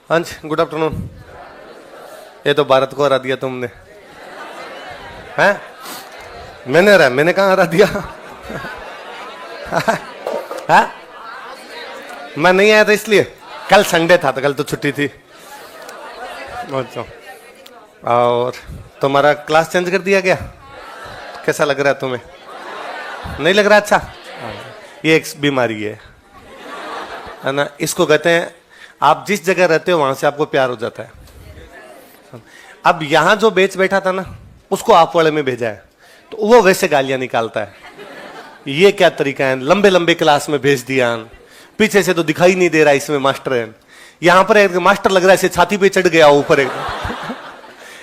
हाँ जी, good afternoon. ये तो भारत को हरा दिया तुमने, हैं? मैंने कहाँ हरा दिया? हाँ? मैं नहीं आया था इसलिए, कल संडे था तो कल तो छुट्टी थी। अच्छा, और तुम्हारा क्लास चेंज कर दिया गया? कैसा लग रहा है तुम्हें? नहीं लग रहा अच्छा? ये एक बीमारी है ना, इसको कहते हैं आप जिस जगह रहते हो वहां से आपको प्यार हो जाता है। अब यहां जो बेच बैठा था ना, उसको आप वाले में भेजा है तो वो वैसे गालियां निकालता है। ये क्या तरीका है, लंबे लंबे क्लास में भेज दिया, पीछे से तो दिखाई नहीं दे रहा इसमें मास्टर है। यहां पर एक मास्टर लग रहा है छाती पे चढ़ गया ऊपर, एक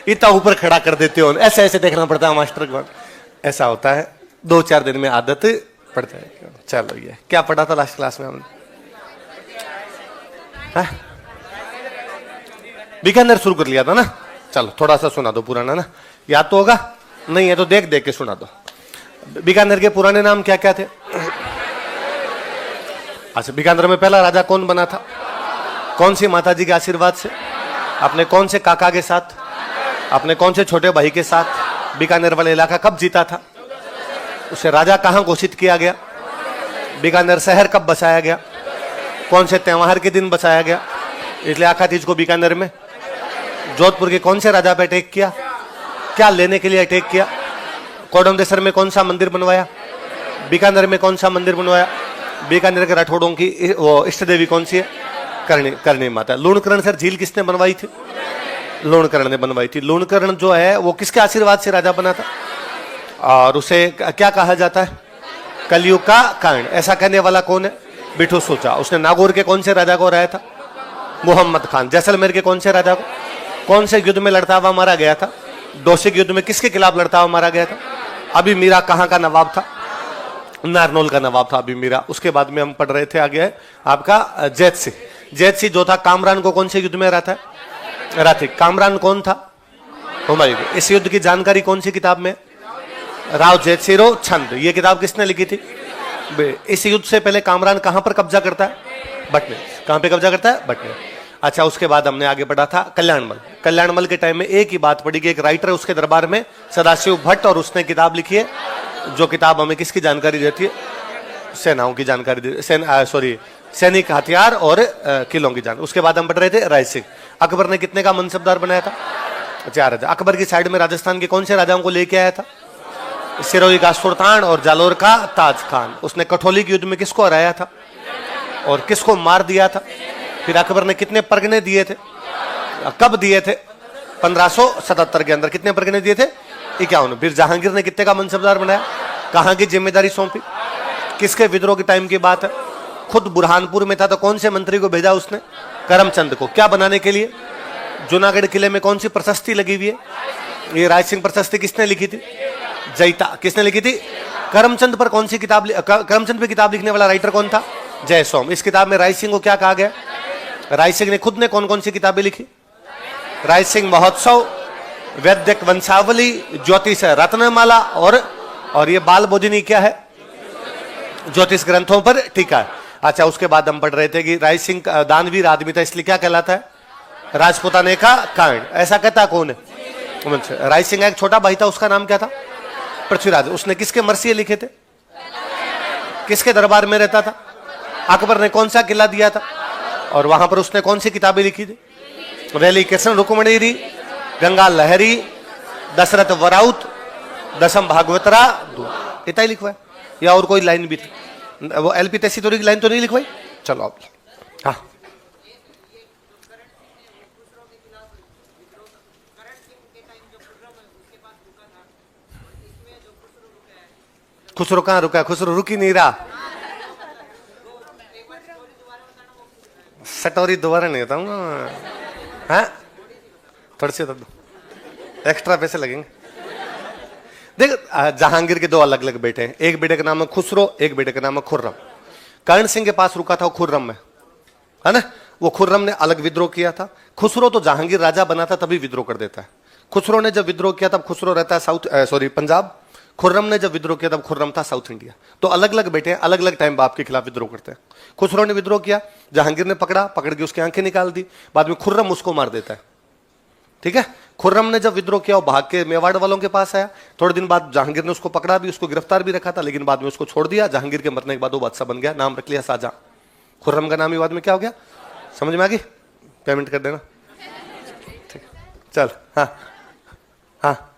इतना ऊपर खड़ा कर देते हो, ऐसे ऐसे देखना पड़ता है मास्टर को। ऐसा होता है, 2-4 दिन में आदत पड़ जाएगी। चलो, ये क्या पढ़ा था लास्ट क्लास में हमने? बीकानेर शुरू कर लिया था ना। चलो थोड़ा सा सुना दो पुराना ना, याद तो होगा नहीं है तो देख देख के सुना दो। बीकानेर के पुराने नाम क्या क्या थे? अच्छा, बीकानेर में पहला राजा कौन बना था? कौन सी माता जी के आशीर्वाद से? अपने कौन से काका के साथ? अपने कौन से छोटे भाई के साथ? बीकानेर वाला इलाका कब जीता था? उसे राजा कहां घोषित किया गया? बीकानेर शहर कब बसाया गया? कौन से त्योहार के दिन बसाया गया? इसलिए आखा तीज को बीकानेर में। जोधपुर के कौन से राजा पे अटैक किया? क्या लेने के लिए अटैक किया? कोडमदेसर में कौन सा मंदिर बनवाया? बीकानेर में कौन सा मंदिर बनवाया? बीकानेर के राठौड़ों की वो इष्ट देवी कौन सी है? करणी माता। लूणकरण सर झील किसने बनवाई थी? लूणकरण ने बनवाई थी। लूणकरण जो है वो किसके आशीर्वाद से राजा बना था और उसे क्या कहा जाता है? कलयुग का कारण। ऐसा कहने वाला कौन है? बिठू सोचा। उसने नागौर के कौन से राजा को हराया था? मोहम्मद खान। जैसलमेर के कौन से राजा को? कौन से युद्ध में लड़ता हुआ मारा गया था? दोषिक युद्ध में किसके खिलाफ लड़ता हुआ मारा गया था? अभी मीरा कहाँ का नवाब था? नारनौल का नवाब था अभी मीरा। उसके बाद में हम पढ़ रहे थे आगे है आपका जैत सिंह। जैत सिंह जो था कामरान को कौन से युद्ध में हरा था? राथी। कामरान कौन था? हुमायूं। इस युद्ध की जानकारी कौन सी किताब में? राव जैतसिंह छंद। ये किताब किसने लिखी थी? इस युद्ध से पहले कामरान कहां पर कब्जा करता है? बटने। कहां पे कब्जा करता है? बटने। अच्छा, उसके बाद हमने आगे पढ़ा था कल्याणमल। कल्याणमल के टाइम में एक ही बात पड़ी कि एक राइटर है उसके दरबार में, सदाशिव भट्ट, और उसने किताब लिखी है जो किताब हमें किसकी जानकारी देती है? सेनाओं की जानकारी, सैनिक हथियार और किलों की जान। उसके बाद हम पढ़ रहे थे राय सिंह। अकबर ने कितने का मनसबदार बनाया था? 4 राजा। अकबर की साइड में राजस्थान के कौन से राजाओं को लेके आया था? सिरोही का सुल्तान और जालोर का ताज खान। उसने कठौली के युद्ध में किसको हराया था और किसको मार दिया था? फिर अकबर ने कितने परगने दिए थे? कब दिए थे? 1577 के अंदर। कितने परगने दिए थे? 51। फिर जहांगीर ने कितने का मनसबदार बनाया? कहां की जिम्मेदारी सौंपी? किसके विद्रोह के टाइम की बात है? खुद बुरहानपुर में था तो कौन से मंत्री को भेजा उसने? करमचंद को। क्या बनाने के लिए? जूनागढ़ किले में कौन सी प्रशस्ति लगी हुई है? ये राय सिंह प्रशस्ति किसने लिखी थी? जयता। किसने लिखी थी? करमचंद पर कौन सी किताब? करमचंद पे किताब लिखने वाला राइटर कौन था? जयसोम। इस किताब में राय सिंह को क्या कहा गया? राय सिंह ने खुद ने कौन कौन सी किताबें लिखी? राय सिंह महोत्सव, वैद्यक वंशावली, ज्योतिष रत्नमाला और ये बाल बोधिनी क्या है? ज्योतिष ग्रंथों पर टीका है। अच्छा, उसके बाद हम पढ़ रहे थे कि राय सिंह दानवीर आदमी था, इसलिए क्या कहलाता है? राजपुताने का कारण। ऐसा कहता कौन है? राय सिंह एक छोटा भाई था, उसका नाम क्या था? पृथ्वीराज। उसने किसके मरसिए लिखे थे? किसके दरबार में रहता था? अकबर ने कौन सा किला दिया था और वहां पर उसने कौन सी किताबें लिखी थी? वैली कृष्ण रुक्मणी, गंगा लहरी, दशरथ वराउत, दशम भागवतरा, इतना ही लिखवाया या और कोई लाइन भी थी? वो एलपी तेसी की लाइन तो नहीं लिखवाई? चलो आप। हाँ, खुसरो कहाँ रुका? खुसरो रुक ही नहीं रहा। सटोरी दोबारा नहीं बताऊंगा। हाँ, थोड़ी सी बता दो, एक्स्ट्रा पैसे लगेंगे। देख, जहांगीर के 2 अलग अलग बेटे हैं। एक बेटे का नाम है खुसरो, एक बेटे का नाम है खुर्रम। कर्ण सिंह के पास रुका था वो खुर्रम में, है ना? वो खुर्रम ने अलग विद्रोह किया था। खुसरो तो जहांगीर राजा बना था तभी विद्रोह कर देता है। खुसरो ने जब विद्रोह किया तब खुसरो रहता है पंजाब। खुर्रम ने जब विद्रोह किया तब खुर्रम था साउथ इंडिया, तो अलग अलग बैठे हैं, अलग अलग टाइम बाप के खिलाफ विद्रोह करते हैं। खुसरो ने विद्रोह किया, जहांगीर ने पकड़ के उसकी आंखें निकाल दी, बाद में खुर्रम उसको मार देता है। ठीक है, खुर्रम ने जब विद्रोह किया वो भाग के मेवाड़ वालों के पास आया, थोड़े दिन बाद जहांगीर ने उसको पकड़ा भी, उसको गिरफ्तार भी रखा था, लेकिन बाद में उसको छोड़ दिया। जहांगीर के मरने के बाद वो बादशाह बन गया, नाम रख लिया शाहजहां। खुर्रम का नाम ही बाद में क्या हो गया, समझ में आ गई? पेमेंट कर देना, ठीक, चल। हाँ हाँ,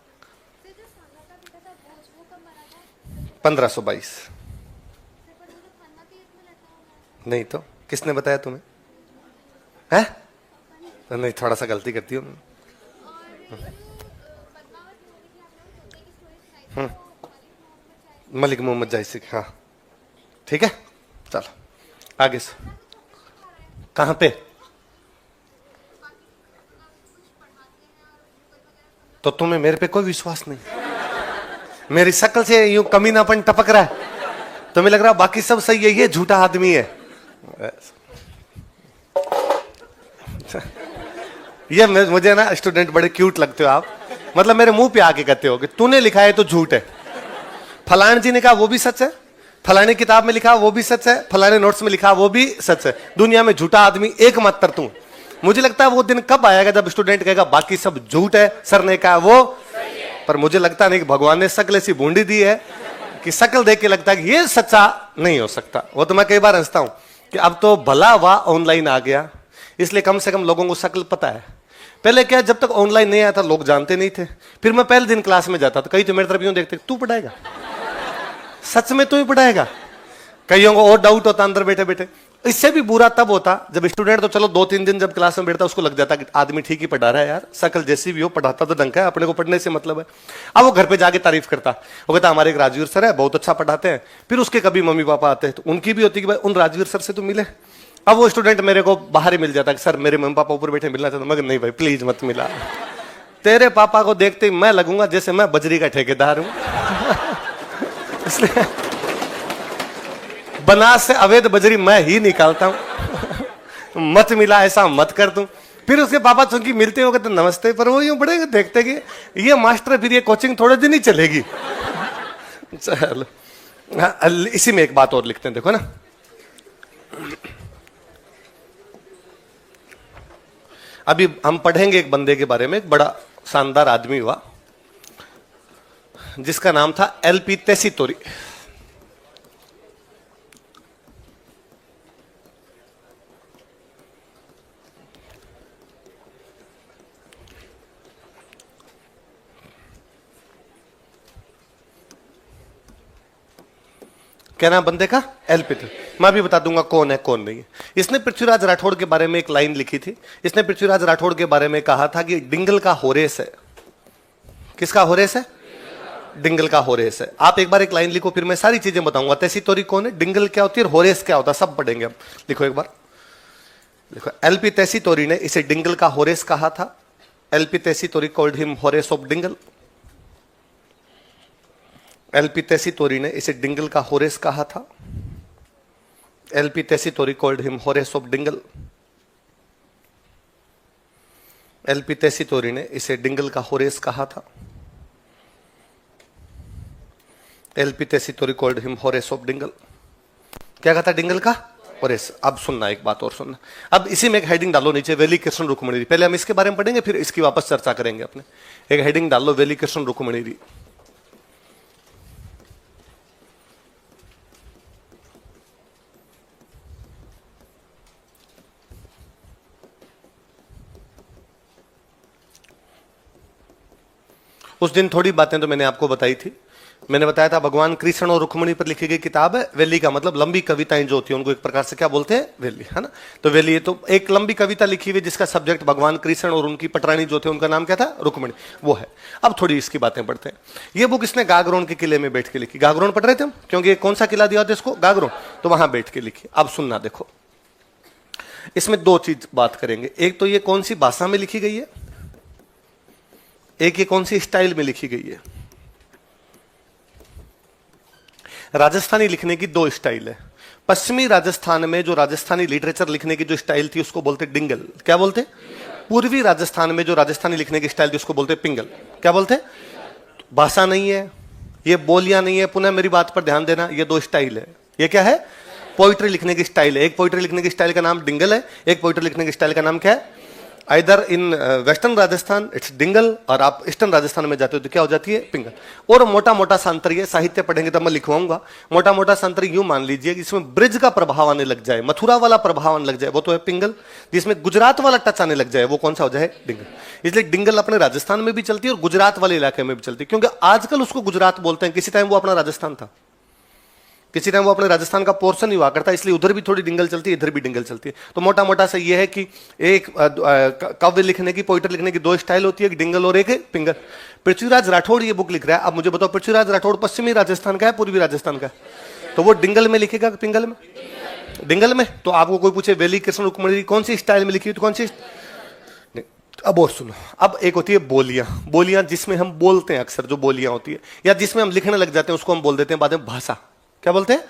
1522। नहीं तो किसने बताया तुम्हें? है नहीं, थोड़ा सा गलती करती हूँ। मलिक मोहम्मद जायसी, हाँ ठीक है, चलो आगे से। कहाँ पे? तो तुम्हें मेरे पे कोई विश्वास नहीं? मेरी शक्ल से यूं कमीनापन टपक रहा है, तुम्हें लग रहा है बाकी सब सही है, ये झूठा आदमी है। ये मुझे ना स्टूडेंट बड़े क्यूट लगते हो आप, मतलब मेरे मुंह पे आके कहते हो कि तूने लिखा है तो झूठ है, फलान जी ने कहा वो भी सच है, फलाने किताब में लिखा वो भी सच है, फलाने नोट्स में लिखा वो भी सच है। दुनिया में झूठा आदमी एकमात्र तू। मुझे लगता है वो दिन कब आएगा जब स्टूडेंट कहेगा बाकी सब झूठ है, सर ने कहा वो, पर मुझे लगता नहीं कि भगवान ने शक्ल ऐसी बूंदी दी है कि शक्ल देख के लगता है कि ये सच्चा नहीं हो सकता। वो तो मैं कई बार हंसता हूं कि अब तो भला वाह ऑनलाइन आ गया, इसलिए कम से कम लोगों को शक्ल पता है। पहले क्या, जब तक ऑनलाइन नहीं आया था लोग जानते नहीं थे। फिर मैं पहले दिन क्लास में जाता था, कई तो मेरी तरफ यूं देखते, तू पढ़ाएगा, सच में तू ही पढ़ाएगा। कईयों को और डाउट होता अंदर बैठे बैठे। इससे भी बुरा तब होता जब स्टूडेंट तो चलो 2-3 दिन जब क्लास में बैठता उसको लग जाता कि आदमी ठीक ही पढ़ा रहा है यार, शक्ल जैसी भी हो पढ़ाता तो ढंग का है, अपने को पढ़ने से मतलब है। अब वो घर पे जाके तारीफ करता, वो कहता हमारे एक राजवीर सर है बहुत अच्छा पढ़ाते हैं। फिर उसके कभी मम्मी पापा आते हैं तो उनकी भी होती कि भाई उन राजवीर सर से तो मिले। अब वो स्टूडेंट मेरे को बाहर ही मिल जाता कि सर मेरे मम्मी पापा ऊपर बैठे मिलना चाहता, मगर नहीं भाई प्लीज मत मिला, तेरे पापा को देखते ही मैं लगूंगा जैसे मैं बजरी का ठेकेदार हूं। इसलिए बनास से अवैध बजरी मैं ही निकालता हूं। मत मिला ऐसा मत कर दूं। फिर उसके पापा चूंकि मिलते हो कहते नमस्ते, पर वो यूं बड़े देखते कि ये मास्टर फिर ये कोचिंग थोड़े दिन ही चलेगी। चलो इसी में एक बात और लिखते हैं, देखो ना, अभी हम पढ़ेंगे एक बंदे के बारे में, एक बड़ा शानदार आदमी हुआ जिसका नाम था एलपी तेसीतोरी। क्या नाम बंदे का? एलपी। मैं भी बता दूंगा कौन है कौन नहीं है। इसने पृथ्वीराज राठौड़ के बारे में एक लाइन लिखी थी। इसने पृथ्वीराज राठौड़ के बारे में कहा था कि डिंगल का होरेस है। किसका होरेस है? डिंगल का होरेस है। आप एक बार एक लाइन लिखो, फिर मैं सारी चीजें बताऊंगा। तेसीतोरी कौन है, डिंगल क्या होती है, होरेस क्या होता है, सब पढ़ेंगे हम। लिखो एक बार, लिखो। एलपी तेसीतोरी ने इसे डिंगल का होरेस कहा था। L P Tessitori called him Horace of Dingal. L P Tessitori ने इसे डिंगल का होरेस कहा था। L P Tessitori called him Horace of Dingal. L P Tessitori ने इसे डिंगल का होरेस कहा था। L P Tessitori called him Horace of Dingal. क्या कहा था? डिंगल का होरेस। अब सुनना, एक बात और सुनना। अब इसी में एक हेडिंग डालो नीचे, वेली कृष्ण रुक्मिणी। पहले हम इसके बारे में पढ़ेंगे, फिर इसकी वापस चर्चा करेंगे अपने। एक हेडिंग डाल लो, वेली कृष्ण रुक्मिणी। उस दिन थोड़ी बातें तो मैंने आपको बताई थी। मैंने बताया था भगवान कृष्ण और रुक्मिणी पर लिखी गई किताब है वेली, का मतलब लंबी कविताएं जो होती हैं उनको एक प्रकार से क्या बोलते हैं? वेली, है ना। तो वेली तो एक लंबी कविता लिखी हुई जिसका सब्जेक्ट भगवान कृष्ण और उनकी पटरानी जो थे उनका नाम क्या था? रुक्मिणी, वो है। अब थोड़ी इसकी बातें पढ़ते हैं। ये बुक इसने गागरोन के किले में बैठ के लिखी। गागरोन पढ़ रहे थे हम, क्योंकि कौन सा किला दिया था इसको? गागरोन। तो वहां बैठ के लिखी। अब सुनना, देखो इसमें दो चीज बात करेंगे। एक तो ये कौन सी भाषा में लिखी गई है, एक ये कौन सी स्टाइल में लिखी गई है। राजस्थानी लिखने की दो स्टाइल है। पश्चिमी राजस्थान में जो राजस्थानी लिटरेचर लिखने की जो स्टाइल थी उसको बोलते डिंगल। क्या बोलते? पूर्वी राजस्थान में जो राजस्थानी लिखने की स्टाइल थी उसको बोलते पिंगल। क्या बोलते? भाषा नहीं है, ये बोलियां नहीं है, पुनः मेरी बात पर ध्यान देना, ये दो स्टाइल है। ये क्या है? पोइट्री लिखने की स्टाइल है। एक पोइट्री लिखने की स्टाइल का नाम डिंगल है, एक पोइट्री लिखने की स्टाइल का नाम क्या है? इधर in western Rajasthan it's Dingal, और आप ईस्टर्न राजस्थान में जाते हो तो क्या हो जाती है? पिंगल। और मोटा मोटा सांतर, ये साहित्य पढ़ेंगे तब मैं लिखवाऊंगा, मोटा मोटा सांतर यूं मान लीजिए कि इसमें ब्रिज का प्रभाव आने लग जाए, मथुरा वाला प्रभाव आने लग जाए, वो तो है पिंगल। जिसमें गुजरात वाला टच आने लग जाए, वो कौन सा हो जाए? डिंगल। इसलिए डिंगल अपने राजस्थान में भी चलती है और गुजरात वाले इलाके में भी चलती है, क्योंकि आजकल उसको गुजरात बोलते हैं, किसी टाइम वो अपना राजस्थान था, किसी टाइम वो अपने राजस्थान का पोर्शन ही हुआ करता है, इसलिए उधर भी थोड़ी डिंगल चलती है, इधर भी डिंगल चलती है। तो मोटा मोटा से ये है कि एक काव्य लिखने की, पोइट्री लिखने की दो स्टाइल होती है, एक डिंगल और एक है पिंगल। पृथ्वीराज राठौड़ ये बुक लिख रहा है, अब मुझे बताओ पृथ्वीराज राठौड़ पश्चिमी राजस्थान का है पूर्वी राजस्थान का है? तो वो डिंगल में लिखेगा कि पिंगल में? डिंगल में। तो आपको कोई पूछे वेली कृष्ण रुक्मणी कौन सी स्टाइल में लिखी हुई, तो कौन सी? अब और सुनो, अब एक होती है बोलियां, बोलियां जिसमें हम बोलते हैं अक्सर, जो बोलियां होती है, या जिसमें हम लिखने लग जाते हैं, उसको हम बोल देते हैं बाद में भाषा। क्या बोलते हैं?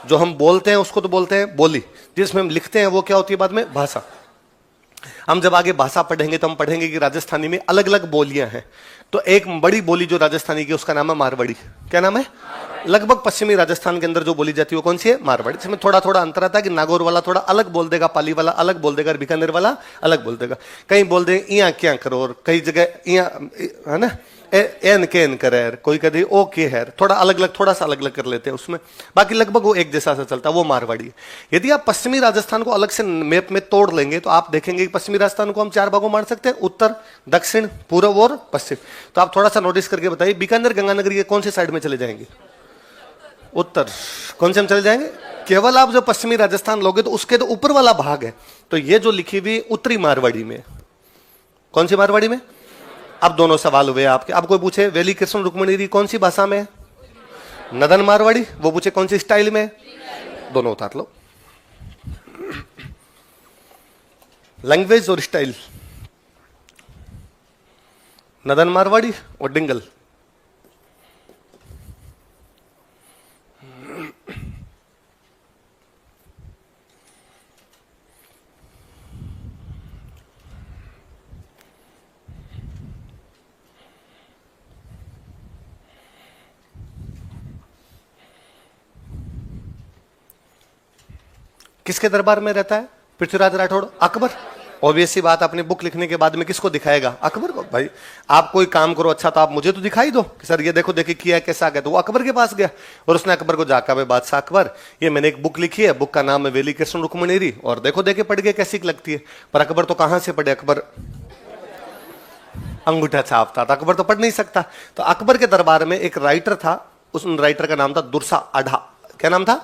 जो हम बोलते हैं उसको तो बोलते हैं बोली, जिसमें हम लिखते हैं वो क्या होती है बाद में? भाषा। हम जब आगे भाषा पढ़ेंगे तो हम पढ़ेंगे कि राजस्थानी में अलग अलग बोलियां हैं। तो एक बड़ी बोली जो राजस्थानी की, उसका नाम है मारवाड़ी। क्या नाम है? लगभग पश्चिमी राजस्थान के अंदर जो बोली जाती है वो कौन सी है? मारवाड़ी। इसमें थोड़ा थोड़ा अंतर आता है कि नागौर वाला थोड़ा अलग बोल देगा, पाली वाला अलग बोल देगा, बीकानेर वाला अलग बोल देगा। कहीं बोल देंगे इया क्या करो, और कई जगह इया, है ना, एन के एन करे, कोई कभी ओ के है, थोड़ा अलग अलग, थोड़ा सा अलग अलग कर लेते हैं उसमें, बाकी लगभग वो एक जैसा सा चलता है, वो मारवाड़ी है। यदि आप पश्चिमी राजस्थान को अलग से मैप में तोड़ लेंगे तो आप देखेंगे कि पश्चिमी राजस्थान को हम 4 भागों में बांट सकते हैं, उत्तर, दक्षिण, पूर्व और पश्चिम। तो आप थोड़ा सा नोटिस करके बताइए, बीकानेर गंगानगर ये कौन से साइड में चले जाएंगे? उत्तर। कौन से हम चले जाएंगे? केवल आप जो पश्चिमी राजस्थान लोगे तो उसके तो ऊपर वाला भाग है, तो ये जो लिखी हुई उत्तरी मारवाड़ी में। कौन सी मारवाड़ी में? अब दोनों सवाल हुए आपके। अब कोई पूछे वेली कृष्ण रुक्मणी कौन सी भाषा में? नदन मारवाड़ी। वो पूछे कौन सी स्टाइल में? दोनों उतार लो। लैंग्वेज और स्टाइल, नदन मारवाड़ी और डिंगल। किसके दरबार में रहता है पृथ्वीराज राठौड़? अकबर। ऑब्वियस सी बात, अपनी बुक लिखने के बाद में किसको दिखाएगा? अकबर को। भाई आप कोई काम करो अच्छा तो आप मुझे तो दिखाई दो कि सर ये देखो देखिए किया कैसा गया। तो वो अकबर के पास गया और उसने अकबर को जाकर, भाई बादशाह अकबर, ये मैंने एक बुक लिखी है, बुक का नाम है वेली कृष्ण रुक्मणी, और देखो देखे पढ़ के कैसी लगती है। पर अकबर तो कहां से पढ़े? अकबर अंगूठा छापता था, अकबर तो पढ़ नहीं सकता। तो अकबर के दरबार में एक राइटर था, उस राइटर का नाम था दुर्सा आढ़ा। क्या नाम था?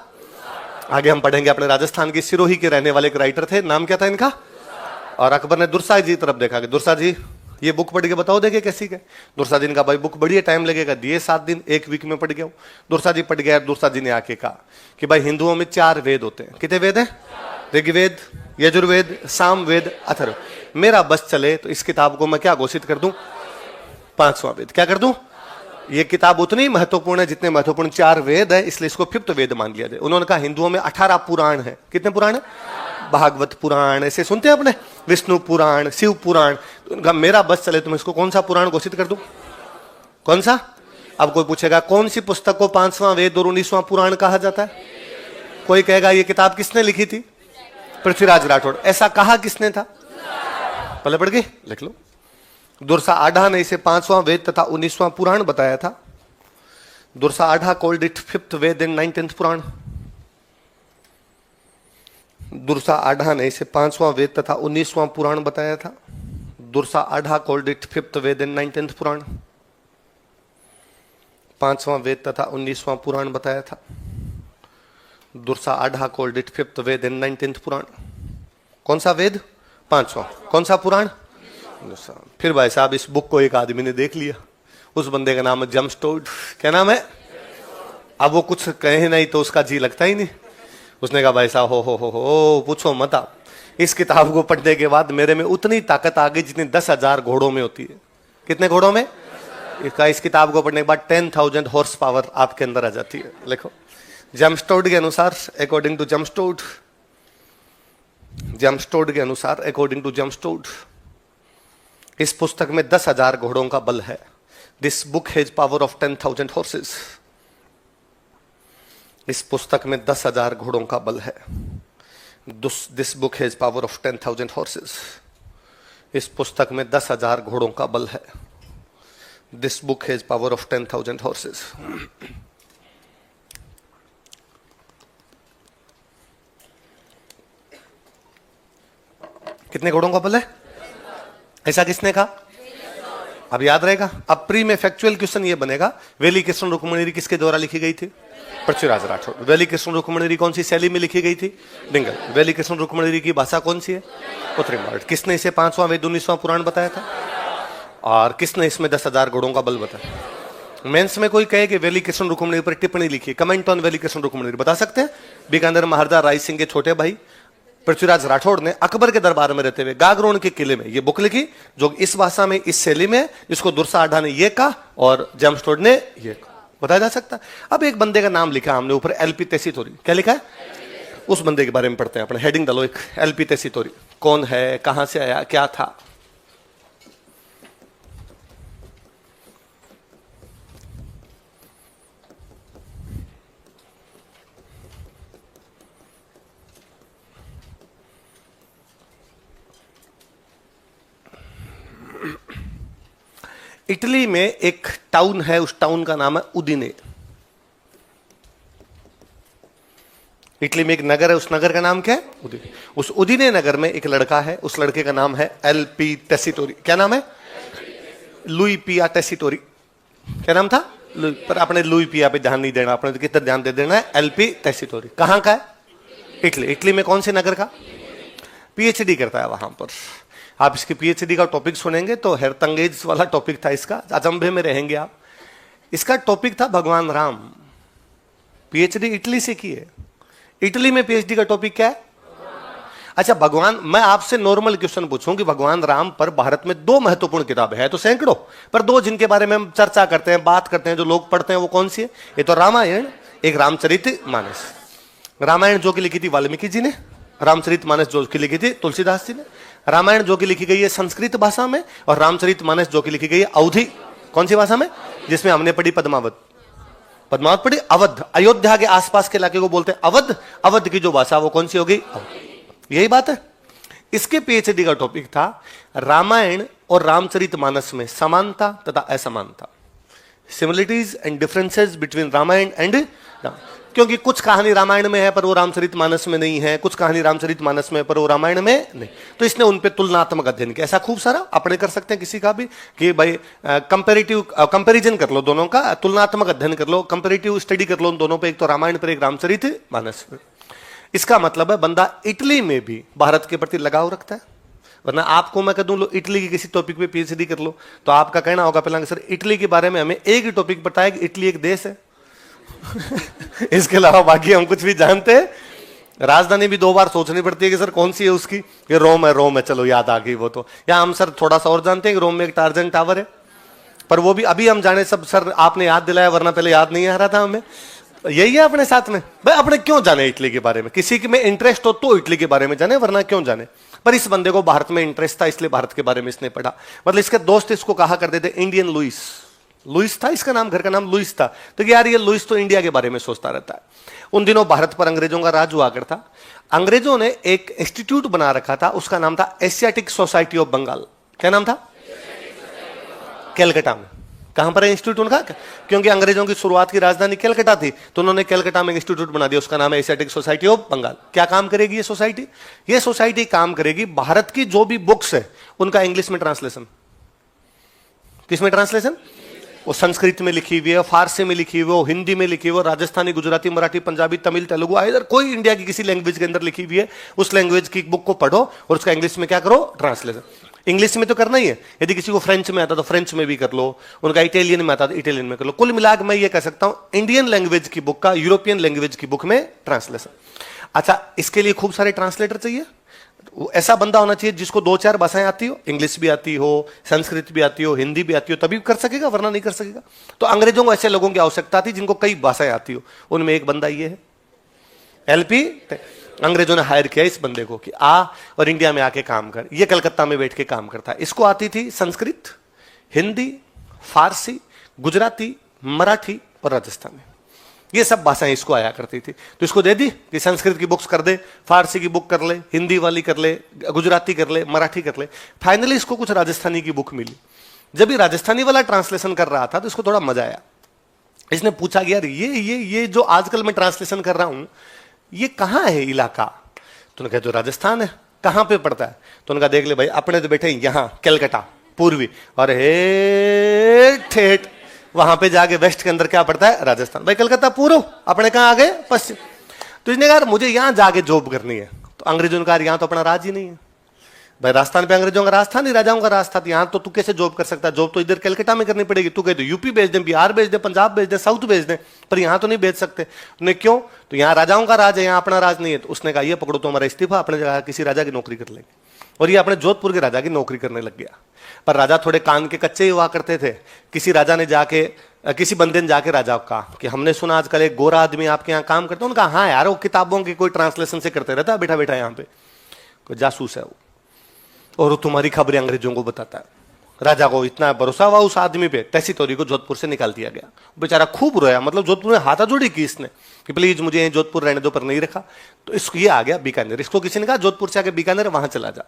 आगे हम पढ़ेंगे। अपने राजस्थान की सिरोही के रहने वाले एक राइटर थे, नाम क्या था इनका? और अकबर ने दुर्सा जी तरफ देखा कि दुर्सा जी ये बुक पढ़ के बताओ देखे कैसी है। दुर्सा जी ने कहा भाई बुक बढ़िया, टाइम लगेगा। दिए 7 दिन, 1 वीक में पढ़ गया। दुर्सा जी पढ़ गया। दुर्सा जी ने आके कहा कि भाई हिंदुओं में 4 वेद होते हैं। कितने वेद हैं? ऋग्वेद, यजुर्वेद, सामवेद, अथर्व। मेरा बस चले तो इस किताब को मैं क्या घोषित कर दूं? 5वां वेद। क्या कर दूं? ये किताब उतनी महत्वपूर्ण है जितने महत्वपूर्ण 4 वेद है, इसलिए इसको 5th वेद मान लिया जाए। उन्होंने कहा हिंदुओं में 18 पुराण है। कितने पुराण है? भागवत पुराण, ऐसे सुनते हैं अपने, विष्णु पुराण, शिव पुराण। तो उनका मेरा बस चले तो मैं इसको कौन सा पुराण घोषित कर दूं? कौन सा? अब कोई पूछेगा कौन सी पुस्तक को 5वां वेद और 19वां पुराण कहा जाता है? कोई कहेगा ये किताब किसने लिखी थी? पृथ्वीराज राठौड़। ऐसा कहा किसने था? पहले पढ़ गई, लिख लो। दुर्सा आढ़ा ने इसे 5वां वेद तथा 19वां पुराण बताया था। Dursa Adha called it 5th Veda and 19th Purana. Dursa Adha ने इसे 5वां वेद तथा 19वां पुराण बताया था। Dursa Adha called it 5th Veda and 19th Purana. 5वां वेद तथा 19वां पुराण बताया था। Dursa Adha called it 5th Veda and 19th Purana. कौन सा वेद? 5वां। कौन सा पुराण? फिर भाई साहब इस बुक को एक आदमी ने देख लिया, उस बंदे का नाम है जेम्स टोड। क्या नाम है? अब वो कुछ कहे नहीं तो उसका जी लगता ही नहीं। उसने कहा भाई साहब हो पूछो मत आप, इस किताब को पढ़ने के बाद मेरे में उतनी ताकत आ गई जितनी 10,000 घोड़ों में होती है। कितने घोड़ों में? इस किताब को पढ़ने के बाद 10,000 हॉर्स पावर आपके अंदर आ जाती है। लिखो जेम्स टोड के अनुसार, according to James Tod, James Tod के अनुसार, अकॉर्डिंग टू जेम्स टोड, इस पुस्तक में 10,000 घोड़ों का बल है। This book has power of 10,000 horses. इस पुस्तक में 10,000 घोड़ों का बल है। This book has power of 10,000 horses. इस पुस्तक में 10,000 घोड़ों का बल है। This book has power of 10,000 horses. कितने घोड़ों का बल है? ऐसा किसने कहा? अब याद रहेगा। अब प्री में फैक्चुअल क्वेश्चन ये बनेगा, वेली कृष्ण रुक्मणी किसके द्वारा लिखी गई थी? पृथ्वीराज राठौर। वेली कृष्ण रुक्मणी कौन सी शैली में लिखी गई थी? डिंगल। वेली कृष्ण रुक्मणी की भाषा कौन सी है? उत्तरी मराठी। किसने इसे 5वां वेद 19वां पुराण बताया था? और किसने इसमें 10,000 घोड़ों का बल बताया? मेंस में कोई कहे कि वेली कृष्ण रुक्मणी पर टिप्पणी लिखी, कमेंट ऑन वेली कृष्ण रुक्मणी, बता सकते हैं? बीकानेर महाराजा राय सिंह के छोटे भाई पृथ्वीराज राठौड़ ने अकबर के दरबार में रहते हुए गागरोन के किले में ये बुक लिखी, जो इस भाषा में, इस शैली में, जिसको दुर्सा आढ़ा ने ये कहा और जेम्स टोड ने ये कहा। बताया जा सकता है। अब एक बंदे का नाम लिखा हमने ऊपर, एलपी तेसीतोरी। क्या लिखा है? उस बंदे के बारे में पढ़ते हैं अपने। हेडिंग डालो एक, एलपी तेसीतोरी। कौन है, कहां से आया, क्या था? इटली में एक टाउन है, उस टाउन का नाम है उदिने। इटली में एक नगर है, उस नगर का नाम क्या है? उदिने। उस उदिने नगर में एक लड़का है, उस लड़के का नाम है एलपी टेसीटोरी। क्या नाम है? लुई पिया टेसीटोरी। क्या नाम था? लुई। पर अपने लुई पिया पे ध्यान नहीं देना, अपने तो कितना ध्यान दे देना है एलपी टेसीटोरी। कहां का है? इटली। इटली में कौन से नगर का? पीएचडी करता है वहां पर। आप इसकी पीएचडी का टॉपिक सुनेंगे तो हेरतंगेज वाला टॉपिक था इसका, अचंभे में रहेंगे आप। इसका टॉपिक था भगवान राम। पीएचडी इटली से की है। इटली में पीएचडी का टॉपिक क्या है? अच्छा भगवान, मैं आपसे नॉर्मल क्वेश्चन पूछूं कि भगवान राम पर भारत में 2 महत्वपूर्ण किताबें हैं, तो सैकड़ों, पर 2 जिनके बारे में हम चर्चा करते हैं, बात करते हैं, जो लोग पढ़ते हैं, वो कौन सी है? ये तो रामायण, एक रामचरितमानस। रामायण जो कि लिखी थी वाल्मीकि जी ने, रामचरितमानस जो कि लिखी थी तुलसीदास जी ने। रामायण जो कि लिखी गई है संस्कृत भाषा में, और रामचरितमानस जो कि लिखी गई है अवधी, कौन सी भाषा में? जिसमें हमने पढ़ी पद्मावत। पद्मावत पढ़ी। अवध, अयोध्या के आसपास के इलाके को बोलते हैं अवध। अवध की जो भाषा वो कौन सी होगी? यही बात है। इसके पीएचडी का टॉपिक था रामायण और रामचरितमानस में समानता तथा असमानता, similarities and differences between Ramayan and Ram. क्योंकि कुछ कहानी रामायण में है पर वो रामचरितमानस में नहीं है, कुछ कहानी रामचरितमानस में पर वो रामायण में नहीं, तो इसने उन पे तुलनात्मक अध्ययन किया। ऐसा खूब सारा अपने कर सकते हैं किसी का भी कि भाई कंपैरिजन कर लो दोनों का, तुलनात्मक अध्ययन कर लो, कंपैरेटिव स्टडी कर लो उन दोनों पे, एक तो रामायण पर, एक रामचरितमानस पर। इसका मतलब है बंदा इटली में भी भारत के प्रति लगाव रखता है। वरना आपको मैं कह दूं लो इटली की किसी टॉपिक पे पीएचडी कर लो, तो आपका कहना होगा पहला सर इटली के बारे में हमें एक ही टॉपिक बताया कि इटली एक देश है। इसके अलावा बाकी हम कुछ भी जानते हैं? राजधानी भी 2 बार सोचनी पड़ती है कि सर कौन सी है उसकी, ये रोम है, रोम है, चलो याद आ गई वो तो। या हम सर थोड़ा सा और जानते हैं कि रोम में एक टार्जन टावर है, पर वो भी अभी हम जाने सब सर आपने याद दिलाया, वरना पहले याद नहीं आ रहा था हमें। यही है अपने साथ में भाई, अपने क्यों जाने इटली के बारे में? किसी के में इंटरेस्ट हो तो इटली के बारे में जाने, वरना क्यों जाने? पर इस बंदे को भारत में इंटरेस्ट था, इसलिए भारत के बारे में इसने पढ़ा। मतलब इसके दोस्त इसको कहा करते थे इंडियन लुइस। लुइस था इसका नाम, घर का नाम लुइस था। तो यार ये लुइस तो इंडिया के बारे में सोचता रहता है। उन दिनों भारत पर अंग्रेजों का राज हुआ करता। अंग्रेजों ने एक इंस्टीट्यूट बना रखा था, उसका नाम था एशियाटिक सोसाइटी ऑफ बंगाल। क्या नाम था? कैलकाटा में। कहां पर है इंस्टीट्यूट उनका? क्योंकि अंग्रेजों की शुरुआत की राजधानी कैलकाटा थी, तो उन्होंने कैलकाटा में इंस्टीट्यूट बना दिया, उसका नाम है एशियाटिक सोसाइटी ऑफ बंगाल। क्या काम करेगी ये सोसाइटी? ये सोसाइटी काम करेगी भारत की जो भी बुक्स है उनका इंग्लिश में ट्रांसलेशन। किसमें ट्रांसलेशन? वो संस्कृत में लिखी हुई है, फारसी में लिखी हुई है, हिंदी में लिखी हुई है, राजस्थानी, गुजराती, मराठी, पंजाबी, तमिल, तेलुगु, इधर कोई इंडिया की किसी लैंग्वेज के अंदर लिखी हुई है, उस लैंग्वेज की बुक को पढ़ो और उसका इंग्लिश में क्या करो? ट्रांसलेशन। इंग्लिश में तो करना ही है, यदि किसी को फ्रेंच में आता तो फ्रेंच में भी कर लो, उनका इटालियन में आता तो इटालियन में कर लो। कुल मिलाकर मैं ये कह सकता हूं इंडियन लैंग्वेज की बुक का यूरोपियन लैंग्वेज की बुक में ट्रांसलेशन। अच्छा, इसके लिए खूब सारे ट्रांसलेटर चाहिए। ऐसा बंदा होना चाहिए जिसको 2-4 भाषाएं आती हो, इंग्लिश भी आती हो, संस्कृत भी आती हो, हिंदी भी आती हो, तभी कर सकेगा, वरना नहीं कर सकेगा। तो अंग्रेजों को ऐसे लोगों की आवश्यकता थी जिनको कई भाषाएं आती हो। उनमें एक बंदा ये है, एलपी। अंग्रेजों ने हायर किया इस बंदे को कि आ और इंडिया में आके काम कर। ये कलकत्ता में बैठ के काम करता है। इसको आती थी संस्कृत, हिंदी, फारसी, गुजराती, मराठी और राजस्थानी। ये सब भाषाएं इसको आया करती थी। तो इसको दे दी कि संस्कृत की बुक्स कर दे, फारसी की बुक कर ले, हिंदी वाली कर ले, गुजराती कर ले, मराठी कर ले। फाइनली इसको कुछ राजस्थानी की बुक मिली। जब ये राजस्थानी वाला ट्रांसलेशन कर रहा था तो इसको थोड़ा मजा आया। इसने पूछा कि यार ये जो आजकल मैं ट्रांसलेशन कर रहा हूं ये कहां है इलाका? तो उन्होंने कहा जो राजस्थान है। कहां पे पड़ता है? तो उनका देख ले भाई, अपने तो बैठे यहां कलकत्ता पूर्वी, और हे ठेठ वहां पे जाके वेस्ट के अंदर क्या पड़ता है? राजस्थान। भाई कलकत्ता पूर्व, अपने कहां आ गए? पश्चिम। तो इसने कहा मुझे यहां जाके जॉब करनी है। तो अंग्रेजों ने कहा यहां तो अपना राज ही नहीं है भाई, राजस्थान पे अंग्रेजों का राज था नहीं, राजाओं का राज था। यहां तो तू कैसे जॉब कर सकता है? जॉब तो इधर कलकत्ता में करनी पड़ेगी। तू कहे तो यूपी भेज दे, बिहार भेज दे, पंजाब भेज दे, साउथ भेज दे, पर यहां तो नहीं भेज सकते। उन्हें क्यों? तो यहाँ राजाओं का राज है, यहाँ अपना राज नहीं है। तो उसने कहा ये पकड़ो तो हमारा इस्तीफा, अपने जगह किसी राजा की नौकरी कर लेंगे। और ये अपने जोधपुर के राजा की नौकरी करने लग गया। पर राजा थोड़े कान के कच्चे ही हुआ करते थे। किसी राजा ने जाके, किसी बंदे ने जाके राजा को कहा कि हमने सुना आजकल एक गोरा आदमी आपके यहाँ काम करता है। उनका हाँ यार वो किताबों की कोई ट्रांसलेशन से करते रहता है बैठा बैठा यहाँ पे, कोई जासूस है वो, और वो तुम्हारी खबरें अंग्रेजों को बताता है। राजा को इतना भरोसा हुआ उस आदमी पे, तहसीतौरी को जोधपुर से निकाल दिया गया। बेचारा खूब रोया, मतलब जोधपुर में हाथाजोड़ी की इसने कि प्लीज मुझे जोधपुर रहने दो, पर नहीं रखा। तो इसको ये आ गया बीकानेर। इसको किसी ने कहा जोधपुर से आके बीकानेर, वहां चला जा।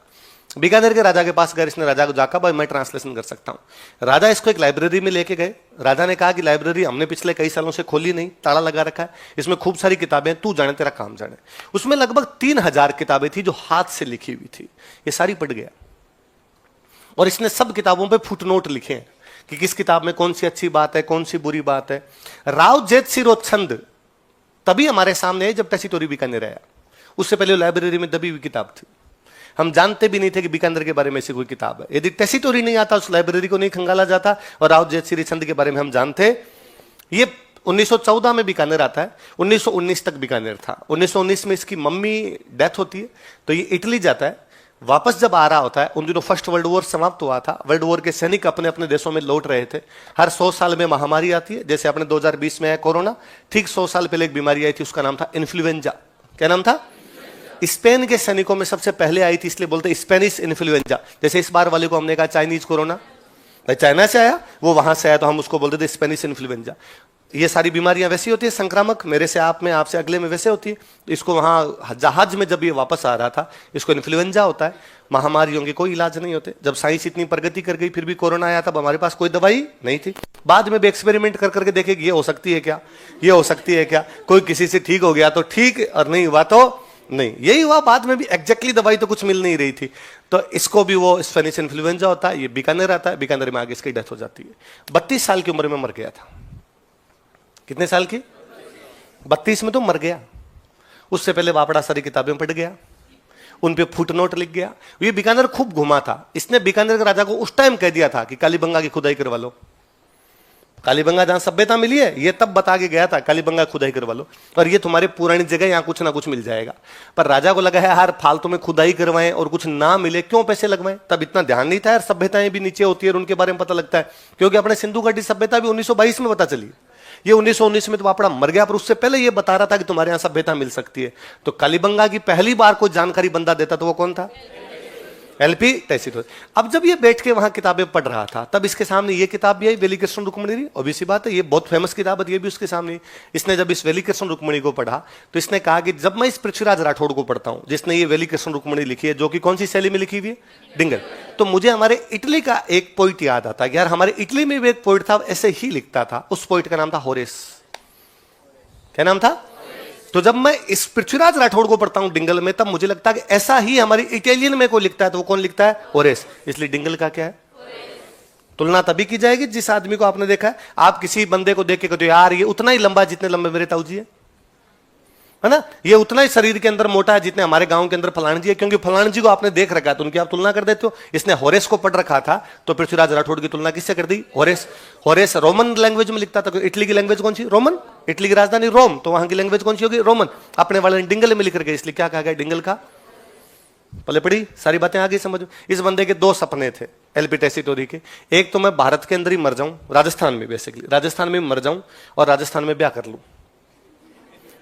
बीकानेर के राजा के पास गए। इसने राजा को जाकर भाई मैं ट्रांसलेशन कर सकता हूं। राजा इसको एक लाइब्रेरी में लेके गए। राजा ने कहा कि लाइब्रेरी हमने पिछले कई सालों से खोली नहीं, ताला लगा रखा है, इसमें खूब सारी किताबें, तू जाने तेरा काम जाने। उसमें लगभग 3000 किताबें थी जो हाथ से लिखी हुई थी। ये सारी पढ़ गया और इसने सब किताबों पे फुटनोट लिखे हैं कि किस किताब में कौन सी अच्छी बात है, कौन सी बुरी बात है। राव जेठ सिरोच्छंद तभी हमारे सामने है जब तहसीतौरी बीकानेर आया। उससे पहले लाइब्रेरी में दबी हुई किताब थी। हम जानते भी नहीं थे कि बीकानेर के बारे में ऐसी कोई किताब है। यदि तहसीतौरी नहीं आता उस लाइब्रेरी को नहीं खंगाला जाता। और राव जेठ सिरोच्छंद के बारे में हम जानते। ये 1914 में बीकानेर आता है, 1919 तक बीकानेर था। 1919 में इसकी मम्मी डेथ होती है तो ये इटली जाता है। वापस जब आ रहा होता है, उन दिनों फर्स्ट वर्ल्ड वॉर समाप्त हुआ था। वर्ल्ड वॉर के सैनिक अपने अपने देशों में लौट रहे थे। हर 100 साल में महामारी आती है, जैसे अपने 2020 में है कोरोना, ठीक 100 साल पहले एक बीमारी आई थी, उसका नाम था इन्फ्लुएंजा। क्या नाम था? स्पेन के सैनिकों में सबसे पहले आई थी, इसलिए बोलते स्पेनिश इन्फ्लुएंजा। जैसे इस बार वाले को हमने कहा चाइनीज कोरोना, भाई चाइना से आया, वो वहां से आया, तो हम उसको बोलते थे स्पेनिश इन्फ्लुएंजा। ये सारी बीमारियां वैसी होती है संक्रामक, मेरे से आप में, आपसे अगले में वैसे होती है। तो इसको वहां जहाज में जब ये वापस आ रहा था, इसको इन्फ्लुएंजा होता है। महामारियों के कोई इलाज नहीं होते। जब साइंस इतनी प्रगति कर गई फिर भी कोरोना आया, तब हमारे पास कोई दवाई नहीं थी। बाद में भी एक्सपेरिमेंट कर करके देखेगी ये हो सकती है क्या, ये हो सकती है क्या। कोई किसी से ठीक हो गया तो ठीक, और नहीं हुआ तो नहीं। यही हुआ बाद में भी, एग्जैक्टली दवाई तो कुछ मिल नहीं रही थी। तो इसको भी वो स्पेनिश इन्फ्लुएंजा होता है। ये बीकानेर आता है, बीकानेर में आगे इसकी डेथ हो जाती है। 32 साल की उम्र में मर गया था। कितने साल की? 32 में तो मर गया। उससे पहले वापड़ा सारी किताबें पढ़ गया, उन पे फुटनोट लिख गया। ये बीकानेर खूब घुमा था। इसने बीकानेर के राजा को उस टाइम कह दिया था कि कालीबंगा की खुदाई करवा लो। कालीबंगा जहां सभ्यता मिली है ये तब बता के गया था, कालीबंगा खुदाई करवा लो, और ये तुम्हारी पुरानी जगह, यहां कुछ ना कुछ मिल जाएगा। पर राजा को लगा है यार फालतू में खुदाई करवाएं और कुछ ना मिले, क्यों पैसे लगवाएं। तब इतना ध्यान नहीं था यार, सभ्यताएं भी नीचे होती है और उनके बारे में पता लगता है। क्योंकि अपने सिंधु घाटी सभ्यता भी 1922 में पता चली। ये 1919 में तो वापड़ा मर गया, पर उससे पहले ये बता रहा था कि तुम्हारे यहां सभ्यता मिल सकती है। तो कालीबंगा की पहली बार कोई जानकारी बंदा देता तो वो कौन था? एलपी तहसीतौरी। अब जब ये बैठ के वहां किताबें पढ़ रहा था, तब इसके सामने ये किताब भी आई, वेली कृष्ण रुक्मणी। ऑब्वियस बात है, ये बहुत फेमस किताब है, ये भी उसके सामने। इसने जब इस वेली कृष्ण रुक्मणी को पढ़ा तो इसने कहा कि जब मैं इस पृथ्वीराज राठौड़ को पढ़ता हूं, जिसने ये वेली कृष्ण रुक्मणी लिखी है, जो कि कौन सी शैली में लिखी हुई है? डिंगल। तो मुझे हमारे इटली का एक पोइट याद आता है कि यार हमारे इटली में भी एक पोइट था, ऐसे ही लिखता था। उस पोइट का नाम था होरेस। क्या नाम था? तो जब मैं इस पृथ्वीराज राठौड़ को पढ़ता हूं डिंगल में, तब मुझे लगता है कि ऐसा ही हमारी इटालियन में कोई लिखता है, तो वो कौन लिखता है? होरेस। इसलिए डिंगल का क्या है? तुलना तभी की जाएगी जिस आदमी को आपने देखा है। आप किसी बंदे को देख के कहते हो यार ये उतना ही लंबा जितने लंबे मेरे ताऊ जी है ना, ये उतना ही शरीर के अंदर मोटा है जितने हमारे गांव के अंदर फलान जी है, क्योंकि फलान जी को आपने देख रखा है तो उनकी आप तुलना कर देते हो। इसने होरेस को पढ़ रखा था तो पृथ्वीराज राठौड़ की तुलना किससे कर दी? होरेस। होरेस रोमन लैंग्वेज में लिखता था। इटली की लैंग्वेज कौन सी? रोमन। इटली की राजधानी रोम, तो वहां की लैंग्वेज कौन सी होगी? रोमन। अपने वाले ने डिंगल में लिख गए, इसलिए क्या कहा गया? डिंगल का। पहले पढ़ी सारी बातें आगे समझो। इस बंदे के 2 सपने थे एलपी तहसीतौरी के। एक तो मैं भारत के अंदर ही मर जाऊं, राजस्थान में, बेसिकली राजस्थान में मर जाऊं और राजस्थान में ब्याह कर लूं।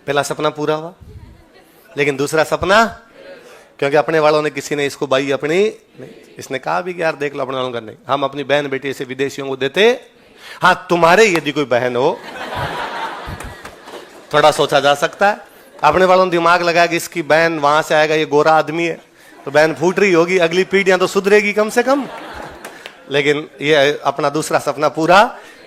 पहला सपना पूरा हुआ, लेकिन दूसरा सपना, क्योंकि अपने वालों ने, किसी ने इसको बाई अपनी नहीं, इसने कहा भी कि यार देख लो अपने वालों का नहीं, हम अपनी बहन बेटी ऐसे विदेशियों को देते। हाँ तुम्हारे यदि कोई बहन हो थोड़ा सोचा जा सकता है। अपने वालों ने दिमाग लगाया कि इसकी बहन वहां से आएगा, ये गोरा आदमी है, तो बहन फूट रही होगी, अगली पीढ़ियां तो सुधरेगी कम से कम। लेकिन ये अपना दूसरा सपना पूरा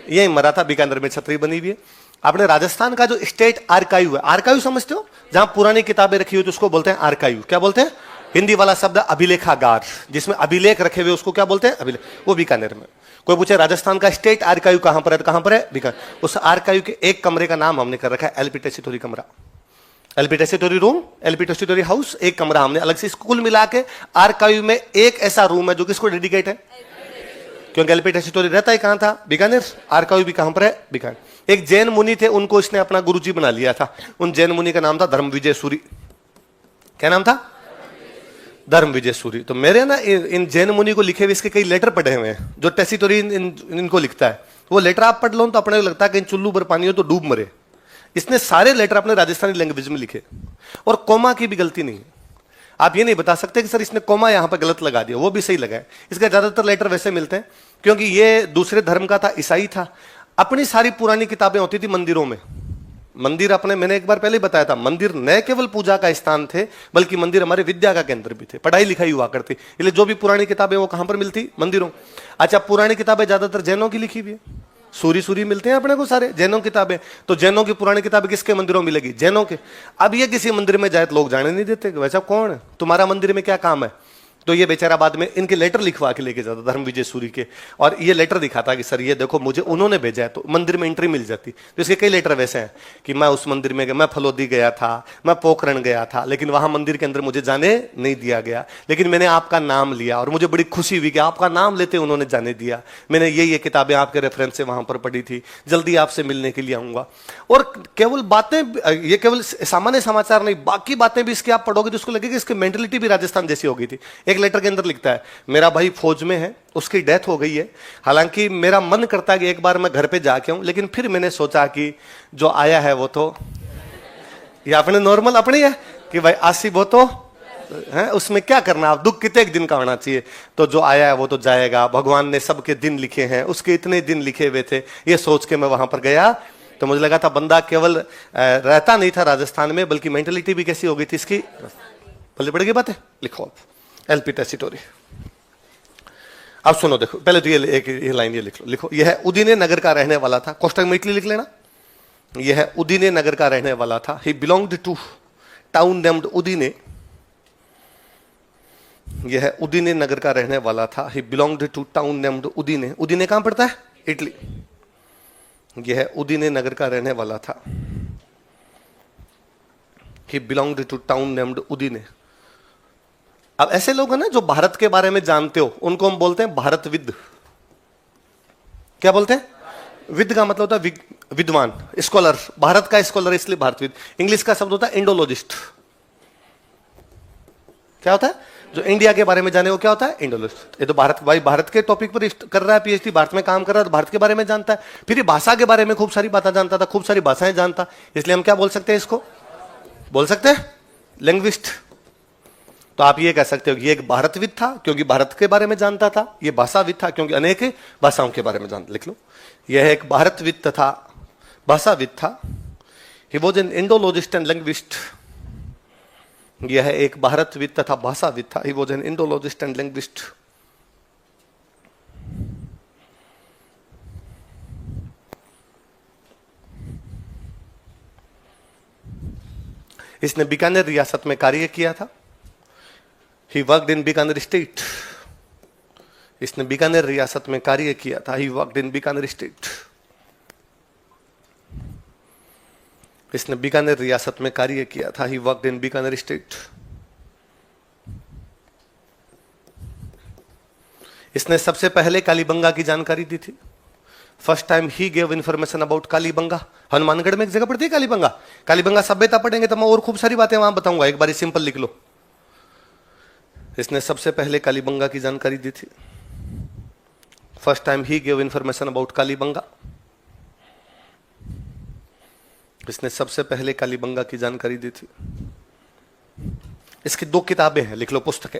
यही मरा था, बीकानेर में छतरी बनी हुई है। आपने राजस्थान का जो स्टेट आर्काइव है, आर्काइव समझते हो, जहां पुरानी किताबें रखी हुई तो उसको बोलते हैं आर्काइव। क्या बोलते हैं? हिंदी वाला शब्द अभिलेखागार, जिसमें अभिलेख रखे हुए उसको क्या बोलते हैं? अभिलेख। वो बीकानेर में। कोई पूछे राजस्थान का स्टेट आर्काइव कहां पर है, तो कहां पर है? बीकानेर। उस आर्काइव के एक कमरे का नाम हमने कर रखा है एलपी टेसीटोरी कमरा, एलपी टेसीटोरी रूम, एलपी टेसीटोरी हाउस। एक कमरा हमने अलग से, स्कूल मिला के आर्काइव में एक ऐसा रूम है जो किसको डेडिकेट है, क्योंकि एलपी टेसीटोरी रहता ही कहां था? बीकानेर। आर्काइव भी कहां पर है? बीकानेर। एक जैन मुनि थे, उनको इसने अपना गुरुजी बना लिया था। उन जैन मुनि का नाम था धर्मविजय सूरी। क्या नाम था? धर्मविजय सूरी। तो मेरे ना इन जैन मुनि को लिखे हुए इसके कई लेटर पढ़े हुए हैं जो टेसीटोरी इनको लिखता है। वो लेटर आप पढ़ लो तो अपने को लगता है कि चुल्लू भर पानी हो तो डूब मरे। इसने सारे लेटर अपने राजस्थानी लैंग्वेज में लिखे, और कोमा की भी गलती नहीं है। आप ये नहीं बता सकते कि सर इसने कोमा यहां पर गलत लगा दिया, वो भी सही लगा है। इसके ज्यादातर लेटर वैसे मिलते हैं क्योंकि ये दूसरे धर्म का था, ईसाई था। अपनी सारी पुरानी किताबें होती थी मंदिरों में। मंदिर अपने, मैंने एक बार पहले बताया था, मंदिर न केवल पूजा का स्थान थे बल्कि मंदिर हमारे विद्या का केंद्र भी थे, पढ़ाई लिखाई हुआ करती। इसलिए जो भी पुरानी किताबें वो कहां पर मिलती? मंदिरों। अच्छा, पुरानी किताबें ज्यादातर जैनों की लिखी हुई है, सूरी सूरी मिलते हैं अपने को सारे जैनों किताबें। तो जैनों की पुरानी किताबें किसके मंदिरों में मिलेगी? जैनों के। अब ये किसी मंदिर में जाए तो लोग जाने नहीं देते, वैसा कौन है, तुम्हारा मंदिर में क्या काम है? तो ये बेचारा बाद में इनके लेटर लिखवा के लेके जाता धर्मविजय सूरी के, और ये लेटर दिखाता कि सर ये देखो मुझे उन्होंने भेजा है, तो मंदिर में एंट्री मिल जाती। तो इसके कई लेटर वैसे हैं कि मैं उस मंदिर में गया, मैं फलोदी गया था, मैं पोखरण गया था, लेकिन वहां मंदिर के अंदर मुझे जाने नहीं दिया गया, लेकिन मैंने आपका नाम लिया और मुझे बड़ी खुशी हुई कि आपका नाम लेते उन्होंने जाने दिया। मैंने ये किताबें आपके रेफरेंस से वहां पर पढ़ी थी, जल्दी आपसे मिलने के लिए आऊंगा। और केवल बातें, ये केवल सामान्य समाचार नहीं, बाकी बातें भी इसकी आप पढ़ोगे तो उसको लगेगा इसकी मेंटेलिटी भी राजस्थान जैसी हो गई थी। एक लेटर के अंदर लिखता है, मेरा भाई फौज में है, उसकी डेथ हो गई है, हालांकि मेरा मन करता है कि एक बार मैं घर पे जाके आऊं, लेकिन फिर मैंने सोचा कि जो आया है वो तो ये अपने नॉर्मल अपनी है कि भाई आसी वो तो है, उसमें क्या करना, आप दुख कितने दिन का होना चाहिए, तो जो आया है वो तो जाएगा, भगवान ने सबके दिन लिखे हैं, उसके इतने दिन लिखे हुए थे। ये सोच के मैं वहां पर गया तो मुझे लगा था बंदा केवल रहता नहीं था राजस्थान में, बल्कि मेंटेलिटी भी कैसी हो गई थी इसकी। बोले पड़ गई बात है, लिखो आप एलपी टेसीटोरी। अब सुनो, देखो पहले तो ये लाइन ये लिख लो, लिखो, यह है उदीने नगर का रहने वाला था, कोष्टक में इटली लिख लेना। यह है उदीने नगर का रहने वाला था, ही बिलोंग्ड टू टाउन नेम्ड उदीने। यह है उदीने नगर का रहने वाला था, ही बिलोंग्ड टू टाउन नेम्ड उदीने। उदीने कहां पड़ता है? इटली। यह है उदीने नगर का रहने वाला था, ही बिलोंग्ड टू टाउन नेम्ड उदीने। अब ऐसे लोग हैं ना जो भारत के बारे में जानते हो, उनको हम बोलते हैं भारतविद। क्या बोलते हैं? विद का मतलब होता है विद्वान, स्कॉलर। भारत का स्कॉलर इसलिए भारतविद। इंग्लिश का शब्द होता है इंडोलॉजिस्ट। क्या होता है? जो इंडिया के बारे में जाने वो क्या होता है? इंडोलॉजिस्ट। ये तो भारत, भाई भारत के टॉपिक पर कर रहा है पीएचडी, भारत में काम कर रहा है तो भारत के बारे में जानता है। फिर ये भाषा के बारे में खूब सारी बातें जानता था, खूब सारी भाषाएं जानता, इसलिए हम क्या बोल सकते हैं इसको? बोल सकते हैं लिंग्विस्ट। तो आप ये कह सकते हो कि ये एक भारतविद था क्योंकि भारत के बारे में जानता था, ये भाषाविद था क्योंकि अनेक भाषाओं के बारे में जानता। लिख लो, यह एक भारतविद तथा भाषाविद था। He was an Indologist and linguist. यह एक भारतविद तथा भाषाविद था। He was an Indologist and linguist. इसने बीकानेर रियासत में कार्य किया था। He worked in Bikaner state. इसने बीकानेर रियासत में कार्य किया था। He worked in Bikaner state. इसने बीकानेर रियासत में कार्य किया था। He worked in Bikaner state. इसने सबसे पहले कालीबंगा की जानकारी दी थी। फर्स्ट टाइम ही gave information about Kalibangan. Hanumangarh में एक जगह पड़ती है कालीबंगा। कालीबंगा सभ्यता पढ़ेंगे तो मैं और खूब सारी बातें वहां बताऊंगा, एक बार सिंपल लिख लो। इसने सबसे पहले कालीबंगा की जानकारी दी थी। फर्स्ट टाइम ही गेव इंफॉर्मेशन अबाउट कालीबंगा। इसने सबसे पहले कालीबंगा की जानकारी दी थी। इसकी 2 किताबें हैं, लिख लो, पुस्तकें।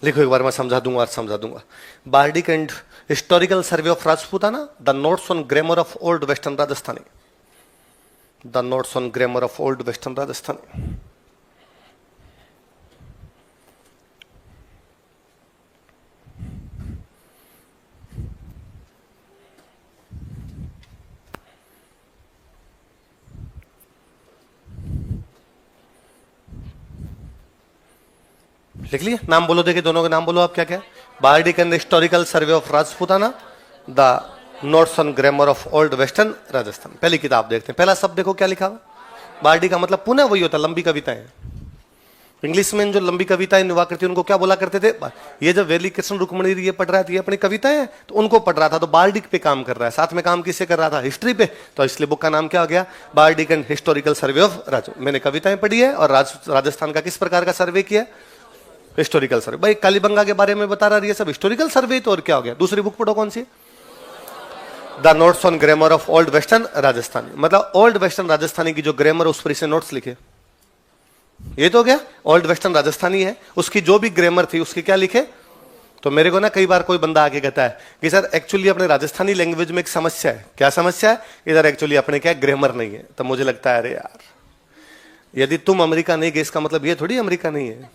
लिखो एक बार, मैं समझा दूंगा, समझा दूंगा। Bardic and historical survey of Rajputana, the notes on grammar of old western Rajasthani, the notes on grammar of old western Rajasthani. लिख लिए? नाम बोलो, देखिए दोनों के नाम बोलो आप, क्या क्या? Bardic and historical survey of Rajputana, the notes on grammar of old western Rajasthan. पहली किताब देखते हैं, पहला शब्द देखो क्या लिखा हुआ। बार्डी का मतलब पुनः वही होता, लंबी कविताएं। इंग्लिश में जो लंबी कविताएं हुआ करती उनको क्या बोला करते थे? ये जब वेली कृष्ण रुक्मणी ये पढ़ रहा था, ये अपनी कविताएं हैं, तो उनको पढ़ रहा था, तो बार्डिक पे काम कर रहा है। साथ में काम किससे कर रहा था? हिस्ट्री पे। तो इसलिए बुक का नाम क्या हो गया? Bardic and historical survey of राज। मैंने कविताएं पढ़ी है और राजस्थान का किस प्रकार का सर्वे किया? हिस्टोरिकल सर्वे। भाई कालीबंगा के बारे में बता रहा है, ये सब हिस्टोरिकल सर्वे, तो और क्या हो गया? दूसरी बुक पढ़ो, कौन सी? The notes on grammar of old western Rajasthani, मतलब ओल्ड वेस्टर्न राजस्थानी की जो ग्रामर उस पर इसे नोट्स लिखे। ये तो क्या ओल्ड वेस्टर्न राजस्थानी है, उसकी जो भी ग्रामर थी उसकी क्या लिखे? तो मेरे को ना कई बार कोई बंदा आके कहता है कि सर एक्चुअली अपने राजस्थानी लैंग्वेज में एक समस्या है। क्या समस्या है? इधर एक्चुअली अपने क्या ग्रामर नहीं है। तो मुझे लगता है अरे यार, यदि तुम अमेरिका नहीं गए इसका मतलब ये थोड़ी अमेरिका नहीं है।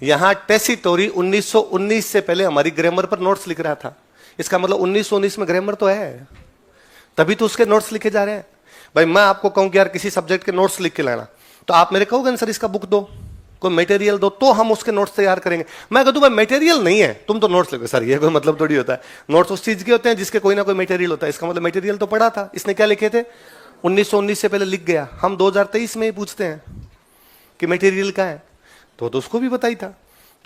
यहां टेसीटोरी 1919 से पहले हमारी ग्रामर पर नोट्स लिख रहा था, इसका मतलब 1919 में ग्रामर तो है, तभी तो उसके नोट्स लिखे जा रहे हैं। भाई मैं आपको कहूं कि यार किसी सब्जेक्ट के नोट्स लिख के लाना, तो आप मेरे कहोगे सर इसका बुक दो, कोई मटेरियल दो, तो हम उसके नोट्स तैयार करेंगे। मैं कहता हूं भाई मटेरियल नहीं है, तुम तो नोट्स लिखो। सर ये कोई मतलब थोड़ी होता है, नोट्स उस चीज के होते हैं जिसके कोई ना कोई मटेरियल होता है। इसका मतलब मटेरियल तो पढ़ा था, इसने क्या लिखे थे? 1919 से पहले लिख गया। हम 2023 में ही पूछते हैं कि मटेरियल क्या है, तो उसको भी बताई था।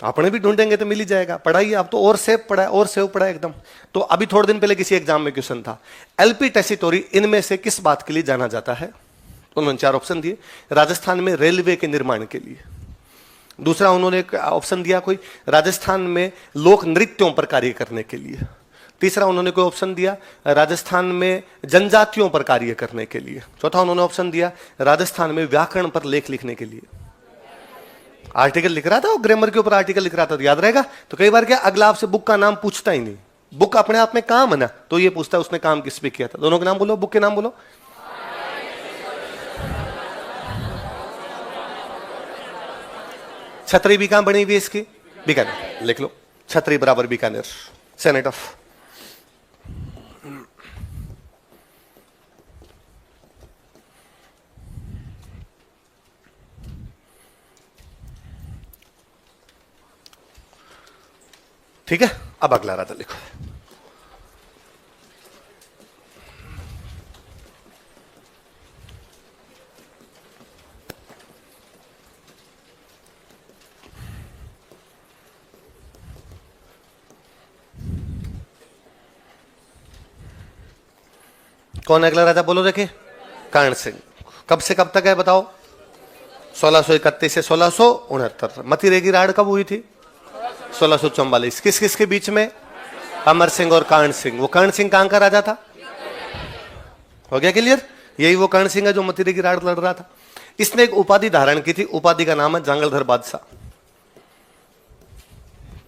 तो अपने भी ढूंढेंगे तो मिल ही जाएगा। पढ़ाई आप तो और सेव पढ़ा है, और सेव पढ़ा है एकदम। तो अभी थोड़े दिन पहले किसी एग्जाम में क्वेश्चन था, एलपी टेसीटोरी इनमें से किस बात के लिए जाना जाता है? उन्होंने 4 ऑप्शन दिए। राजस्थान में रेलवे के निर्माण के लिए। दूसरा उन्होंने एक ऑप्शन दिया कोई, राजस्थान में लोक नृत्यों पर कार्य करने के लिए। तीसरा उन्होंने कोई ऑप्शन दिया, राजस्थान में जनजातियों पर कार्य करने के लिए। चौथा उन्होंने ऑप्शन दिया, राजस्थान में व्याकरण पर लेख लिखने के लिए। आर्टिकल लिख रहा था, वो ग्रामर के ऊपर आर्टिकल लिख रहा था, तो याद रहेगा। तो कई बार क्या अगला आपसे बुक का नाम पूछता ही नहीं, बुक अपने आप में काम है ना, तो ये पूछता है उसने काम किस पे किया था। दोनों के नाम बोलो, बुक के नाम बोलो। छतरी भी कहां बनी हुई है इसकी? बीकानेर। लिख लो, छतरी बराबर बीकानेर, सेनेट ऑफ। ठीक है, अब अगला राजा लिखो। कौन है अगला राजा बोलो देखिए? कर्ण सिंह। कब से कब तक है बताओ? 1631 से 1669। मथुरा की राड़ कब हुई थी? 1644। किस किस के बीच में? अमर सिंह और कर्ण सिंह। वो कर्ण सिंह कहां का राजा था? हो गया क्लियर? यही वो कर्ण सिंह है जो मथुरा की राड़ लड़ रहा था। इसने एक उपाधि धारण की थी, उपाधि का नाम है जांगलधर बादशाह।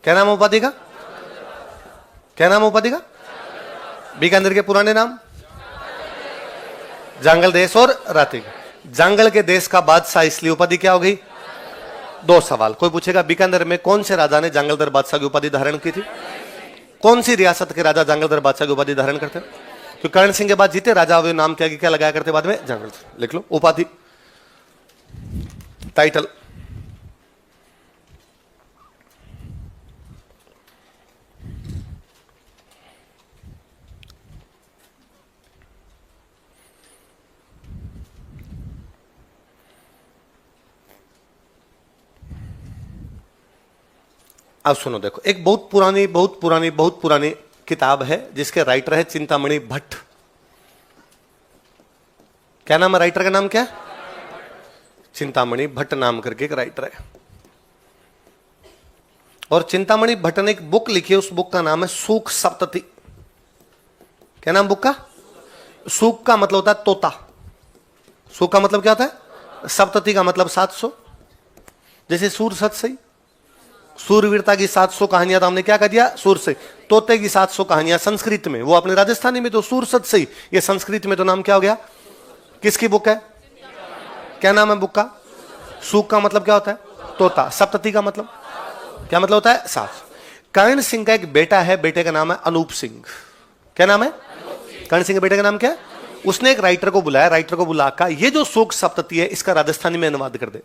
क्या नाम है उपाधि का? क्या नाम है उपाधि का? बीकानेर के पुराने नाम जांगल देश और रातिक। जांगल के देश का बादशाह, इसलिए उपाधि क्या हो गई? 2 सवाल। कोई पूछेगा बीकानेर में कौन से राजा ने जांगलधर बादशाह की उपाधि धारण की थी? कौन सी रियासत के राजा जांगलधर बादशाह की उपाधि धारण करते? तो कर्ण सिंह के बाद जीते राजा हुए, नाम क्या लगाया करते बाद में? जांगलधर। लिख लो, उपाधि, टाइटल। अब सुनो देखो, एक बहुत पुरानी किताब है जिसके राइटर है चिंतामणि भट्ट। क्या नाम है राइटर का? नाम क्या है? चिंतामणि भट्ट नाम करके एक राइटर है। और चिंतामणि भट्ट ने एक बुक लिखी है, उस बुक का नाम है सूक सप्तति। क्या नाम बुक का? सूक का मतलब होता है तोता। सूक का मतलब क्या होता है? सप्तति का मतलब 700। जैसे सूर सत सही, सूरवीरता की 700 कहानियां तो हमने क्या कर दिया, सूर से। तोते की 700 कहानियां संस्कृत में, वो अपने राजस्थानी में तो सूरसत से ही, ये संस्कृत में तो नाम क्या हो गया, किसकी बुक है, क्या नाम है बुक का? सूक का मतलब क्या होता है, तोता। सप्तती का मतलब क्या मतलब होता है, 7। कर्ण सिंह का एक बेटा है, बेटे का नाम है अनूप सिंह। क्या नाम है? कर्ण सिंह के बेटे का नाम क्या है? उसने एक राइटर को बुलाया, राइटर को बुलाकर ये जो शोक सप्तती है इसका राजस्थानी में अनुवाद कर दे।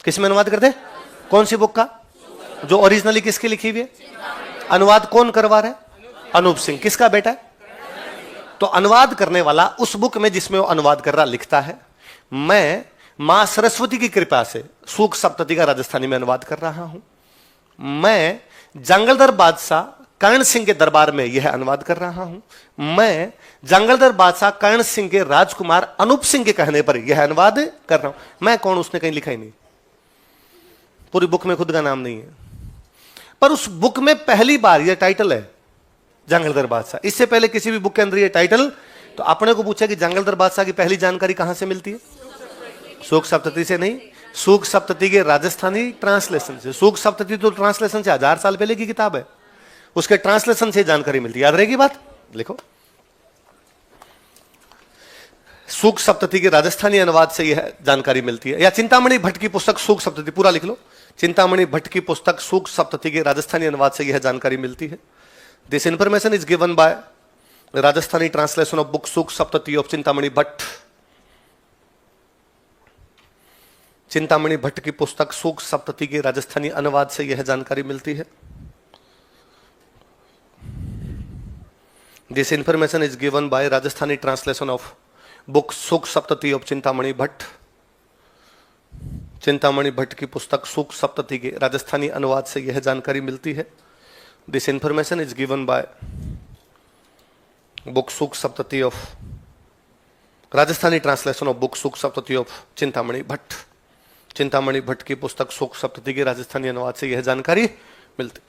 किस में अनुवाद कर दे? कौन सी बुक का? जो ओरिजिनली किसकी लिखी हुई है? अनुवाद कौन करवा रहा है? अनूप सिंह। किसका बेटा है? तो अनुवाद करने वाला उस बुक में जिसमें वो अनुवाद कर रहा लिखता है, मैं मां सरस्वती की कृपा से शोक सप्तती का राजस्थानी में अनुवाद कर रहा हूं। मैं जंगलदर बादशाह कर्ण सिंह के दरबार में यह अनुवाद कर रहा हूं। मैं जंगलदर बादशाह कर्ण सिंह के राजकुमार अनूप सिंह के कहने पर यह अनुवाद कर रहा हूं। मैं कौन, उसने कहीं लिखा ही नहीं, पूरी बुक में खुद का नाम नहीं है, पर उस बुक में पहली बार यह टाइटल है जंगलदर बादशाह। इससे पहले किसी भी बुक के अंदर यह टाइटल, तो अपने को पूछा कि जंगलदर बादशाह की पहली जानकारी कहां से मिलती है? शोक सप्तती से नहीं, शोक सप्तती के राजस्थानी ट्रांसलेशन से। शोक सप्तती तो ट्रांसलेशन से 1000 साल पहले की किताब है, उसके ट्रांसलेशन से जानकारी मिलती है। याद रहेगी बात, लिखो। शोक सप्तती के राजस्थानी अनुवाद से यह जानकारी मिलती है। या चिंतामणि भट्ट की पुस्तक शोक सप्तती, पूरा लिख लो। चिंतामणि भट्ट की पुस्तक शोक सप्तती के राजस्थानी अनुवाद से यह जानकारी मिलती है। This information is given bye Rajasthani translation of book Shok Saptati of Chintamani Bhatt. Chintamani Bhatt की पुस्तक शोक सप्तती के राजस्थानी अनुवाद से यह जानकारी मिलती है। This information is given bye Rajasthani translation of book Shok Saptati of Chintamani Bhatt. Chintamani Bhatt की पुस्तक शोक सप्तती के राजस्थानी अनुवाद से यह जानकारी मिलती है। This information is given by book Shok Saptati of Rajasthani translation of book Shok Saptati of Chintamani Bhatt. Chintamani Bhatt की पुस्तक शोक सप्तती के राजस्थानी अनुवाद से यह जानकारी मिलती है।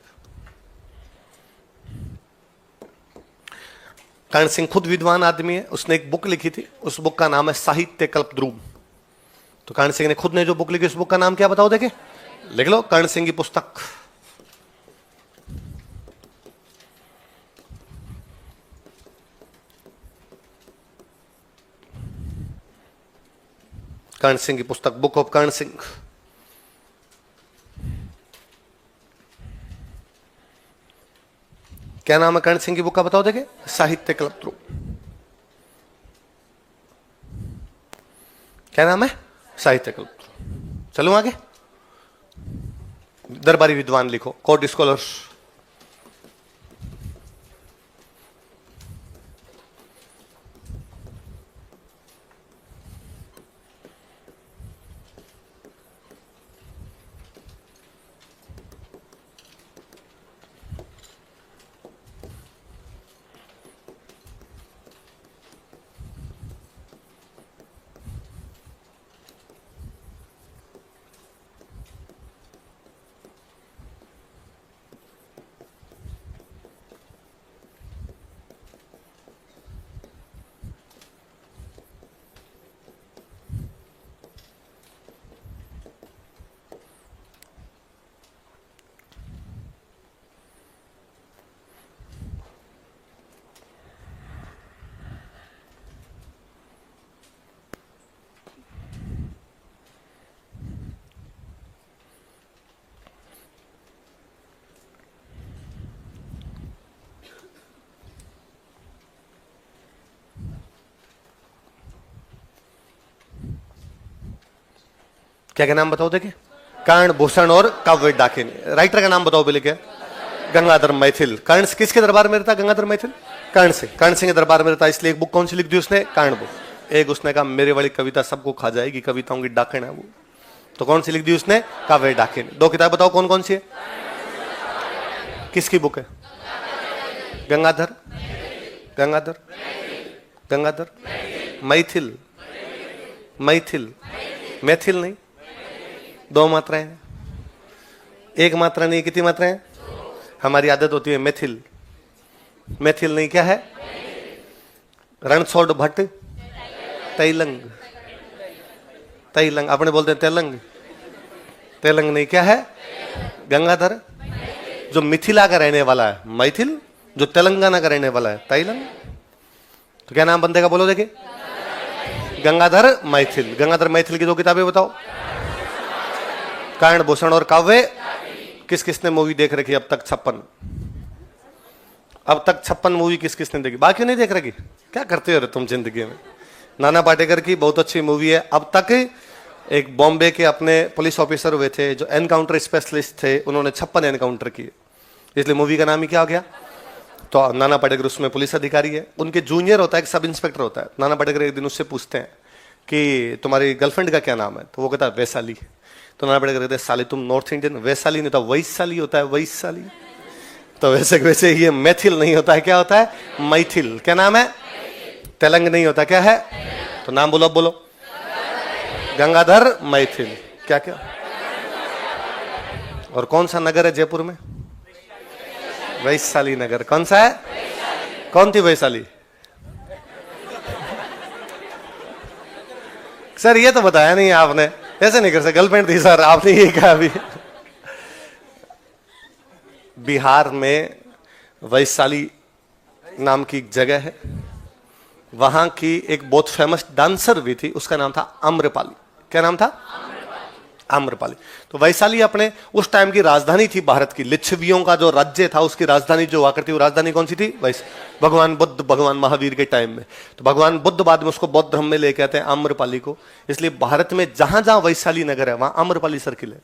कर्ण सिंह खुद विद्वान आदमी है, उसने एक बुक लिखी थी, उस बुक का नाम है साहित्य कल्पद्रुम। तो कर्ण सिंह ने खुद ने जो बुक लिखी, उस बुक का नाम क्या बताओ, देखे लिख लो। कर्ण सिंह की पुस्तक, कर्ण सिंह की पुस्तक बुक ऑफ कर्ण सिंह। क्या नाम है कर्ण सिंह की बुक का बताओ, देखे साहित्य कल्पद्रुम। क्या नाम है? साहित्य कल्पद्रुम। चलो आगे। दरबारी विद्वान लिखो, कोर्ट स्कॉलर्स। क्या क्या नाम बताओ, देखे कर्ण भूषण और काव्य डाकिनी। राइटर का नाम बताओ पहले, क्या? गंगाधर मैथिल। कर्ण किसके दरबार में रहता? गंगाधर मैथिल कर्ण सिंह। कर्ण सिंह के दरबार में रहता, इसलिए एक बुक कौन सी लिख दी उसने? कर्ण बुक। एक उसने कहा मेरे वाली कविता सबको खा जाएगी, कविताओं की डाकन है वो, तो कौन सी लिख दी उसने? काव्य डाकिनी। 2 किताब बताओ कौन कौन सी है? किसकी बुक है? गंगाधर, गंगाधर, गंगाधर मैथिल, मैथिल, मैथिल नहीं, 2 मात्राएं हैं, एक मात्रा नहीं। कितनी मात्राएं? हमारी आदत होती है मैथिल, मैथिल नहीं, क्या है? रणछोड़ भट्ट तैलंग, तैलंग अपने बोलते हैं तेलंग, तेलंग नहीं, क्या है? गंगाधर। जो मिथिला का रहने वाला है मैथिल, जो तेलंगाना का रहने वाला है तैलंग। तो क्या नाम बनते का बोलो देखिए, गंगाधर मैथिल। गंगाधर मैथिल की दो किताबें बताओ। कर्ण भूषण और काव्य। किस किसने मूवी देख रखी अब तक? 56। अब तक 56 मूवी किस किसने देखी? बाकी नहीं देख रखी? क्या करते हो तुम जिंदगी में? नाना पाटेकर की बहुत अच्छी मूवी है। अब तक एक बॉम्बे के अपने पुलिस ऑफिसर हुए थे जो एनकाउंटर स्पेशलिस्ट थे, उन्होंने 56 एनकाउंटर किए, इसलिए मूवी का नाम ही क्या हो गया? तो नाना पाटेकर उसमें पुलिस अधिकारी है, उनके जूनियर होता है एक सब इंस्पेक्टर होता है। नाना पाटेकर एक दिन उससे पूछते हैं कि तुम्हारी गर्लफ्रेंड का क्या नाम है? तो वो कहता है वैशाली। तो नाना पाटेकर कहते हैं साली तुम नॉर्थ इंडियन, वैशाली नहीं होता वैशाली होता है, वैशाली। तो वैसे ये मैथिल नहीं होता है, क्या होता है? मैथिल। क्या नाम है? तेलंग नहीं होता, क्या है? तो नाम बोलो, बोलो। गंगाधर मैथिल। क्या क्या? और कौन सा नगर है जयपुर में? वैशाली नगर। कौन सा है? कौन थी वैशाली? सर ये तो बताया नहीं आपने, ऐसे नहीं कर सकते। गर्लफ्रेंड थी सर, आपने ये कहा अभी। बिहार में वैशाली नाम की एक जगह है, वहां की एक बहुत फेमस डांसर भी थी, उसका नाम था आम्रपाली। क्या नाम था? आम्रपाली। तो वैशाली अपने उस टाइम की राजधानी थी भारत की। लिच्छवियों का जो राज्य था उसकी राजधानी जो हुआ करती, वो राजधानी कौन सी थी? भगवान बुद्ध, भगवान महावीर के टाइम में। तो भगवान बुद्ध बाद में उसको बौद्ध धर्म में लेके आते हैं आम्रपाली को। इसलिए भारत में जहां जहां वैशाली नगर है वहां आम्रपाली सर्किल है।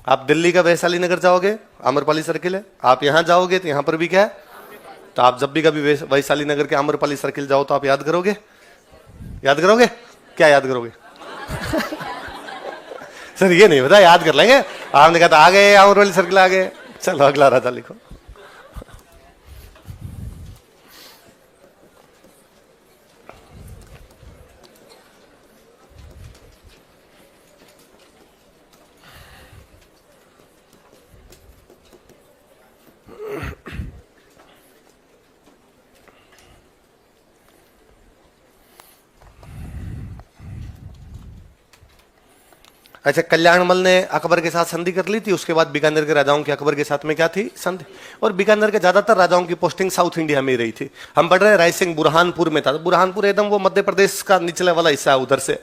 आप दिल्ली का वैशाली नगर जाओगे, आम्रपाली सर्किल है। आप यहां जाओगे तो यहां पर भी क्या है? तो आप जब भी कभी वैशाली नगर के आम्रपाली सर्किल जाओ तो आप याद करोगे? याद करोगे? क्या याद करोगे? सर ये नहीं पता, याद कर लेंगे। आपने कहा था आ गए आम्रपाली सर्किल, आ गए। चलो अगला राजा लिखो। अच्छा, कल्याणमल ने अकबर के साथ संधि कर ली थी, उसके बाद बीकानेर के राजाओं की अकबर के साथ में क्या थी? संधि। और बीकानेर के ज्यादातर राजाओं की पोस्टिंग साउथ इंडिया में रही थी। हम पढ़ रहे हैं रायसिंह बुरहानपुर में था। बुरहानपुर एकदम वो मध्य प्रदेश का निचले वाला हिस्सा है उधर से।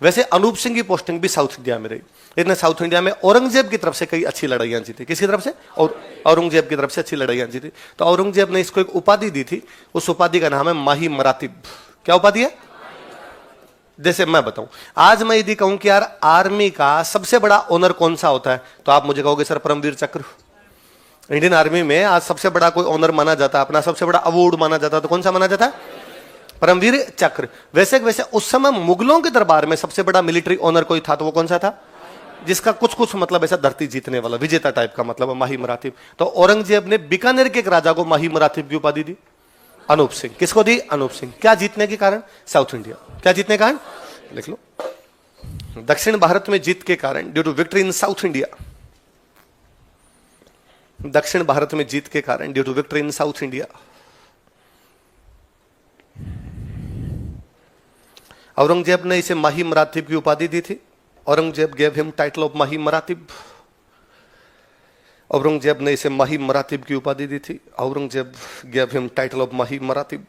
वैसे अनूप सिंह की पोस्टिंग भी साउथ इंडिया में रही। इसने साउथ इंडिया में औरंगजेब की तरफ से कई अच्छी लड़ाइयां जीती। किसकी तरफ से? और औरंगजेब की तरफ से अच्छी लड़ाइयां जीती। तो औरंगजेब ने इसको एक उपाधि दी थी, उस उपाधि का नाम है माही मरातिब। क्या उपाधि है? जैसे मैं बताऊं, आज मैं यदि कहूं कि यार आर्मी का सबसे बड़ा ऑनर कौन सा होता है, तो आप मुझे कहोगे सर परमवीर चक्र। इंडियन आर्मी में आज सबसे बड़ा कोई ऑनर माना जाता है, अपना सबसे बड़ा अवार्ड माना जाता है, तो कौन सा माना जाता है? परमवीर चक्र। वैसे वैसे उस समय मुगलों के दरबार में सबसे बड़ा मिलिट्री ऑनर कोई था, तो वो कौन सा था? जिसका कुछ कुछ मतलब ऐसा धरती जीतने वाला, विजेता टाइप का मतलब, माही मरातिब। तो औरंगजेब ने बीकानेर के एक राजा को माही मरातिब की उपाधि दी, अनूप सिंह। किसको दी? अनूप सिंह। क्या जीतने के कारण? South India. क्या जीतने के कारण? लिख लो, दक्षिण भारत में जीत के कारण, due to victory in south India. दक्षिण भारत में जीत के कारण, due to victory in south India. Aurangzeb ने इसे माही मरातिब की उपाधि दी थी। Aurangzeb gave him title of Mahi Maratib. Aurangzeb ने इसे माही मरातिब की उपाधि दी थी। Aurangzeb gave him title of Mahi Maratib.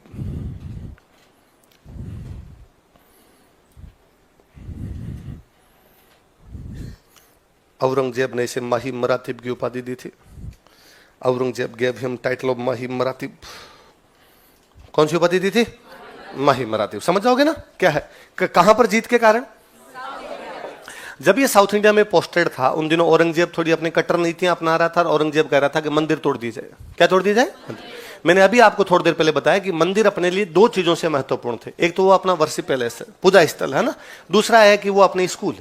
Aurangzeb ने इसे माही मरातिब की उपाधि दी थी। Aurangzeb gave him title of Mahi मरातिब। कौन सी उपाधि दी थी? माही मरातिब। समझ जाओगे ना क्या है? कहां पर जीत के कारण? जब ये साउथ इंडिया में पोस्टेड था उन दिनों औरंगजेब थोड़ी अपनी कट्टर नीतियां अपना रहा था। औरंगजेब कह रहा था कि मंदिर तोड़ दी जाए। क्या तोड़ दी जाए? मैंने अभी आपको थोड़ी देर पहले बताया कि मंदिर अपने लिए दो चीजों से महत्वपूर्ण थे। एक तो वो अपना वर्शिप पैलेस है, पूजा स्थल है ना। दूसरा है कि वो अपने स्कूल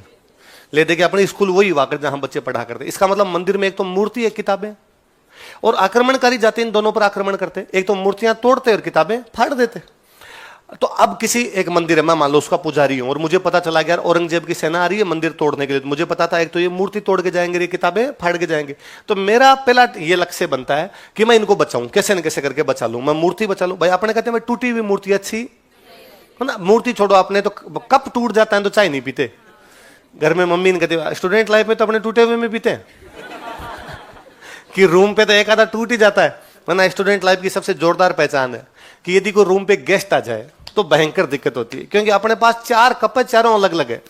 ले दे के, अपने स्कूल वही हुआ कर जहां बच्चे पढ़ा करते। इसका मतलब मंदिर में एक तो मूर्ति, एक किताबें। और आक्रमणकारी जाते इन दोनों पर आक्रमण करते, एक तो मूर्तियां तोड़ते और किताबें फाड़ देते। तो अब किसी एक मंदिर है, मैं मान लो उसका पुजारी हूं, और मुझे पता चला कि यार औरंगजेब की सेना आ रही है मंदिर तोड़ने के लिए। तो मुझे पता था एक तो ये मूर्ति तोड़ के जाएंगे, ये किताबें फाड़ के जाएंगे। तो मेरा पहला ये लक्ष्य बनता है कि मैं इनको बचाऊं, कैसे न कैसे करके बचा लूं, मैं मूर्ति बचा लूं। भाई अपने कहते हैं टूटी हुई मूर्ति अच्छी है ना। मूर्ति छोड़ो, आपने तो कप टूट जाता है तो चाय नहीं पीते घर में। मम्मी ने कहते स्टूडेंट लाइफ में तो अपने टूटे हुए में पीते हैं। कि रूम पे तो एक आधा टूट ही जाता है, वरना स्टूडेंट लाइफ की सबसे जोरदार पहचान है कि यदि कोई रूम पे गेस्ट आ जाए तो भयंकर दिक्कत होती है, क्योंकि अपने पास 4 कप है, चारों अलग अलग है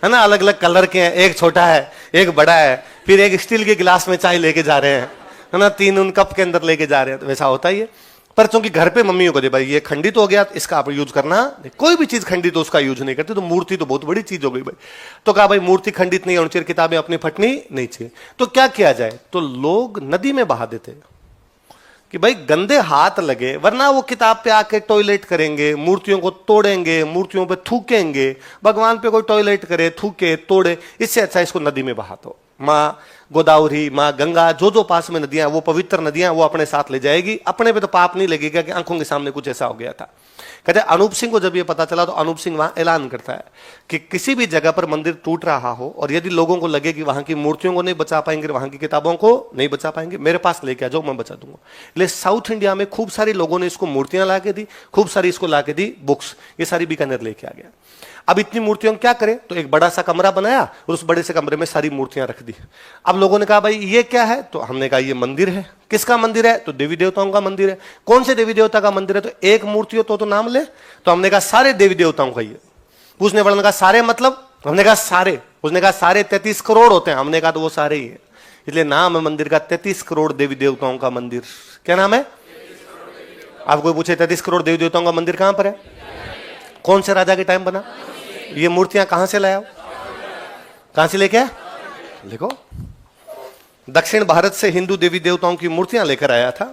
ना, अलग अलग कलर के हैं, एक छोटा है एक बड़ा है, फिर एक स्टील के गिलास में चाय लेके जा रहे हैं, है ना, 3 उन कप के अंदर लेके जा रहे हैं, तो वैसा होता ही है। पर चूंकि घर पे मम्मियों को दे भाई ये खंडित हो गया, इसका आप यूज करना, कोई भी चीज खंडित हो उसका यूज नहीं करते, तो मूर्ति तो बहुत बड़ी चीज हो गई भाई, तो कहा भाई मूर्ति खंडित नहीं होनी चाहिए, किताबें अपनी फटनी नहीं चाहिए, तो क्या किया जाए, तो लोग नदी में बहा देते कि भाई गंदे हाथ लगे, वरना वो किताब पे आके टॉयलेट करेंगे, मूर्तियों को तोड़ेंगे, मूर्तियों पे थूकेंगे, भगवान पे कोई टॉयलेट करे थूके तोड़े, इससे अच्छा इसको नदी में बहा दो। माँ गोदावरी, माँ गंगा, जो जो पास में नदियां, वो पवित्र नदियां, वो अपने साथ ले जाएगी, अपने पे तो पाप नहीं लगेगा कि आंखों के सामने कुछ ऐसा हो गया था। कहते अनूप सिंह को जब ये पता चला तो अनूप सिंह वहां ऐलान करता है कि किसी भी जगह पर मंदिर टूट रहा हो और यदि लोगों को लगे कि वहां की मूर्तियों को नहीं बचा पाएंगे, वहां की किताबों को नहीं बचा पाएंगे, मेरे पास लेके आ जाओ, मैं बचा दूंगा। इसलिए साउथ इंडिया में खूब सारे लोगों ने इसको मूर्तियां ला के दी, खूब सारी इसको ला के दी बुक्स, ये सारी बीकानेर लेके आ गया। अब इतनी मूर्तियों को क्या करें, तो एक बड़ा सा कमरा बनाया और उस बड़े से कमरे में सारी मूर्तियां रख दी। अब लोगों ने कहा भाई ये क्या है, तो हमने कहा ये मंदिर है। किसका मंदिर है, तो देवी देवताओं का मंदिर है। कौन से देवी देवता का मंदिर है, तो एक मूर्ति हो तो नाम ले, तो हमने कहा सारे देवी देवताओं का ये। पूछने वाले ने कहा सारे मतलब, हमने कहा सारे, उसने कहा सारे 33 करोड़ होते हैं, हमने कहा तो वो सारे ही है, इसलिए नाम है मंदिर का 33 करोड़ देवी देवताओं का मंदिर। क्या नाम है, आप कोई पूछे 33 करोड़ देवी देवताओं का मंदिर कहां पर है, कौन से राजा के टाइम बना, ये मूर्तियां कहां से लाया, कहां से लेके आया, लिखो, दक्षिण भारत से हिंदू देवी देवताओं की मूर्तियां लेकर आया था।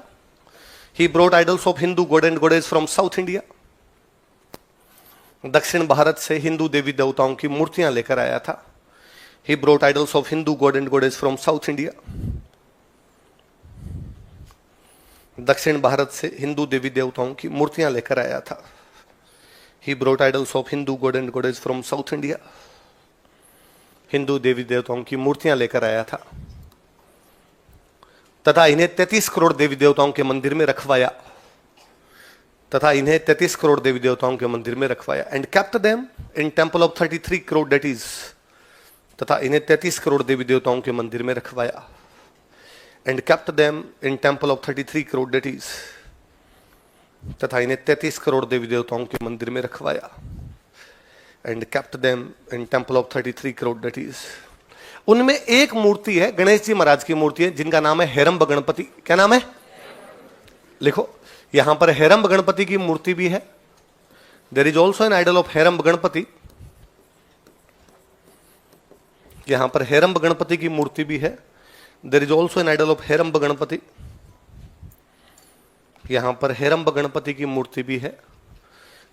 He brought idols of Hindu God and goddess from south India. दक्षिण भारत से हिंदू देवी देवताओं की मूर्तियां लेकर आया था। He brought idols of Hindu God and goddess from south India. दक्षिण भारत से हिंदू देवी देवताओं की मूर्तियां लेकर आया था। He brought idols of Hindu god and goddess from South India. Hindu देवी देवताओं की मूर्तियां लेकर आया था तथा इन्हें 33 करोड़ देवी देवताओं के मंदिर में रखवाया, तथा इन्हें 33 करोड़ देवी देवताओं के मंदिर में रखवाया। And kept them in temple of 33 crore deities, तथा इन्हें 33 करोड़ देवी देवताओं के मंदिर में रखवाया। And kept them in temple of 33 crore deities, तथा इन्हें 33 करोड़ देवी देवताओं के मंदिर में रखवाया। And kept them in temple of 33 crore deities। उनमें एक मूर्ति है, गणेश जी महाराज की मूर्ति है, जिनका नाम है हेरंब गणपति। क्या नाम है, लिखो, यहां पर हेरंब गणपति की मूर्ति भी है। There is also an idol of Heramb Ganpati. यहां पर हेरंब गणपति की मूर्ति भी है। There is also an idol of Heramb Ganpati. यहां पर हेरंब गणपति की मूर्ति भी है।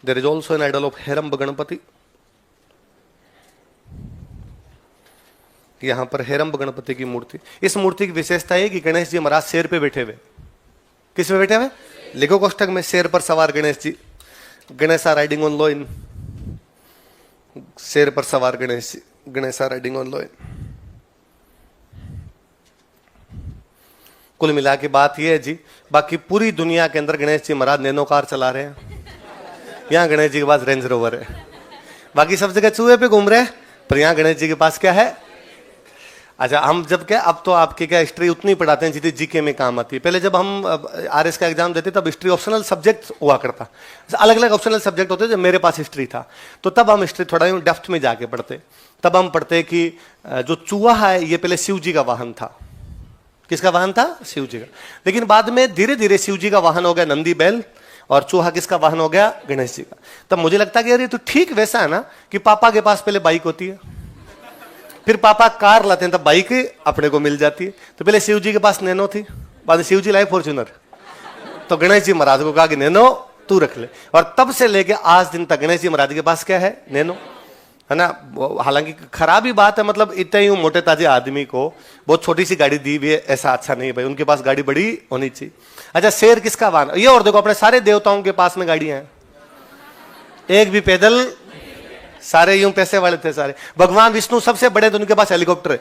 There is also an idol of Heramb Ganpati. यहां पर हेरंब गणपति की मूर्ति। इस मूर्ति की विशेषता है कि गणेश जी महाराज शेर पे बैठे हुए। किस पे बैठे हुए, लिखो कोष्टक में, शेर पर सवार Ganesh ji. Ganesh are riding on lion. शेर पर सवार Ganesh ji, Ganesh are riding on lion. कुल मिला के बात यह है जी, बाकी पूरी दुनिया के अंदर गणेश जी महाराज नैनो कार चला रहे हैं, यहाँ गणेश जी के पास रेंज रोवर है। बाकी सब जगह चूहे पे घूम रहे हैं, पर यहाँ गणेश जी के पास क्या है। अच्छा, हम जब क्या, अब तो आपके क्या हिस्ट्री उतनी पढ़ाते हैं जितनी जीके में काम आती है। पहले जब हम आरएस का एग्जाम देते तब हिस्ट्री ऑप्शनल सब्जेक्ट हुआ करता, अलग अलग ऑप्शनल सब्जेक्ट होते। जब मेरे पास हिस्ट्री था तो तब हम हिस्ट्री थोड़ा डेप्थ में जाके पढ़ते। तब हम पढ़ते कि जो चूहा है ये पहले शिव जी का वाहन था। किसका वाहन था, शिव जी का। लेकिन बाद में धीरे धीरे शिव जी का वाहन हो गया नंदी बैल, और चूहा किसका वाहन हो गया, गणेश जी का। तब मुझे लगता कि यार ये तो ठीक वैसा है ना कि पापा के पास पहले बाइक होती है, फिर पापा कार लाते हैं, तब बाइक अपने को मिल जाती है। तो पहले शिव जी के पास नैनो थी, बाद में शिव जी लाए फॉर्च्यूनर, तो गणेश जी महाराज को कहा कि नैनो तू रख ले, और तब से लेके आज दिन तक गणेश जी महाराज के पास क्या है, नैनो, है ना। हालांकि खराब ही बात है, मतलब इतने ही मोटे ताजे आदमी को बहुत छोटी सी गाड़ी दी हुई है, ऐसा अच्छा नहीं भाई, उनके पास गाड़ी बड़ी होनी चाहिए। अच्छा, शेर किसका वाहन, ये और देखो, अपने सारे देवताओं के पास में गाड़ियां हैं, एक भी पैदल, सारे यूं पैसे वाले थे सारे। भगवान विष्णु सबसे बड़े, तो उनके पास हेलीकॉप्टर है,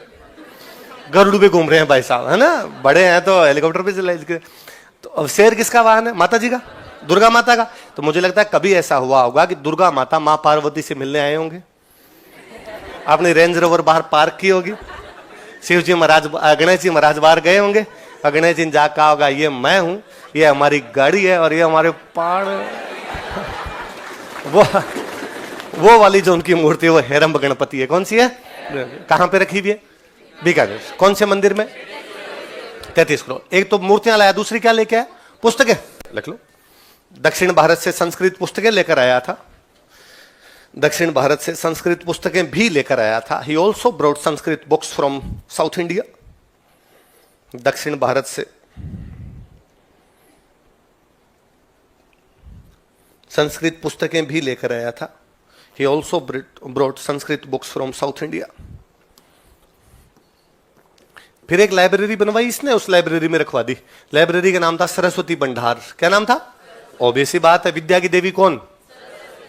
गरुड़ पे घूम रहे हैं भाई साहब, है ना, बड़े हैं तो हेलीकॉप्टर पे चले। तो अब शेर किसका वाहन है, माता जी का, दुर्गा माता का। तो मुझे लगता है कभी ऐसा हुआ होगा कि दुर्गा माता माँ पार्वती से मिलने आए होंगे, आपने रेंज रोवर बाहर पार्क की होगी, शिव जी महाराज, गणेश जी महाराज बाहर गए होंगे और गणेश जी ने जा कहा होगा ये मैं हूं, ये हमारी गाड़ी है और ये हमारे पाड़। वो वाली जो उनकी मूर्ति है वो हेरंब गणपति है। कौन सी है? कहां पे रखी हुई है? बीकानेर। कौन से मंदिर में? 33 करोड़। एक तो मूर्तियां लाया, दूसरी क्या लेके आया? पुस्तकें। लिख लो, दक्षिण भारत से संस्कृत पुस्तकें लेकर आया था। दक्षिण भारत से संस्कृत पुस्तकें भी लेकर आया था। He also brought Sanskrit books from south India. दक्षिण भारत से संस्कृत पुस्तकें भी लेकर आया था। He also brought Sanskrit books from south India. फिर एक लाइब्रेरी बनवाई इसने, उस लाइब्रेरी में रखवा दी। लाइब्रेरी का नाम था सरस्वती भंडार। क्या नाम था? ऑब्वियसली बात है, विद्या की देवी कौन?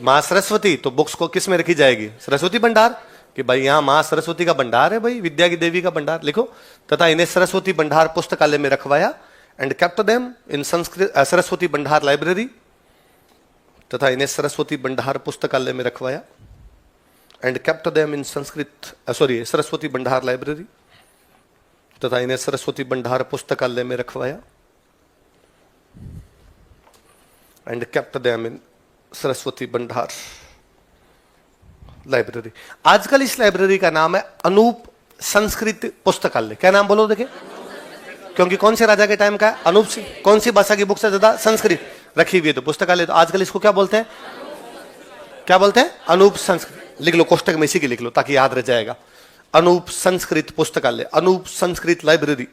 मां सरस्वती। तो बुक्स को किस में रखी जाएगी? सरस्वती भंडार। कि भाई यहां मां सरस्वती का भंडार है, भाई विद्या की देवी का भंडार लिखो। तथा इन्हें सरस्वती भंडार पुस्तकालय में रखवाया। And kept them in Sanskrit Saraswati भंडार लाइब्रेरी। तथा इन्हें सरस्वती भंडार पुस्तकालय में रखवाया। And kept them in Sanskrit Saraswati भंडार लाइब्रेरी। तथा इन्हें सरस्वती भंडार पुस्तकालय में रखवाया। And kept them in Saraswati भंडार लाइब्रेरी। आजकल इस लाइब्रेरी का नाम है अनूप संस्कृत पुस्तकालय। क्या नाम बोलो देखे? क्योंकि कौन से राजा के टाइम का है? अनूप सिंह। कौन सी भाषा की बुक से ज्यादा? संस्कृत रखी हुई है, तो पुस्तकालय। तो आजकल इसको क्या बोलते हैं? क्या बोलते हैं? अनूप संस्कृत। लिख लो, कोष्टक में इसी की लिख लो ताकि याद रह जाएगा। अनूप संस्कृत पुस्तकालय, अनूप संस्कृत लाइब्रेरी।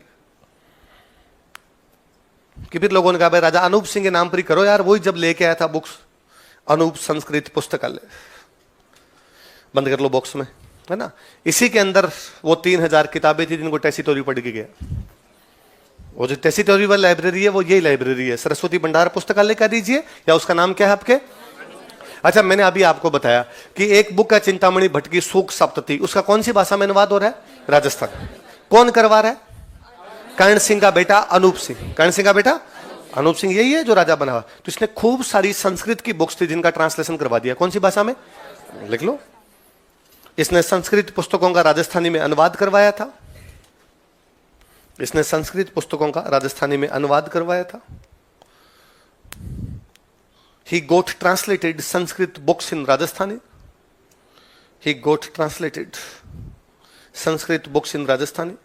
कि फिर लोगों ने कहा भाई राजा अनूप सिंह के नाम पर ही करो यार, वही जब लेके आया था बुक्स। अनूप संस्कृत पुस्तकालय बंद कर लो बॉक्स में, है ना। इसी के अंदर वो 3000 किताबें थी जिनको टेसिटोरी पढ़ के गया। वो जो टेसिटोरी वाली लाइब्रेरी है वो यही लाइब्रेरी है। सरस्वती भंडार पुस्तकालय कह दीजिए, या उसका नाम क्या है आपके? अच्छा, मैंने अभी आपको बताया कि एक बुक है चिंतामणि भट्ट की शोक सप्तती, उसका कौन सी भाषा में अनुवाद हो रहा है? राजस्थान। कौन करवा रहा है? कर्ण सिंह का बेटा अनूप सिंह। कर्ण सिंह का बेटा अनूप सिंह यही है जो राजा बना हुआ। तो इसने खूब सारी संस्कृत की बुक्स थी जिनका ट्रांसलेशन करवा दिया। कौन सी भाषा में? लिख लो। इसने संस्कृत पुस्तकों का राजस्थानी में अनुवाद करवाया था। इसने संस्कृत पुस्तकों का राजस्थानी में अनुवाद करवाया था। He got translated Sanskrit books in Rajasthani. He got translated Sanskrit books in Rajasthani.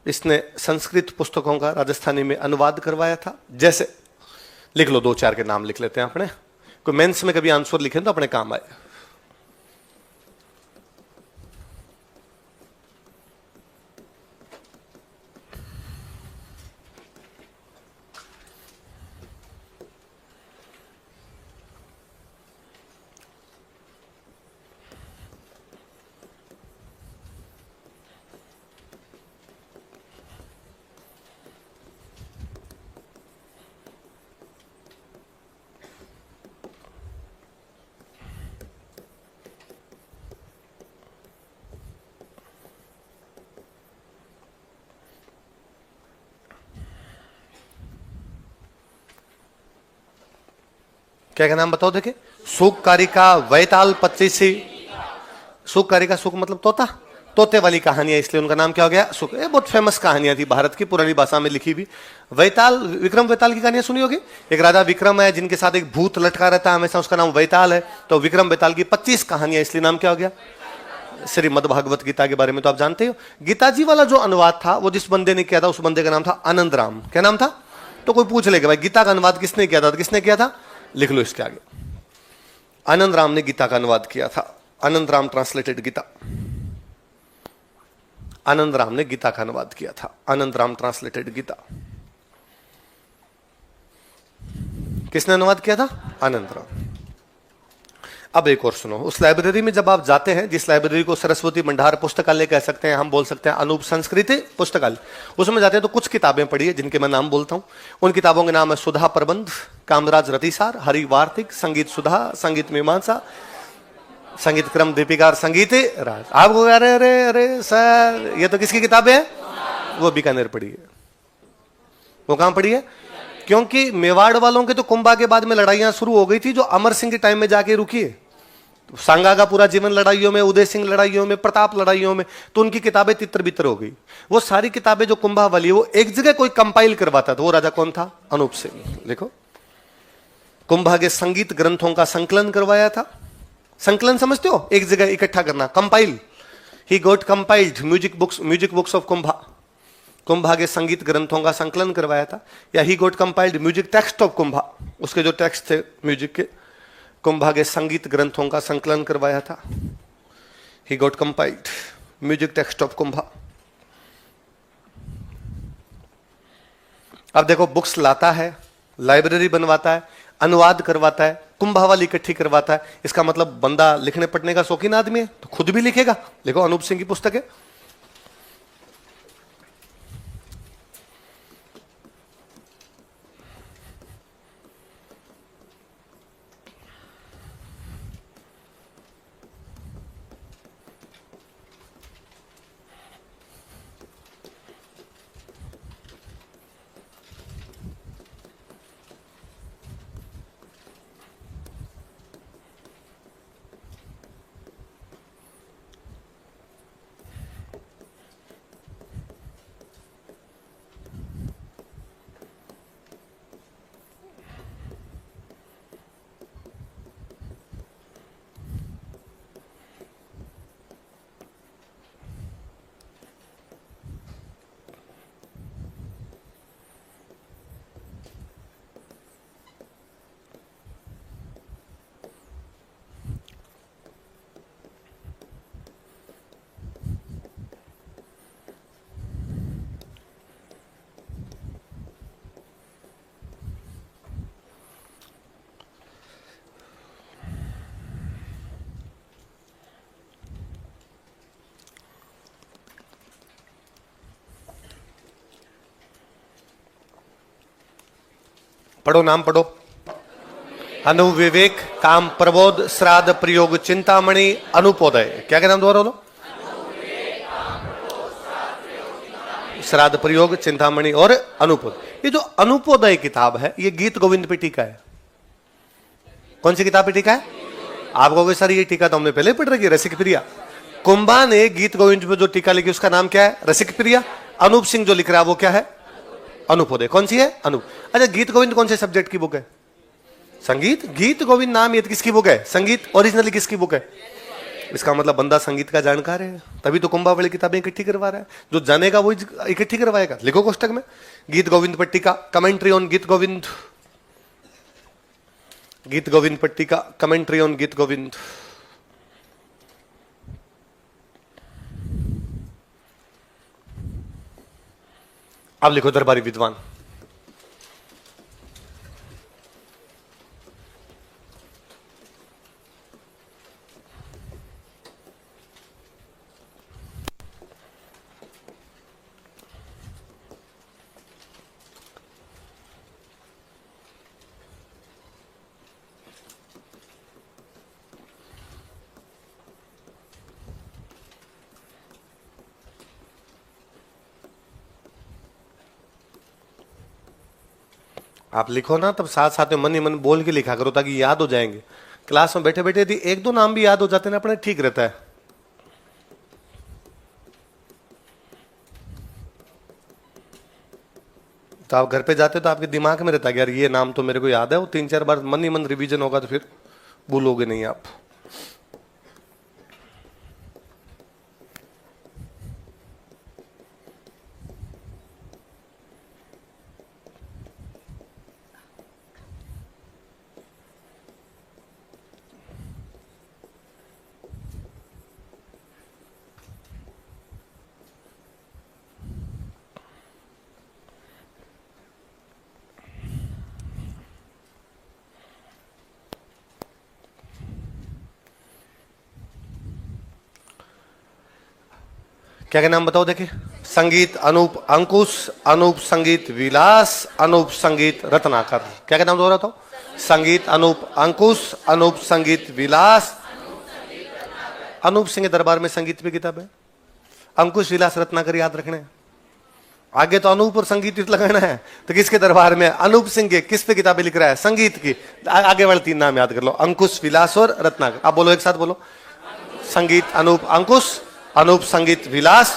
इसने संस्कृत पुस्तकों का राजस्थानी में अनुवाद करवाया था। जैसे लिख लो, 2-4 के नाम लिख लेते हैं अपने। कोई मेंस में कभी आंसर लिखें तो अपने काम आए। क्या नाम बताओ देखे? सुख कारिका, वैताल पच्चीसी। सुख कारिका, सुख मतलब तोता, तोते वाली कहानियां, इसलिए उनका नाम क्या हो गया? सुख। ये बहुत फेमस कहानियां थी भारत की पुरानी भाषा में लिखी हुई। वैताल, विक्रम वैताल की कहानियां सुनी होगी। एक राजा विक्रम है जिनके साथ एक भूत लटका रहता है हमेशा, उसका नाम वैताल है। तो विक्रम वैताल की 25 कहानियां, इसलिए नाम क्या हो गया? श्रीमद् भागवत गीता के बारे में तो आप जानते हो। गीता जी वाला जो अनुवाद था वो जिस बंदे ने किया था, उस बंदे का नाम था आनंद राम। क्या नाम था? तो कोई पूछ लेगा भाई गीता का अनुवाद किसने किया था? किसने किया था? लिख लो इसके आगे, आनंद राम ने गीता का अनुवाद किया था। आनंद राम ट्रांसलेटेड गीता। आनंद राम ने गीता का अनुवाद किया था। आनंद राम ट्रांसलेटेड गीता। किसने अनुवाद किया था? आनंद राम। अब एक और सुनो, उस लाइब्रेरी में जब आप जाते हैं, जिस लाइब्रेरी को सरस्वती भंडार पुस्तकालय कह सकते हैं, हम बोल सकते हैं अनूप संस्कृति पुस्तकालय, उसमें जाते हैं तो कुछ किताबें पढ़ी है जिनके मैं नाम बोलता हूं। उन किताबों के नाम है सुधा प्रबंध, कामराज रतिसार, हरि वार्तिक, संगीत सुधा, संगीत मीमांसा, संगीत क्रम दीपिका, संगीत राज। आपको अरे अरे अरे सर ये तो किसकी किताबें है? वो बीकानेर पढ़ी है। वो कहां पढ़ी है? क्योंकि मेवाड़ वालों के तो कुंभा के बाद में लड़ाइयां शुरू हो गई थी, जो अमर सिंह के टाइम में जाके रुकी है। सांगा का पूरा जीवन लड़ाइयों में, उदय सिंह लड़ाइयों में, प्रताप लड़ाइयों में, तो उनकी किताबें तितर बितर हो गई। वो सारी किताबें जो कुंभा वाली, वो एक जगह कोई कंपाइल करवाता था। वो राजा कौन था? अनूप सिंह। देखो, कुंभा के संगीत ग्रंथों का संकलन करवाया था। संकलन समझते हो? एक जगह इकट्ठा करना, compile. He got compiled music books of Kumbha. Kumbha के संगीत ग्रंथों का संकलन करवाया था। या he got compiled music text of Kumbha, उसके जो टेक्स्ट थे म्यूजिक के, कुंभा के संगीत ग्रंथों का संकलन करवाया था। He got compiled music text of Kumbha. अब देखो, बुक्स लाता है, लाइब्रेरी बनवाता है, अनुवाद करवाता है, कुंभा वाली इकट्ठी करवाता है। इसका मतलब बंदा लिखने पढ़ने का शौकीन आदमी है, तो खुद भी लिखेगा। देखो अनूप सिंह की पुस्तक है। पढ़ो, नाम पढ़ो। अनुविवेक, काम प्रबोध, श्राद्ध प्रयोग, चिंतामणि, अनुपोदय। क्या क्या नाम दोबारा बोलो? श्राद्ध प्रयोग, चिंतामणि और अनुपोदय। ये जो अनुपोदय किताब है, ये गीत गोविंद पे टीका है। कौन सी किताब पे टीका है? आप कहोगे सर ये टीका तो हमने पहले पढ़ रखी है, रसिक प्रिया। कुंभा ने गीत गोविंद पे जो टीका लिखी उसका नाम क्या है? रसिक प्रिया। अनूप सिंह जो लिख रहा है वो क्या है? अनुपोदय। कौन सी है? अनूप। अच्छा, गीत गोविंद कौन से सब्जेक्ट की बुक है? संगीत। गीत गोविंद नाम ये किसकी बुक है? संगीत। ओरिजिनली किसकी बुक है? इसका मतलब बंदा संगीत का जानकार है, तभी तो कुंभा वाली किताबें इकट्ठी करवा रहा है। जो जानेगा वही इकट्ठी करवाएगा। लिखो कोष्टक में, गीत गोविंद पर टीका, कमेंट्री ऑन गीत गोविंद। गीत गोविंद पर टीका, कमेंट्री ऑन गीत गोविंद। अब लिखो दरबारी विद्वान। आप लिखो ना, तब साथ साथ में मन ही मन बोल के लिखा करो ताकि याद हो जाएंगे। क्लास में बैठे बैठे यदि एक दो नाम भी याद हो जाते ना अपने, ठीक रहता है। तो आप घर पे जाते तो आपके दिमाग में रहता है यार ये नाम तो मेरे को याद है। वो 3-4 बार मन ही मन रिवीजन होगा तो फिर भूलोगे नहीं आप। क्या क्या नाम बताओ देखे? संगीत अनूप अंकुश, अनूप संगीत विलास, अनूप संगीत रत्नाकर। क्या क्या नाम दोहरा बताओ? संगीत अनूप अंकुश, अनूप संगीत विलास। अनूप सिंह के दरबार में संगीत की किताब है। अंकुश विलास रत्नाकर याद रखने। आगे तो अनूप और संगीत लगाना है, तो किसके दरबार में? अनूप सिंह के। किस पे किताबें लिख रहा है? संगीत की। आगे वाले 3 नाम याद कर लो, अंकुश, विलास और रत्नाकर। आप बोलो, एक साथ बोलो, संगीत अनूप अंकुश, अनूप संगीत विलास,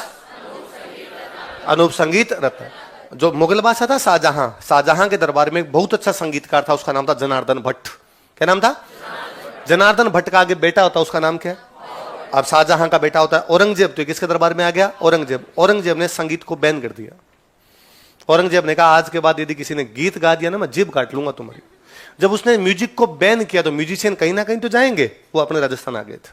अनूप संगीत रत्न। जो मुगल बादशाह था शाहजहां, शाहजहां के दरबार में एक बहुत अच्छा संगीतकार था, उसका नाम था जनार्दन भट्ट। क्या नाम था? जनार्दन भट्ट का आगे बेटा होता है, उसका नाम क्या है? अब शाहजहां का बेटा होता है औरंगजेब, तो किसके दरबार में आ गया? औरंगजेब। औरंगजेब ने संगीत को बैन कर दिया। औरंगजेब ने कहा आज के बाद यदि किसी ने गीत गा दिया ना, मैं जीभ काट लूंगा तुम्हारी। जब उसने म्यूजिक को बैन किया तो म्यूजिशियन कहीं ना कहीं तो जाएंगे, वो अपने राजस्थान आ गए थे।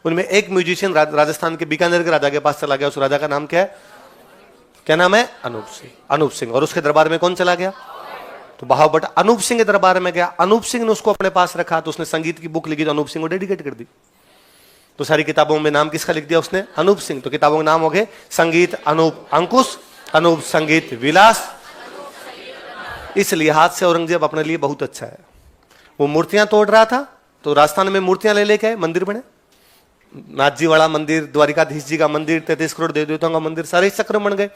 उनमें एक म्यूजिशियन राजस्थान के बीकानेर के राजा के पास चला गया। उस राजा का नाम क्या है? क्या नाम है? अनूप सिंह। अनूप सिंह। और उसके दरबार में कौन चला गया? तो बहावट अनूप सिंह के दरबार में गया। अनूप सिंह ने उसको अपने पास रखा, तो उसने संगीत की बुक लिखी, तो अनूप सिंह को डेडिकेट कर दी। तो सारी किताबों में नाम किसका लिख दिया उसने? अनूप सिंह। तो किताबों के नाम हो गए संगीत अनूप अंकुश, अनूप संगीत विलास। इस लिहाज से औरंगजेब अपने लिए बहुत अच्छा है। वो मूर्तियां तोड़ रहा था, तो राजस्थान में मूर्तियां ले लेके आए, मंदिर बने। नाथ जी वाला मंदिर, द्वारिकाधीश जी का मंदिर, 33 करोड़ देवी देवताओं का मंदिर, सारे चक्र बन गए।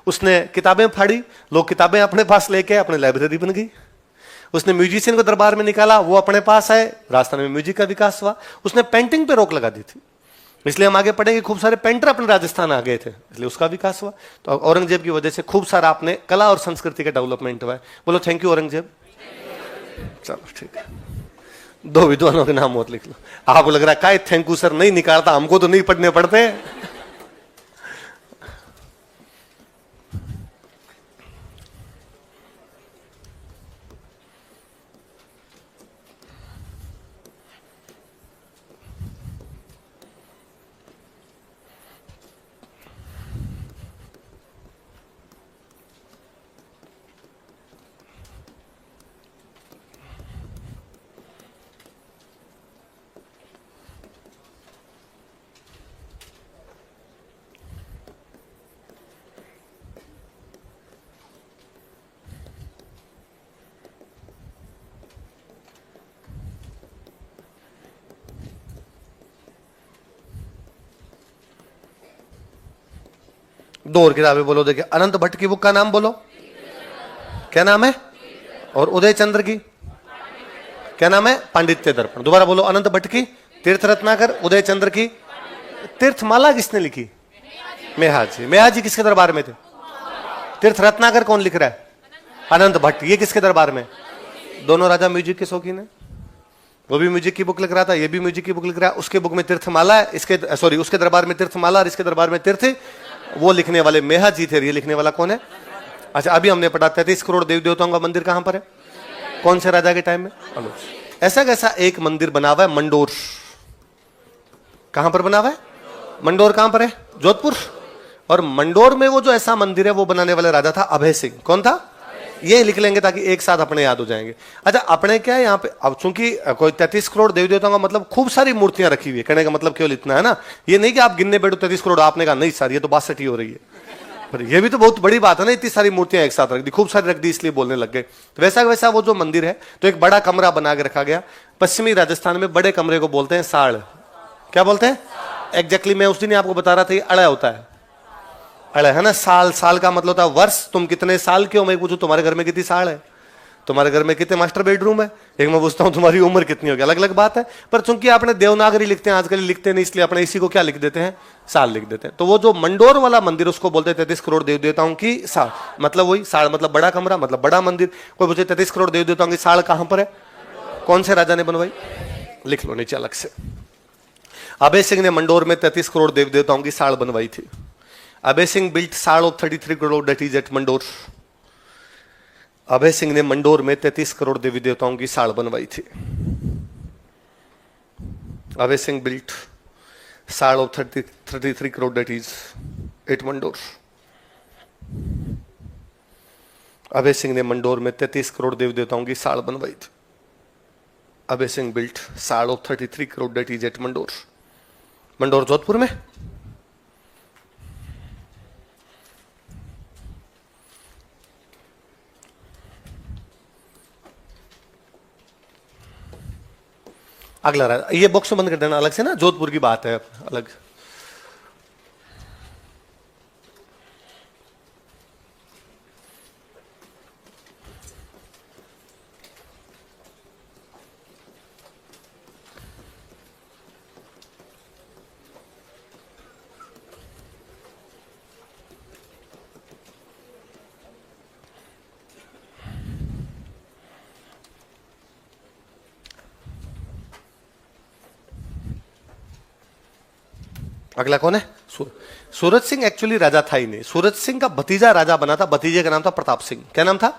उसने किताबें फाड़ी, लोग किताबें अपने पास लेके, अपनी लाइब्रेरी बन गई। उसने म्यूजिशियन को दरबार में निकाला, वो अपने पास आए, राजस्थान में म्यूजिक का विकास हुआ। उसने पेंटिंग पे रोक लगा दी थी, इसलिए हम आगे पढ़ेंगे खूब सारे पेंटर अपने राजस्थान आ गए थे, इसलिए उसका विकास हुआ। तो औरंगजेब की वजह से खूब सारा अपने कला और संस्कृति का डेवलपमेंट हुआ है। बोलो थैंक यू औरंगजेब। चलो ठीक है, 2 विद्वानों के नाम मत लिख लो। आपको लग रहा है थैंक यू सर नहीं निकालता, हमको तो नहीं पढ़ने पड़ते। दो और किताबें बोलो। देखिए, अनंत भट्ट की बुक का नाम बोलो, क्या नाम है? और उदय चंद्र की क्या नाम है? पांडित्य दर्पण। दोबारा बोलो, अनंत भट्ट की तीर्थ रत्नाकर, उदय चंद्र की तीर्थमाला किसने लिखी? मेहाजी। मेहाजी किसके दरबार में थे? तीर्थ रत्नाकर कौन लिख रहा है? अनंत भट्ट। ये किसके दरबार में? दोनों राजा म्यूजिक के शौकीन है। वो भी म्यूजिक की बुक लिख रहा था, ये भी म्यूजिक की बुक लिख रहा है। उसके बुक में तीर्थमाला है, इसके सॉरी उसके दरबार में तीर्थमाला और इसके दरबार में तीर्थ। वो लिखने वाले मेहाजी थे, ये लिखने वाला कौन है? अच्छा, अभी हमने पढ़ा 33 करोड़ देवी देवताओं का मंदिर कहां पर है? कौन से राजा के टाइम में? ऐसा कैसा एक मंदिर बना हुआ है मंडोर। कहां पर बना हुआ है? मंडोर कहां पर है? जोधपुर। और मंडोर में वो जो ऐसा मंदिर है वो बनाने वाला राजा था अभय सिंह। कौन था? ये लिख लेंगे ताकि एक साथ अपने याद हो जाएंगे। अच्छा, अपने क्या है यहाँ पे, अब चूंकि कोई 33 करोड़ देवी देवताओं का मतलब खूब सारी मूर्तियां रखी हुई है, कहने का मतलब केवल इतना है ना। ये नहीं कि आप गिनने बैठो 33 करोड़, आपने कहा नहीं सर ये तो 62 हो रही है, पर ये भी तो बहुत बड़ी बात है ना, इतनी सारी मूर्तियां एक साथ रख दी, खूब सारी रख दी, इसलिए बोलने लग गए। तो वैसा वैसा वो जो मंदिर है, तो एक बड़ा कमरा बना के रखा गया। पश्चिमी राजस्थान में बड़े कमरे को बोलते हैं साड़। क्या बोलते हैं? एग्जैक्टली मैं उस दिन आपको बता रहा था, ये अड़ा होता है, अड़ा है ना। साल, साल का मतलब होता है वर्ष। तुम कितने साल के हो, मैं पूछूं तुम्हारे घर में कितनी साल है, तुम्हारे घर में कितने मास्टर बेडरूम है, एक मैं पूछता हूं तुम्हारी उम्र कितनी होगी, अलग अलग बात है। पर चूंकि आपने देवनागरी लिखते हैं, आजकल लिखते नहीं, इसलिए अपने इसी को क्या लिख देते हैं? साल लिख देते हैं। तो वो जो मंडोर वाला मंदिर उसको बोलते हैं 33 करोड़ देव देवताओं की साल। मतलब वही साल मतलब बड़ा कमरा, मतलब बड़ा मंदिर। कोई पूछे 33 करोड़ देव देवताओं की साल कहां पर है, कौन से राजा ने बनवाई? लिख लो नीचे अलग से। अभय सिंह ने मंडोर में 33 करोड़ देव देवताओं की साल बनवाई थी। अभय सिंह built साल of 33 crore that is at Mandore. Abhay Singh ने मंडोर में 33 करोड़ देवी देवताओं की साल बनवाई थी। अभय सिंह built साल of 33 crore that is at Mandore. Abhay Singh ने मंडोर में 33 करोड़ देवी देवताओं की साल बनवाई थी। अभय सिंह built साल of 33 crore that is at Mandore. Mandore Jodhpur में। अगला राजा, ये बॉक्स बंद कर देना अलग से ना, जोधपुर की बात है अलग। अगला कौन है? सूरज सिंह एक्चुअली राजा था ही नहीं, सूरज सिंह का भतीजा राजा बना था, भतीजे का नाम था प्रताप सिंह। क्या नाम था?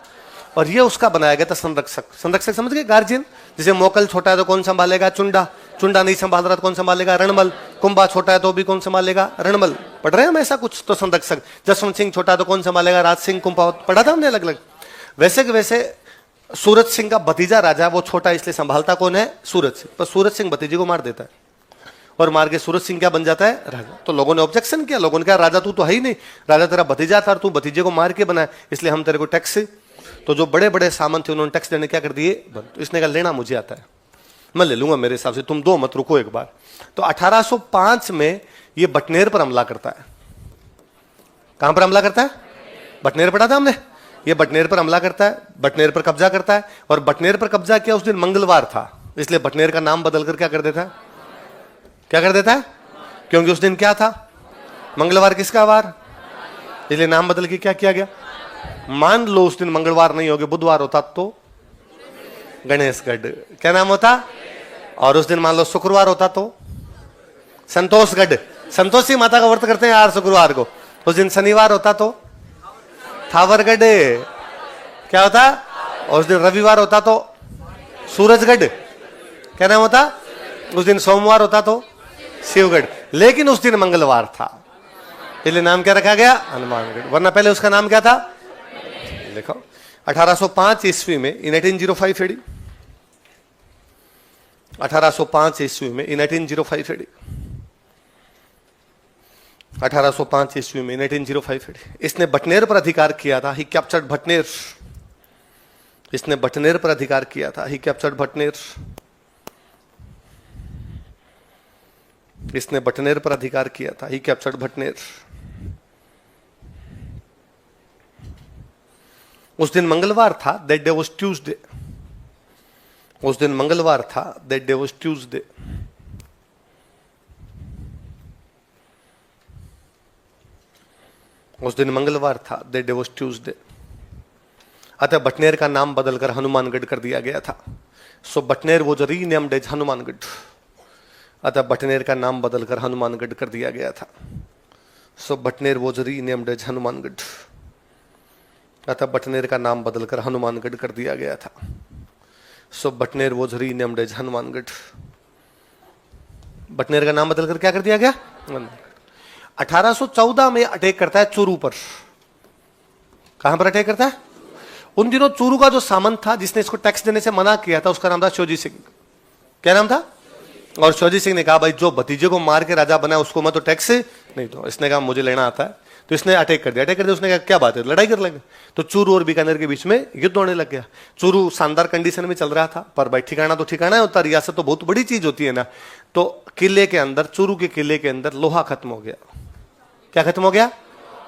और ये उसका बनाया गया था संरक्षक। संरक्षक समझ गए? गार्जियन। जैसे मोकल छोटा है तो कौन संभालेगा? चुंडा। चुंडा नहीं संभाल रहा तो कौन संभालेगा? रणमल। कुंभा छोटा है तो भी कौन संभालेगा? रणमल। पढ़ रहे हैं हम ऐसा कुछ? तो संरक्षक। जसवंत सिंह छोटा है तो कौन संभालेगा? राज सिंह। कुंभा पढ़ा था हमने अलग अलग। वैसे के वैसे सूरज सिंह का भतीजा राजा, वो छोटा इसलिए संभालता कौन है? सूरज सिंह। पर सूरज सिंह भतीजे को मार देता है, और मार के सूरज सिंह क्या बन जाता है? राजा। तो लोगों ने ऑब्जेक्शन किया, लोगों ने कहा राजा तू तो है ही नहीं, राजा तेरा भतीजा था और तू भतीजे को मार के बनाया, इसलिए हम तेरे को टैक्स। तो जो बड़े बड़े सामंत थे उन्होंने टैक्स देने क्या कर दिए? बंद। तो इसने कहा लेना मुझे आता है, मैं ले लूंगा मेरे हिसाब से, तुम दो मत, रुको एक बार। तो 1805 में ये बटनेर पर हमला करता है। कहां पर हमला करता है? बटनेर पढ़ा था हमने। ये बटनेर पर हमला करता है, बटनेर पर कब्जा करता है, और बटनेर पर कब्जा किया उस दिन मंगलवार था, इसलिए बटनेर का नाम बदलकर क्या कर देता है? क्या कर देता है? क्योंकि उस दिन क्या था? मंगलवार। किसका वार? इसलिए नाम बदल के क्या किया गया? मान लो उस दिन मंगलवार नहीं होगे, बुधवार होता तो गणेशगढ़। क्या नाम होता? और उस दिन मान लो शुक्रवार होता तो संतोषगढ़। संतोषी माता का व्रत करते हैं यार शुक्रवार को। उस दिन शनिवार होता तो थावरगढ़। क्या होता? और उस दिन रविवार होता तो सूरजगढ़। क्या नाम होता? उस दिन सोमवार होता तो शिवगढ़। लेकिन उस दिन मंगलवार था, इसलिए नाम क्या रखा गया? हनुमानगढ़। वरना पहले उसका नाम क्या था? लिखो 1805 ईस्वी में, इन 1805 एडी, 1805 ईस्वी में, इन 1805 एडी, 1805 ईस्वी में, इन 1805 एडी, इसने बटनेर पर अधिकार किया था। ही कैप्चर्ड बटनेर। इसने बटनेर पर अधिकार किया था। ही कैप्चर्ड बटनेर। इसने बटनेर पर अधिकार किया था। ही कैप्चर्ड बटनेर। उस दिन मंगलवार था, दैट डे वाज ट्यूसडे। उस दिन मंगलवार था, दैट डे वाज ट्यूसडे। उस दिन मंगलवार था, दैट डे वाज ट्यूसडे। अतः बटनेर का नाम बदलकर हनुमानगढ़ कर दिया गया था। So Batner was renamed as Hanumangarh. अतः बटनेर का नाम बदलकर हनुमानगढ़ कर दिया गया था। So Batner was renamed as Hanumangarh. अतः बटनेर का नाम बदलकर हनुमानगढ़ कर दिया गया था। So Batner was renamed as Hanumangarh. Batner का नाम बदलकर क्या कर दिया गया? 1814 में अटैक करता है चूरू पर। कहां पर अटैक करता है? उन दिनों चूरू का जो सामंत था जिसने इसको टैक्स देने से मना किया था, उसका नाम था शोजी सिंह। क्या नाम था? और शोजी सिंह ने कहा भाई जो भतीजे को मार के राजा बना उसको मैं तो टैक्स नहीं दो। इसने कहा मुझे लेना आता है, तो इसने अटैक कर दिया। अटैक कर दिया, उसने कहा क्या बात है, लड़ाई कर लेंगे। तो चूरू और बीकानेर के बीच में युद्ध होने लग गया। चूरू शानदार कंडीशन में चल रहा था, पर भाई ठिकाना तो ठिकाना होता, रियासत तो बहुत बड़ी चीज होती है ना। तो किले के अंदर, चूरू के किले के अंदर लोहा खत्म हो गया। क्या खत्म हो गया?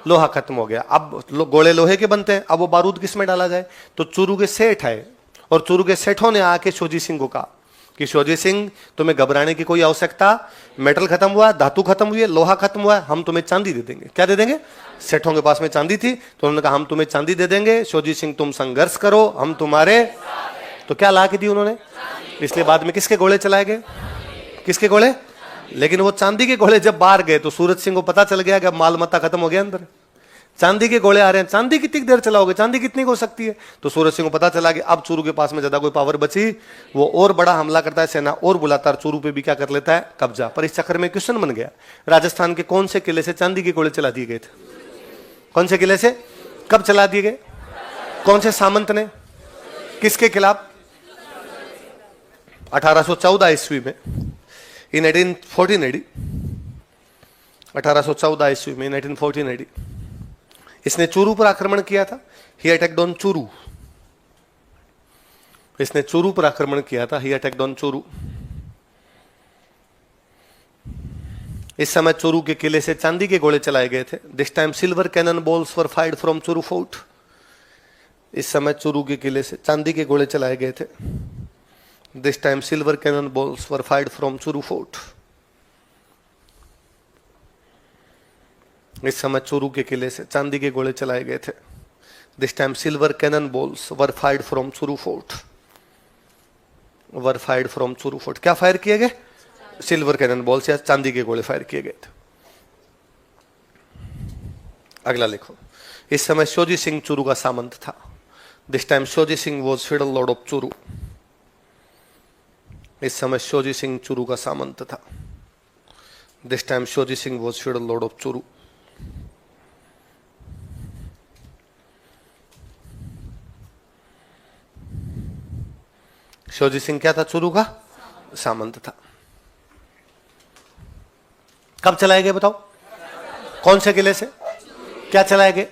लोहा खत्म हो गया। अब गोले लोहे के बनते हैं, अब वो बारूद किस में डाला जाए? तो चूरू के सेठ आए, और चूरू के सेठों ने आके शोजी सिंह को कहा कि शोजी सिंह तुम्हें घबराने की कोई आवश्यकता, मेटल खत्म हुआ, धातु खत्म हुई है, लोहा खत्म हुआ है, हम तुम्हें चांदी दे देंगे। क्या दे देंगे? सेठों के पास में चांदी थी, तो उन्होंने कहा हम तुम्हें चांदी दे देंगे, शोजी सिंह तुम संघर्ष करो, हम तुम्हारे। तो क्या ला के दी उन्होंने? इसलिए बाद में किसके गोले चलाए गए? किसके गोले? लेकिन वो चांदी के गोले जब बाहर गए तो सूरज सिंह को पता चल गया कि अब माल मत्ता खत्म हो गया अंदर, चांदी के गोले आ रहे हैं। चांदी कितनी देर चलाओगे? चांदी कितनी हो सकती है? तो सूरज सिंह को पता चला कि अब चूरू के पास में ज्यादा कोई पावर बची, वो और बड़ा हमला करता है, सेना और बुलाता है, चूरू पे भी क्या कर लेता है? कब्जा। पर इस चक्कर में क्वेश्चन बन गया, राजस्थान के कौन से किले से चांदी के गोले चला दिए गए थे? कौन से किले से? कब चला दिए गए? कौन से सामंत ने? किसके खिलाफ? 1814 ईस्वी में, इन 1814 एडी, 1814 ईस्वी में, इन 1814 एडी, इसने चूरू पर आक्रमण किया था। ही अटैक्ड ऑन चूरू। इसने चूरू पर आक्रमण किया था। ही अटैक्ड ऑन चूरू। इस समय चूरू के किले से चांदी के गोले चलाए गए थे। This time silver cannon balls were fired from Churu fort. इस समय चूरू के किले से चांदी के गोले चलाए गए थे। This time silver cannon balls were fired from Churu fort. इस समय चूरू के किले से चांदी के गोले चलाए गए थे। This time silver cannon balls were fired from Churu fort. Were fired from Churu fort. क्या फायर किए गए? सिल्वर कैनन बॉल्स या चांदी के गोले फायर किए गए थे। अगला लिखो, इस समय शोजी सिंह चूरू का सामंत था। This time Shoji Singh was federal lord of Churu. इस समय शोजी सिंह चूरू का सामंत था। This time Shoji Singh was federal lord of Churu. Shoji Singh क्या था? चूरू का सामंत था। कब चलाए गए बताओ? कौन से किले से? क्या चलाए गए?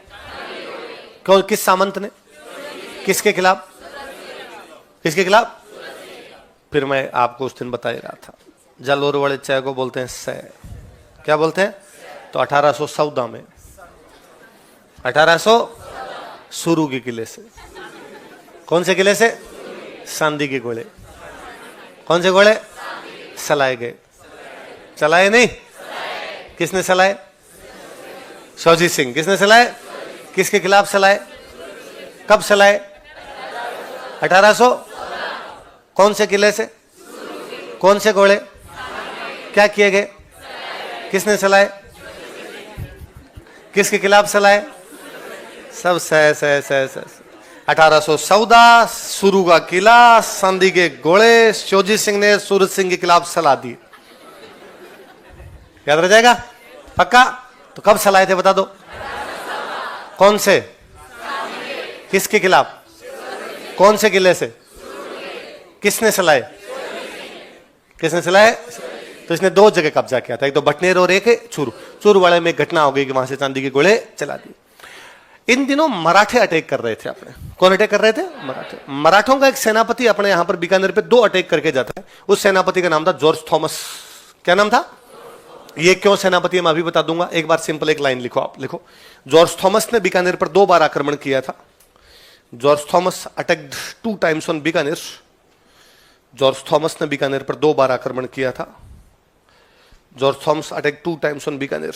कौन, किस सामंत ने? किसके खिलाफ? किसके खिलाफ? फिर मैं आपको उस दिन बता ही रहा था, जालोर वाले चाय को बोलते हैं सै। क्या बोलते हैं? तो 1814 में 1800 सुरू के किले से। कौन से किले से? सांदी के गोले। कौन से गोले? सलाए गए। चलाए नहीं? किसने सलाए? शोजी सिंह। किसने सलाए? किसके खिलाफ सलाए? कब सलाए? 1800। कौन से किले से? कौन से गोले? क्या किए गए? किसने सलाए? किसके खिलाफ सलाए? सब सह सह सह सह। 1814 सुरू का किला, सांदी के गोले, शोजी सिंह ने सूरज सिंह के खिलाफ सलाह दी। याद रह जाएगा? पक्का? तो कब सलाए थे बता दो? कौन से? किसके खिलाफ? कौन से किले से? किसने सलाए? किसने सलाए? तो इसने दो जगह कब्जा किया था, एक तो बटनेर और एक चूरू। चूरू वाले में घटना हो गई कि वहां से चांदी के गोले चला दिए। इन दिनों मराठे अटैक कर रहे थे अपने। कौन अटैक कर रहे थे? मराठे। मराठों का एक सेनापति अपने यहां पर बीकानेर पे 2 अटैक करके जाता है। उस सेनापति का नाम था जॉर्ज थॉमस। क्या नाम था? ये क्यों सेनापति है मैं अभी बता दूंगा। एक बार सिंपल एक लाइन लिखो, आप लिखो, जॉर्ज थॉमस ने बीकानेर पर 2 बार आक्रमण किया था। George Thomas attacked 2 times on Bikaner. George Thomas ने बीकानेर पर 2 बार आक्रमण किया था। George Thomas attack 2 times on Bikaner.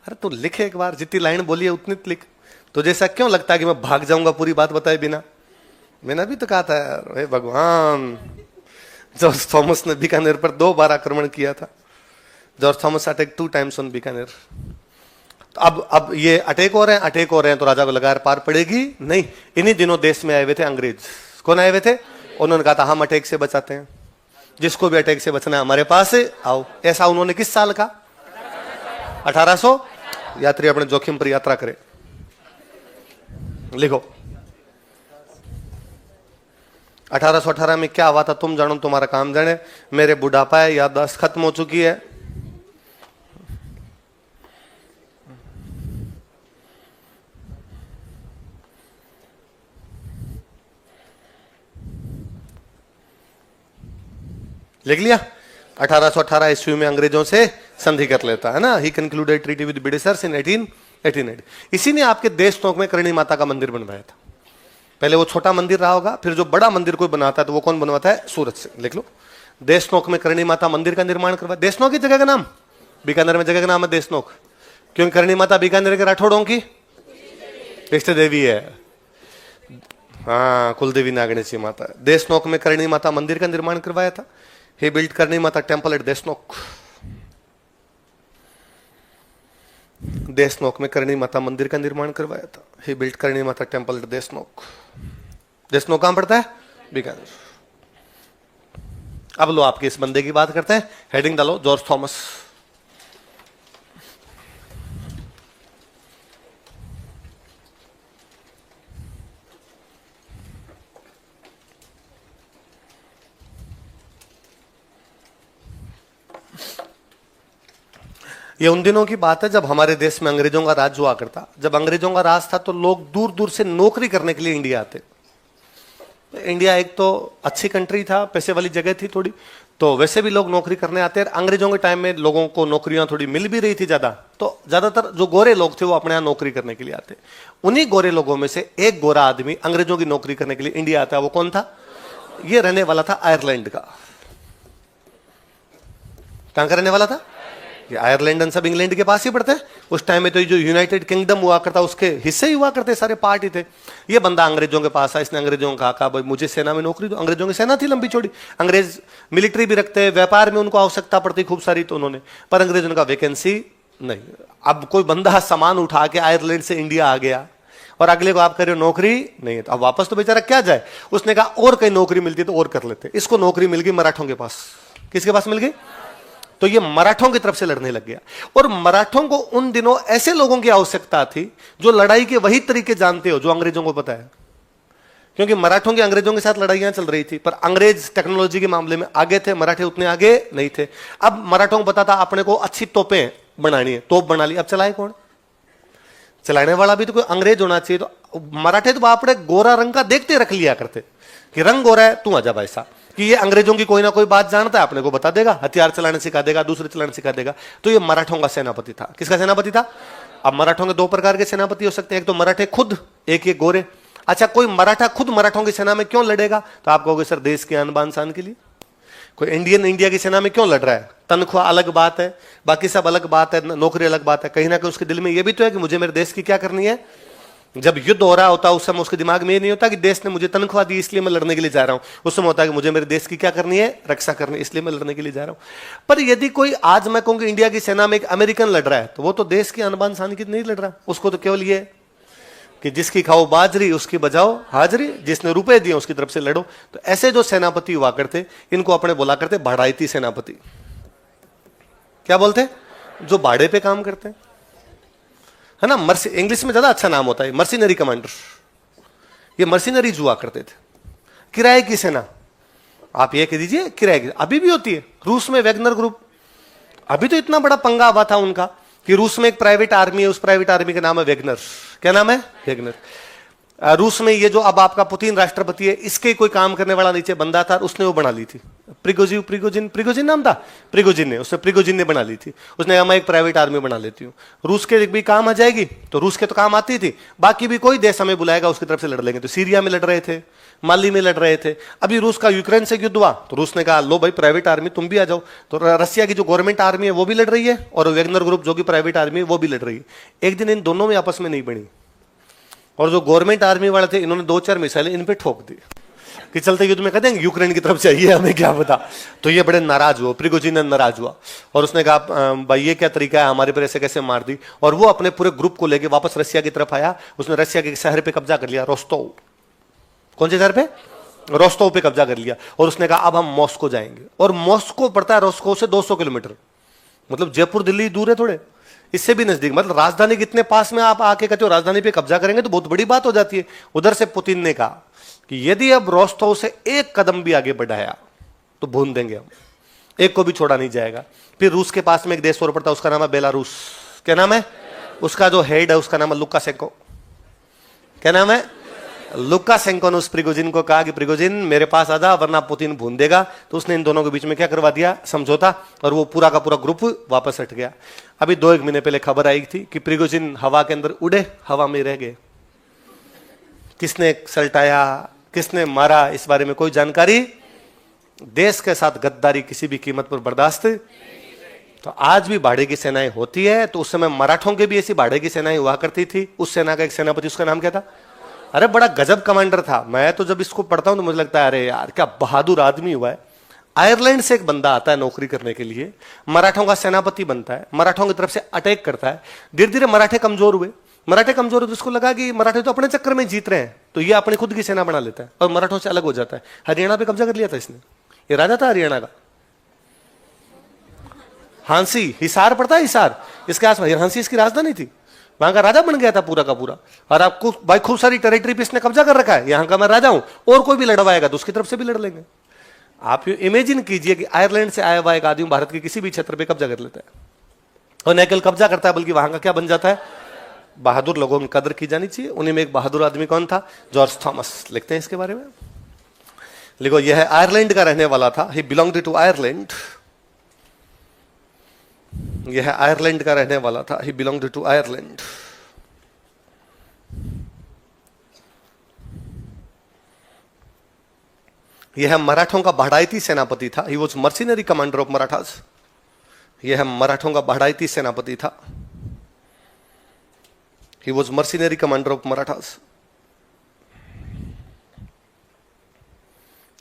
अरे तो लिख एक बार, जितनी लाइन बोली है उतनी लिख। तो जैसा क्यों लगता है कि मैं भाग जाऊंगा पूरी बात बताए बिना? मैंने भी तो कहा था यार, हे भगवान, जॉर्ज थॉमस ने बीकानेर पर 2 बार आक्रमण किया था। George Thomas attack 2 times on Bikaner. तो अब ये अटैक हो रहे हैं तो राजा को लगा पार पड़ेगी नहीं। इन्हीं दिनों देश में आए हुए थे अंग्रेज। कौन आए हुए थे? उन्होंने कहा था हम अटैक से बचाते हैं, जिसको भी अटैक से बचना है हमारे पास आओ। ऐसा उन्होंने किस साल का? 1800। यात्री अपने जोखिम पर यात्रा करे। लिखो, 1818 में क्या हुआ था तुम जानो, तुम्हारा काम जाने। मेरे बुढ़ापा है, याददाश्त खत्म हो चुकी है। लिख लिया? 1818 ईस्वी में अंग्रेजों से संधि कर लेता है ना। He concluded treaty with Britishers in 1888। इसी ने आपके देश नोक में करणी माता का मंदिर बनवाया था। पहले वो छोटा मंदिर रहा होगा, फिर जो बड़ा मंदिर कोई बनाता है तो वो कौन बनवाता है? सूरज सिंह। लिख लो, देशनोक में करणी माता मंदिर का निर्माण करवाया। देशनोक की जगह का नाम, बीकानेर में जगह का नाम है देशनोक, क्योंकि करणी माता बीकानेर के राठौड़ों की इष्ट देवी है। हाँ, कुलदेवी नागणेशी माता। देशनोक में करणी माता मंदिर का निर्माण करवाया था। ही built Karni Mata temple at Deshnok. Deshnok में करणी माता मंदिर का निर्माण करवाया था। ही built Karni Mata temple at Deshnok. Deshnok कहां पड़ता है? बीकानेर। अब लो, आपके इस बंदे की बात करते हैं। हेडिंग डालो, जॉर्ज थॉमस। ये उन दिनों की बात है जब हमारे देश में अंग्रेजों का राज हुआ करता। जब अंग्रेजों का राज था तो लोग दूर दूर से नौकरी करने के लिए इंडिया आते। इंडिया एक तो अच्छी कंट्री था, पैसे वाली जगह थी थोड़ी, तो वैसे भी लोग नौकरी करने आते हैं। अंग्रेजों के टाइम में लोगों को नौकरियां थोड़ी मिल भी रही थी ज्यादा, तो ज्यादातर जो गोरे लोग थे वो अपने यहां नौकरी करने के लिए आते। उन्हीं गोरे लोगों में से एक गोरा आदमी अंग्रेजों की नौकरी करने के लिए इंडिया आता है। वो कौन था? ये रहने वाला था आयरलैंड का। कहां का रहने वाला था? ये आयरलैंड सब इंग्लैंड के पास ही पड़ते हैं। उस टाइम में तो जो यूनाइटेड किंगडम हुआ करता उसके हिस्से ही हुआ करते, सारे पार्ट ही थे। ये बंदा अंग्रेजों के पास आया, इसने अंग्रेजों को कहा भाई मुझे सेना में नौकरी दो। अंग्रेजों की सेना थी लंबी चौड़ी, अंग्रेज मिलिट्री भी रखते, व्यापार में उनको आवश्यकता पड़ती खूब सारी, तो उन्होंने, पर अंग्रेजों का वैकेंसी नहीं। अब कोई बंदा सामान उठा के आयरलैंड से इंडिया आ गया और अगले को आप कह रहे हो नौकरी नहीं है, तो अब वापस तो बेचारा क्या जाए। उसने कहा और कहीं नौकरी मिलती तो और कर लेते। इसको नौकरी मिल गई मराठों के पास। किसके पास मिल गई? तो ये मराठों की तरफ से लड़ने लग गया। और मराठों को उन दिनों ऐसे लोगों की आवश्यकता थी जो लड़ाई के वही तरीके जानते हो जो अंग्रेजों को पता है, क्योंकि मराठों की अंग्रेजों के साथ लड़ाइयां चल रही थी, पर अंग्रेज टेक्नोलॉजी के मामले में आगे थे, मराठे उतने आगे नहीं थे। अब मराठों को पता था अपने को अच्छी तोपें बनानी है, तोप बना ली, अब चलाए कौन? चलाने वाला भी तो कोई अंग्रेज होना चाहिए। तो मराठे तो अपने गोरा रंग का देखते रख लिया करते कि रंग गोरा है, तू आजा भाई साहब, कि ये अंग्रेजों की कोई ना कोई बात जानता है, अपने को बता देगा, हथियार चलाने सिखा देगा, दूसरे चलाने सिखा देगा। तो ये मराठों का सेनापति था। किसका सेनापति था? अब मराठों के दो प्रकार के सेनापति हो सकते हैं, एक तो मराठे खुद, एक ये गोरे। अच्छा, कोई मराठा खुद मराठों की सेना में क्यों लड़ेगा? तो आप कहोगे सर देश के आन बान शान के लिए। कोई इंडियन इंडिया की सेना में क्यों लड़ रहा है? तनख्वाह अलग बात है, बाकी सब अलग बात है, नौकरी अलग बात है, कहीं ना कहीं उसके दिल में यह भी तो है कि मुझे मेरे देश की क्या करनी है। जब युद्ध हो रहा होता है उस समय उसके दिमाग में ये नहीं होता कि देश ने मुझे तनख्वाह दी इसलिए मैं लड़ने के लिए जा रहा हूं। उस समय होता है कि मुझे मेरे देश की क्या करनी है, रक्षा करनी है, इसलिए मैं लड़ने के लिए जा रहा हूं। पर यदि कोई आज मैं कहूंगा इंडिया की सेना में एक अमेरिकन लड़ रहा है, तो वो तो देश की अनबान शान की नहीं लड़ रहा। उसको तो केवल ये कि जिसकी खाओ बाजरी उसकी बजाओ हाजरी, जिसने रुपए दिए उसकी तरफ से लड़ो। तो ऐसे जो सेनापति हुआ करते इनको अपने बोला करते भाड़ाइती सेनापति। क्या बोलते? जो भाड़े पे काम करते हैं, है ना। मर्सी, इंग्लिश में ज्यादा अच्छा नाम होता है मर्सिनरी कमांडर। ये मर्सिनरीज हुआ करते थे, किराए की सेना। आप ये कह दीजिए किराए की, अभी भी होती है। रूस में वैगनर ग्रुप, अभी तो इतना बड़ा पंगा हुआ था उनका कि रूस में एक प्राइवेट आर्मी है, उस प्राइवेट आर्मी का नाम है वैगनर। क्या नाम है? वैगनर। रूस में ये जो अब आपका पुतिन राष्ट्रपति है, इसके कोई काम करने वाला नीचे बंदा था, उसने वो बना ली थी। प्रिगोजिन नाम था, प्रिगोजिन ने बना ली थी। उसने कहा मैं एक प्राइवेट आर्मी बना लेती हूँ, रूस के भी काम आ जाएगी। तो रूस के तो काम आती थी, बाकी भी कोई देश हमें बुलाएगा उसकी तरफ से लड़ लेंगे। तो सीरिया में लड़ रहे थे, माली में लड़ रहे थे। अभी रूस का यूक्रेन से युद्ध हुआ तो रूस ने कहा लो भाई प्राइवेट आर्मी तुम भी आ जाओ। तो रसिया की जो गवर्नमेंट आर्मी है वो भी लड़ रही है और वैगनर ग्रुप जो कि प्राइवेट आर्मी है वो भी लड़ रही है। एक दिन इन दोनों में आपस में नहीं बनी और जो गवर्नमेंट आर्मी वाले थे इन्होंने 2-4 मिसाइलें इन पे ठोक दी कि चलते युद्ध में कहते हैं यूक्रेन की तरफ चाहिए, हमें क्या पता। तो ये बड़े नाराज हुए, प्रिगोजिन नाराज हुआ और उसने कहा भाई ये क्या तरीका है, हमारे पर ऐसे कैसे मार दी। और वो अपने पूरे ग्रुप को लेके वापस रसिया की तरफ आया। उसने रसिया के शहर पे कब्जा कर लिया, रोस्तोव। कौन से शहर पे? रोस्तोव पे कब्जा कर लिया। और उसने कहा अब हम मॉस्को जाएंगे। और मॉस्को पड़ता है रोस्को से 200 किलोमीटर, मतलब जयपुर दिल्ली दूर है थोड़े, इससे भी नजदीक। मतलब राजधानी कितने पास में आप आके कहते हो राजधानी पे कब्जा करेंगे तो बहुत बड़ी बात हो जाती है। उधर से पुतिन ने कहा कि यदि अब रोस्तोव से एक कदम भी आगे बढ़ाया तो भून देंगे हम, एक को भी छोड़ा नहीं जाएगा। फिर रूस के पास में एक देश और पड़ता है, उसका नाम है बेलारूस। क्या नाम है? उसका जो हेड है उसका नाम है लुकाशेंको। क्या नाम है? लुकाशेंको ने उस प्रिगोजिन को कहा कि प्रिगोजिन मेरे पास आ जा वरना पुतिन भून देगा। तो उसने इन दोनों के बीच में क्या करवा दिया, समझौता, और वो पूरा का पूरा ग्रुप वापस हट गया। अभी 2-1 महीने पहले खबर आई थी कि प्रिगोजिन हवा के अंदर उड़े, हवा में रह गए। किसने सल्टाया, किसने मारा, इस बारे में कोई जानकारी। देश के साथ गद्दारी किसी भी कीमत पर बर्दाश्त। तो आज भी भाड़े की सेनाएं होती है। तो उस समय मराठों के भी ऐसी भाड़े की सेनाएं हुआ करती थी। उस सेना का एक सेनापति, उसका नाम क्या था? अरे बड़ा गजब कमांडर था। मैं तो जब इसको पढ़ता हूं तो मुझे लगता है अरे यार क्या बहादुर आदमी हुआ है। आयरलैंड से एक बंदा आता है नौकरी करने के लिए, मराठों का सेनापति बनता है, मराठों की तरफ से अटैक करता है। धीरे धीरे मराठे कमजोर हुए। तो उसको लगा कि मराठे तो अपने चक्कर में जीत रहे हैं, तो ये अपनी खुद की सेना बना लेता है और मराठों से अलग हो जाता है। हरियाणा पे कब्जा कर लिया था इसने। ये राजा था हरियाणा का, हांसी। हिसार पड़ता है, हिसार इसके आसपास, हांसी इसकी राजधानी थी। वहां का राजा बन गया था पूरा का पूरा। और आपको भाई खूब सारी टेरिटरी पे इसने कब्जा कर रखा है। यहां का मैं राजा हूं, और कोई भी लड़वाएगा तो उसकी तरफ से भी लड़ लेंगे। आप इमेजिन कीजिए कि आयरलैंड से आया हुआ एक आदमी भारत के किसी भी क्षेत्र पे कब्जा कर लेता है, और न केवल कब्जा करता है बल्कि वहां का क्या बन जाता है। बहादुर लोगों की कदर की जानी चाहिए। उन्हीं में एक बहादुर आदमी कौन था? George Thomas. लिखते हैं इसके बारे में, लिखो यह आयरलैंड का रहने वाला था। ही बिलोंग्ड टू आयरलैंड। यह आयरलैंड का रहने वाला था। ही बिलोंग्ड टू आयरलैंड। यह मराठों का भाड़ाइती सेनापति था। He was mercenary commander of Marathas. यह मराठों का बढ़ाइती सेनापति था। He was mercenary commander of Marathas.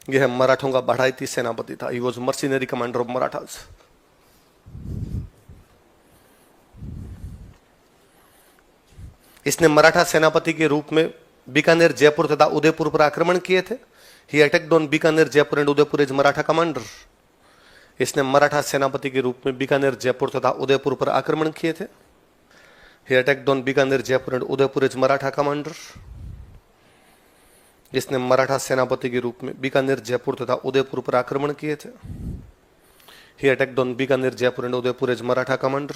यह मराठों का बढ़ाइती सेनापति था। He was mercenary commander of Marathas. इसने मराठा सेनापति के रूप में बीकानेर, जयपुर तथा उदयपुर पर आक्रमण किए थे। He attacked on Bikaner, Jaipur and Udaipur as Maratha commander. इसने मराठा सेनापति के रूप में बीकानेर, जयपुर तथा उदयपुर पर आक्रमण किए थे। He attacked on Bikaner, Jaipur and Udaipur as Maratha commander. इसने मराठा सेनापति के रूप में बीकानेर, जयपुर तथा उदयपुर पर आक्रमण किए थे। He attacked on Bikaner, Jaipur and Udaipur as Maratha commander.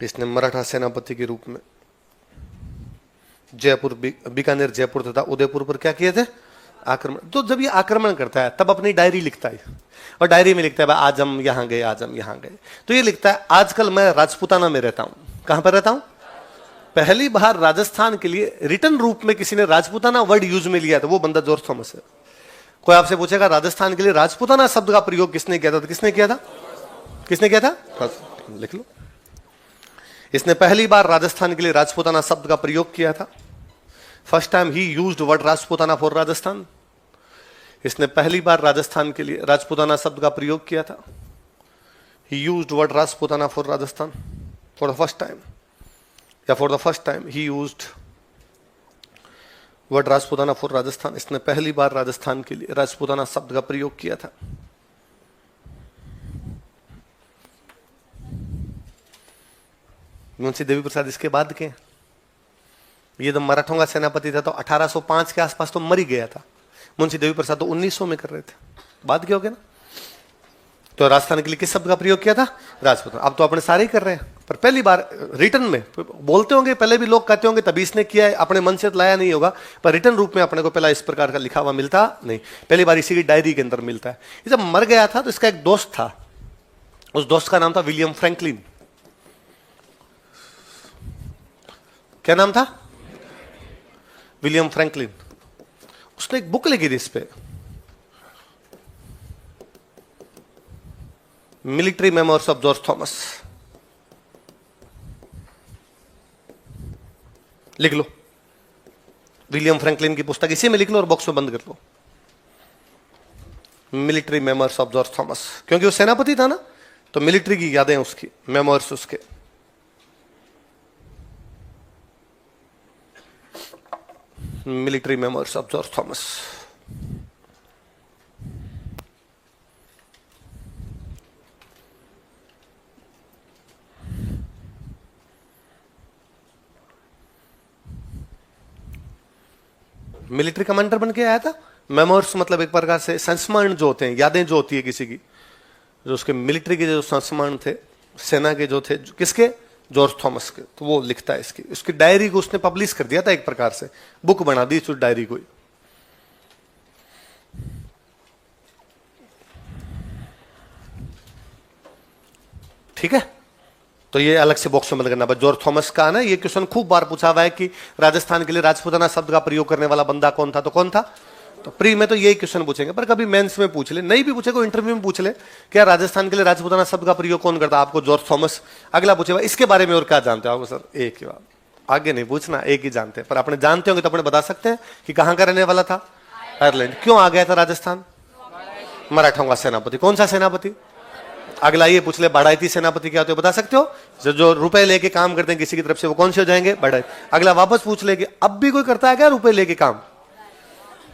इसने मराठा सेनापति के रूप में जयपुर, बीकानेर, जयपुर तथा उदयपुर पर क्या किए थे? आक्रमण। तो जब ये आक्रमण करता है तब अपनी डायरी लिखता है, और डायरी में लिखता है आज हम यहां गए, आज हम यहां गए। तो ये लिखता है आजकल मैं राजपूताना में रहता हूं। कहां पर रहता हूं? पहली बार राजस्थान के लिए रिटर्न रूप में किसी ने राजपूताना वर्ड यूज में लिया था, वो बंदा जॉर्ज थॉमस है। कोई आपसे पूछेगा राजस्थान के लिए राजपूताना शब्द का प्रयोग किसने किया था, तो किसने किया था? किसने किया था? लिख लो। इसने पहली बार राजस्थान के लिए राजपूताना शब्द का प्रयोग किया था। First time he used word Rajputana for Rajasthan. इसने पहली बार राजस्थान के लिए राजपूताना शब्द का प्रयोग किया था। He used word Rajputana for Rajasthan for the first time, या for the first time he used word Rajputana for Rajasthan. इसने पहली बार राजस्थान के लिए राजपूताना शब्द का प्रयोग किया था। मुंशी देवी प्रसाद इसके बाद के, ये तो मराठों का सेनापति था तो 1805 के आसपास तो मर ही गया था। मुंशी देवी प्रसाद तो 1900 में कर रहे थे, बाद के हो गया ना। तो राजस्थान के लिए किस शब्द का प्रयोग किया था? राजपूताना। अब तो अपने सारे ही कर रहे हैं, पर पहली बार रिटर्न में बोलते होंगे, पहले भी लोग कहते होंगे तभी इसने किया है, अपने मन से लाया नहीं होगा, पर रिटर्न रूप में अपने को पहला इस प्रकार का लिखा हुआ मिलता नहीं, पहली बार इसी की डायरी के अंदर मिलता है। ये जब मर गया था तो इसका एक दोस्त था, उस दोस्त का नाम था विलियम फ्रैंकलिन। क्या नाम था? William Franklin. उसने एक बुक लिखी थी इस पे, military memoirs of George Thomas. लिख लो, विलियम फ्रैंकलिन की पुस्तक इसी में लिख लो और बॉक्स में बंद कर लो, military memoirs of George Thomas. क्योंकि वो सेनापति था ना, तो मिलिट्री की यादें उसकी, मेमोर्स उसके। Military memoirs of George Thomas. Military commander बन के आया था। मेमोर्स मतलब एक प्रकार से संस्मरण जो होते हैं, यादें जो होती है किसी की, जो उसके मिलिट्री के जो संस्मरण थे, सेना के जो थे, किसके? जॉर्ज थॉमस के। तो वो लिखता है इसकी, उसकी डायरी को उसने पब्लिश कर दिया था, एक प्रकार से बुक बना दी उस डायरी को। ठीक है, तो ये अलग से बॉक्स में बंद करना। जॉर्ज थॉमस का ना ये क्वेश्चन खूब बार पूछा हुआ है कि राजस्थान के लिए राजपूताना शब्द का प्रयोग करने वाला बंदा कौन था, तो कौन था? तो प्री में तो यही क्वेश्चन पूछेंगे, पर कभी मेंस में पूछ ले, नहीं भी पूछे, कोई इंटरव्यू में पूछ ले क्या राजस्थान के लिए राजपूताना शब्द का प्रयोग कौन करता, आपको जॉर्ज थॉमस। अगला पूछेगा इसके बारे में और क्या जानते हो? सर एक ही बात, आगे नहीं पूछना, एक ही जानते हैं। पर अपने जानते होंगे तो अपने बता सकते हैं कि कहां का रहने वाला था? आयरलैंड। क्यों आ गया था राजस्थान? मराठों का सेनापति। कौन सा सेनापति? अगला ये पूछ ले बढ़ाइती सेनापति क्या होते हो, बता सकते हो? जो रुपए लेके काम करते हैं किसी की तरफ से, वो कौन से हो जाएंगे? बढ़ाई। अगला वापस पूछ ले कि अब भी कोई करता है क्या रुपए लेके काम?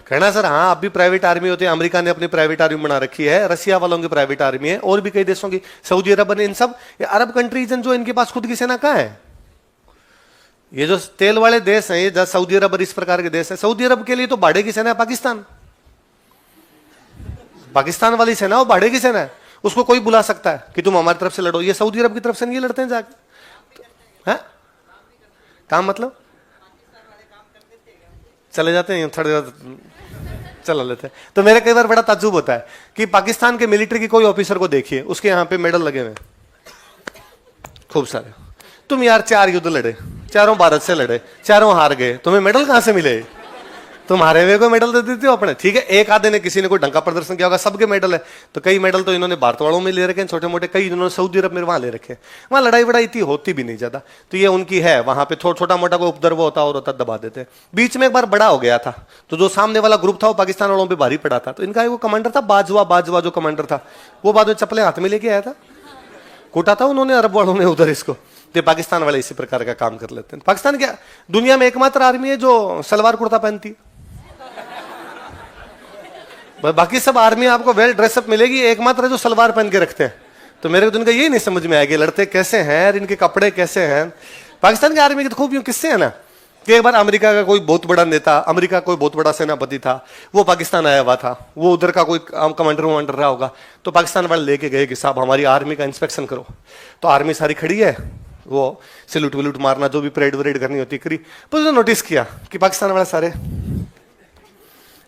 कहना सर हाँ, अब भी प्राइवेट आर्मी होती है। अमेरिका ने अपनी प्राइवेट आर्मी बना रखी है, रसिया वालों की प्राइवेट आर्मी है, और भी कई देशों की, सऊदी अरब ने, इन सब ये अरब कंट्रीज जो इनके पास खुद की सेना कहाँ है? ये जो तेल वाले देश हैं, ये सऊदी अरब और इस प्रकार के देश है, सऊदी अरब के लिए तो भाड़े की सेना है पाकिस्तान। पाकिस्तान वाली सेना वो भाड़े की सेना है, उसको कोई बुला सकता है कि तुम हमारी तरफ से लड़ो। ये सऊदी अरब की तरफ से नहीं लड़ते हैं जाके, है काम मतलब चले जाते हैं थोड़े चला लेते हैं। तो मेरे कई बार बड़ा ताज्जुब होता है कि पाकिस्तान के मिलिट्री की कोई ऑफिसर को देखिए, उसके यहाँ पे मेडल लगे हुए खूब सारे। तुम यार 4 युद्ध लड़े, चारों भारत से लड़े, चारों हार गए, तुम्हें मेडल कहां से मिले? तुम हारे हुए को मेडल दे देते हो अपने, ठीक है। एक आधे ने किसी ने कोई ढंग का प्रदर्शन किया होगा, सबके मेडल है। तो कई मेडल तो इन्होंने भारत वालों में ले रखे हैं छोटे मोटे, कई इन्होंने सऊदी अरब में वहां ले रखे हैं। वहां लड़ाई वड़ाई इतनी होती भी नहीं ज्यादा, तो ये उनकी है। वहां पे छोटा मोटा कोई उपद्रव होता और होता दबा देते हैं। बीच में एक बार बड़ा हो गया था, तो जो सामने वाला ग्रुप था वो पाकिस्तान वालों पर भारी पड़ा था। तो इनका वो कमांडर था बाजवा जो कमांडर था, वो बाद में चप्पलें हाथ में लेके आया था, कूटा था उन्होंने अरब वालों ने उधर इसको। तो पाकिस्तान वाले इसी प्रकार का काम कर लेते हैं। पाकिस्तान क्या दुनिया में एकमात्र आर्मी है जो सलवार कुर्ता पहनती है, बाकी सब आर्मी आपको वेल ड्रेसअप मिलेगी, एकमात्र है जो सलवार पहन के रखते हैं। तो मेरे को तो इनका यही नहीं समझ में आएगा, लड़ते कैसे हैं, इनके कपड़े कैसे हैं। पाकिस्तान की आर्मी के तो खूब यूं किस्से हैं ना, कि एक बार अमेरिका का कोई बहुत बड़ा नेता, अमेरिका कोई बहुत बड़ा सेनापति था, वो पाकिस्तान आया हुआ था, वो उधर का कोई कमांडर वमांडर रहा होगा। तो पाकिस्तान वाले लेके गए कि साहब हमारी आर्मी का इंस्पेक्शन करो। तो आर्मी सारी खड़ी है, वो सैल्यूट वैल्यूट मारना, जो भी परेड वरेड करनी होती करी। तो उसने नोटिस किया कि पाकिस्तान वाले सारे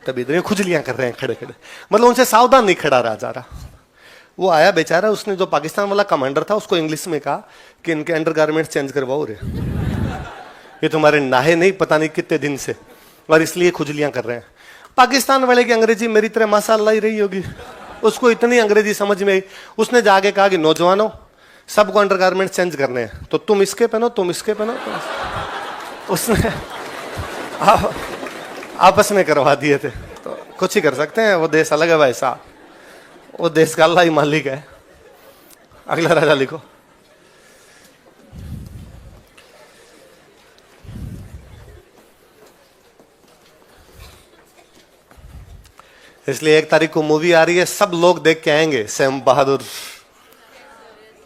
तभी इधर खुजलियां कर रहे हैं खड़े खड़े, मतलब उनसे सावधान नहीं खड़ा रहा जा रहा। वो आया बेचारा, उसने जो पाकिस्तान वाला कमांडर था उसको इंग्लिश में कहा कि इनके अंडरगारमेंट्स चेंज करवाओ रे, ये तुम्हारे नाहे नहीं पता नहीं कितने दिन से, और इसलिए खुजलियां कर रहे हैं। पाकिस्तान वाले की अंग्रेजी मेरी तरह माशाअल्लाह ही रही होगी, उसको इतनी अंग्रेजी समझ में आई। उसने जाके कहा कि नौजवानों सबको अंडरगारमेंट्स चेंज करने हैं, तो तुम इसके पहनो, तुम इसके पहनो। उसने आपस में करवा दिए थे। तो कुछ ही कर सकते हैं, वो देश अलग है भाई साहब, वो देश का अल्लाह ही मालिक है। अगला राजा लिखो। इसलिए 1 तारीख को मूवी आ रही है, सब लोग देख के आएंगे सैम बहादुर।